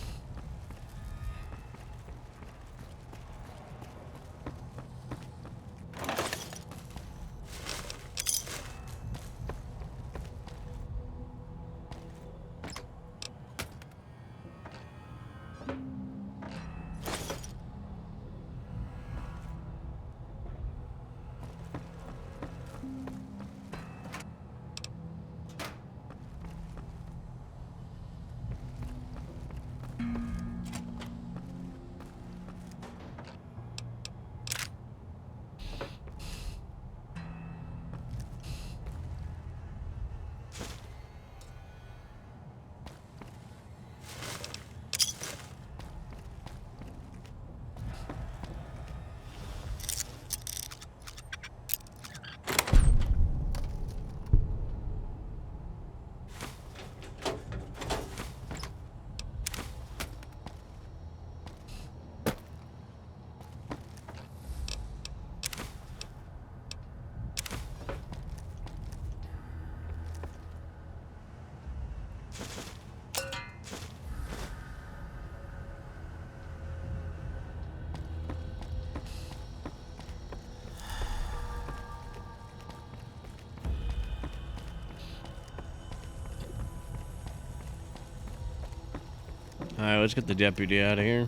Alright, let's get the deputy out of here.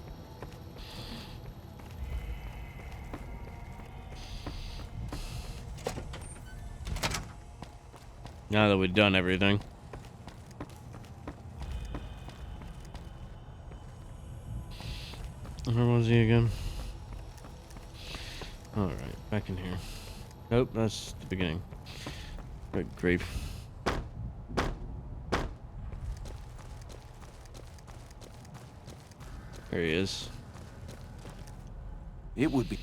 Now that we've done everything. Where was he again? Alright, back in here. Nope, that's the beginning. Good grief. There he is. It would be...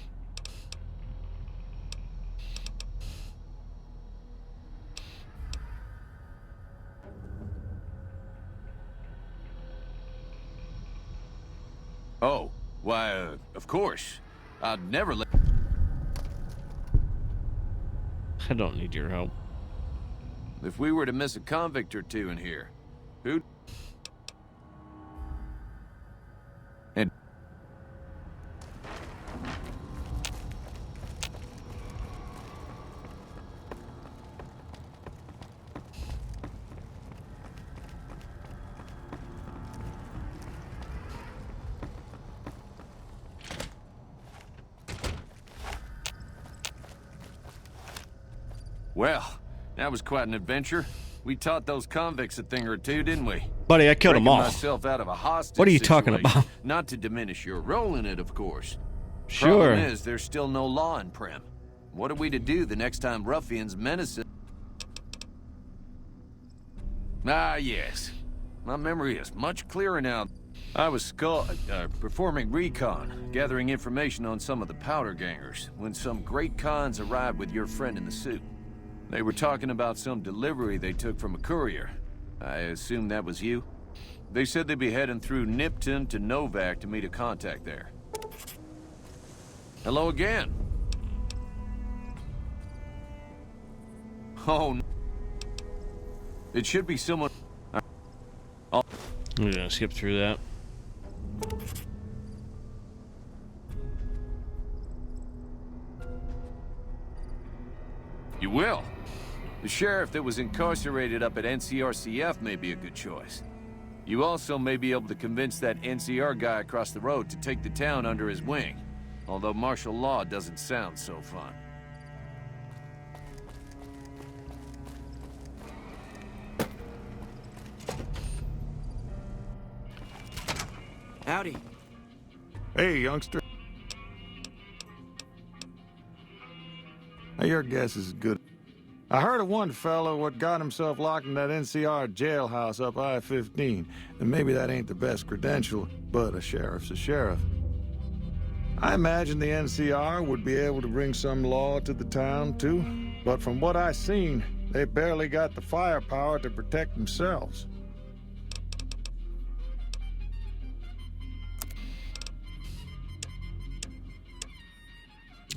Oh, why, of course. I'd never let... I don't need your help. If we were to miss a convict or two in here, who'd... And... Well, that was quite an adventure. We taught those convicts a thing or two, didn't we? Buddy, I killed them all. Myself out of a hostage what are you talking about? Not to diminish your role in it, of course. Sure. Problem is, there's still no law in Primm. What are we to do the next time ruffians menace us? Ah, yes. My memory is much clearer now. I was performing recon, gathering information on some of the powder gangers, when some great cons arrived with your friend in the suit. They were talking about some delivery they took from a courier. I assume that was you? They said they'd be heading through Nipton to Novak to meet a contact there. Hello again. Oh, no. It should be someone... I'm gonna skip through that. You will. The sheriff that was incarcerated up at NCRCF may be a good choice. You also may be able to convince that NCR guy across the road to take the town under his wing. Although martial law doesn't sound so fun. Howdy. Hey, youngster. Now, your guess is good. I heard of one fellow what got himself locked in that NCR jailhouse up I-15, and maybe that ain't the best credential, but a sheriff's a sheriff. I imagine the NCR would be able to bring some law to the town, too, but from what I seen, they barely got the firepower to protect themselves.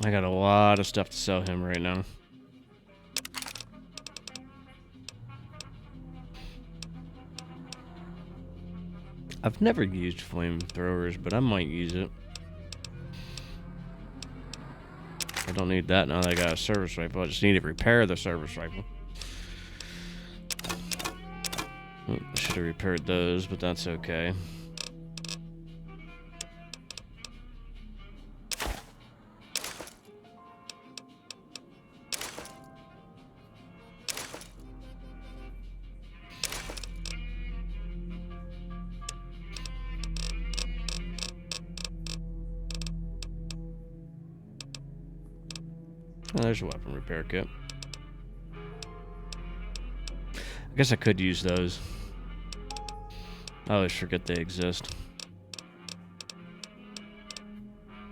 I got a lot of stuff to sell him right now. I've never used flamethrowers, but I might use it. I don't need that now that I got a service rifle. I just need to repair the service rifle. I should have repaired those, but that's okay. Oh, there's a weapon repair kit. I guess I could use those. I always forget they exist.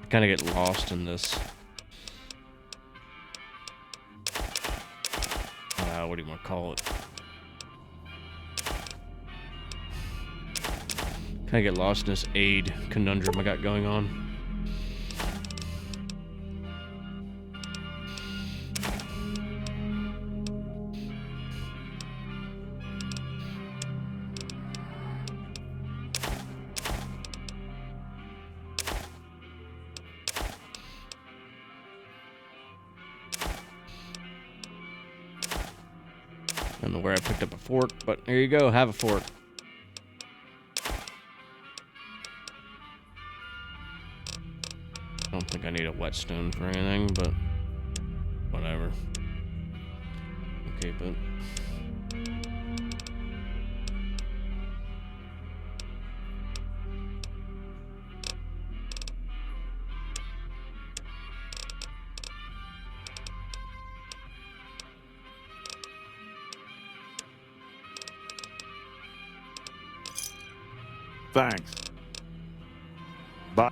I kind of get lost in this. What do you want to call it? Kind of get lost in this aid conundrum I got going on. I don't know where I picked up a fork, but here you go, have a fork. I don't think I need a whetstone for anything, but whatever. Okay, but... Thanks. Bye.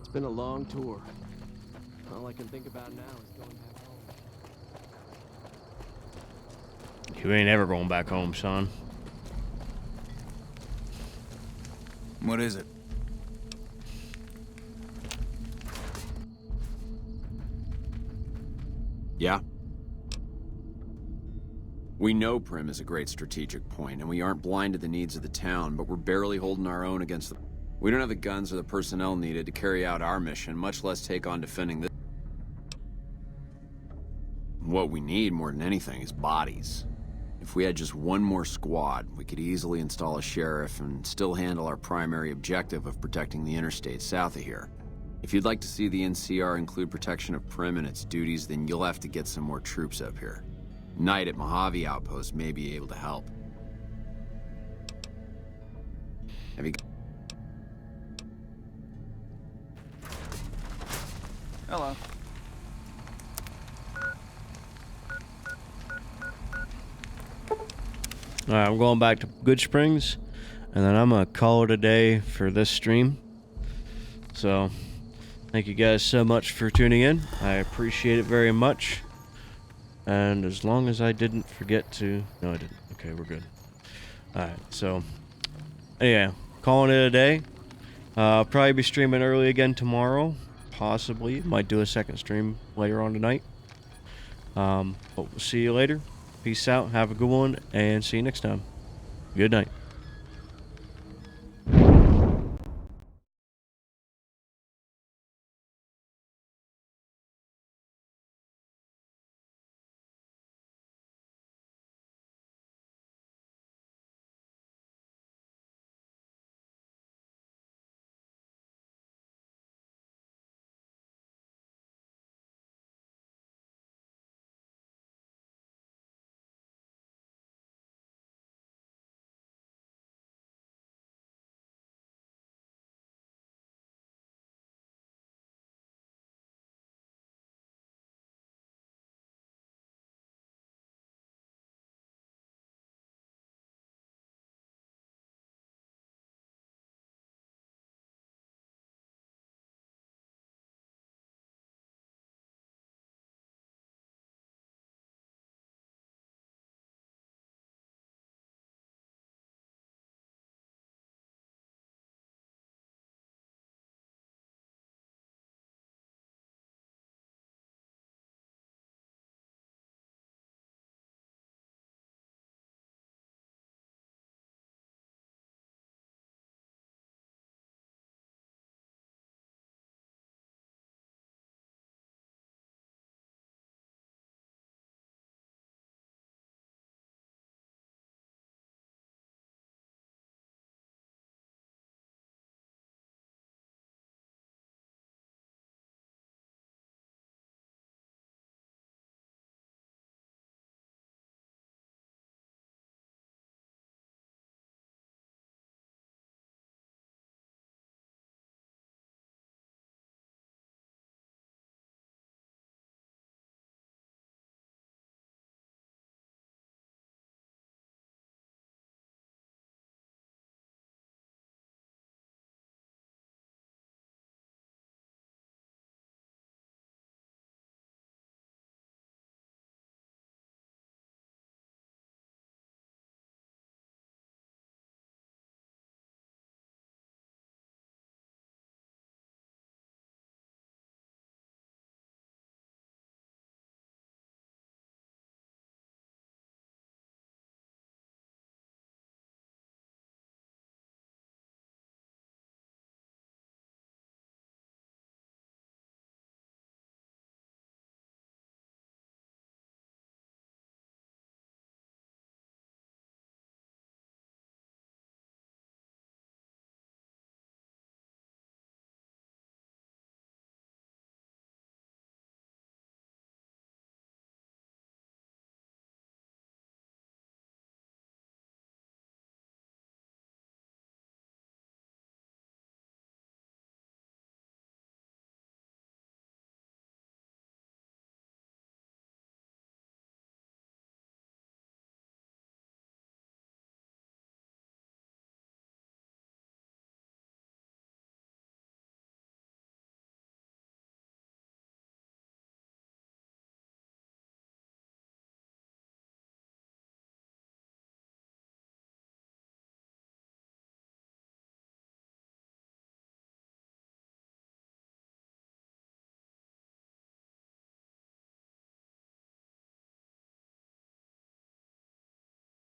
It's been a long tour. All I can think about now is going back home. You ain't ever going back home, son. What is it? Yeah? We know Prim is a great strategic point, and we aren't blind to the needs of the town, but we're barely holding our own against the... We don't have the guns or the personnel needed to carry out our mission, much less take on defending this. What we need more than anything is bodies. If we had just one more squad, we could easily install a sheriff and still handle our primary objective of protecting the interstate south of here. If you'd like to see the NCR include protection of Prim and its duties, then you'll have to get some more troops up here. Knight at Mojave Outpost may be able to help. Have you... Hello. Alright, I'm going back to Good Springs, and then I'm going to call it a day for this stream. So, thank you guys so much for tuning in. I appreciate it very much. And as long as I didn't forget to... No, I didn't. Okay, we're good. Alright, so... Yeah, calling it a day. I'll probably be streaming early again tomorrow. Possibly. Might do a second stream later on tonight. But we'll see you later. Peace out. Have a good one. And see you next time. Good night.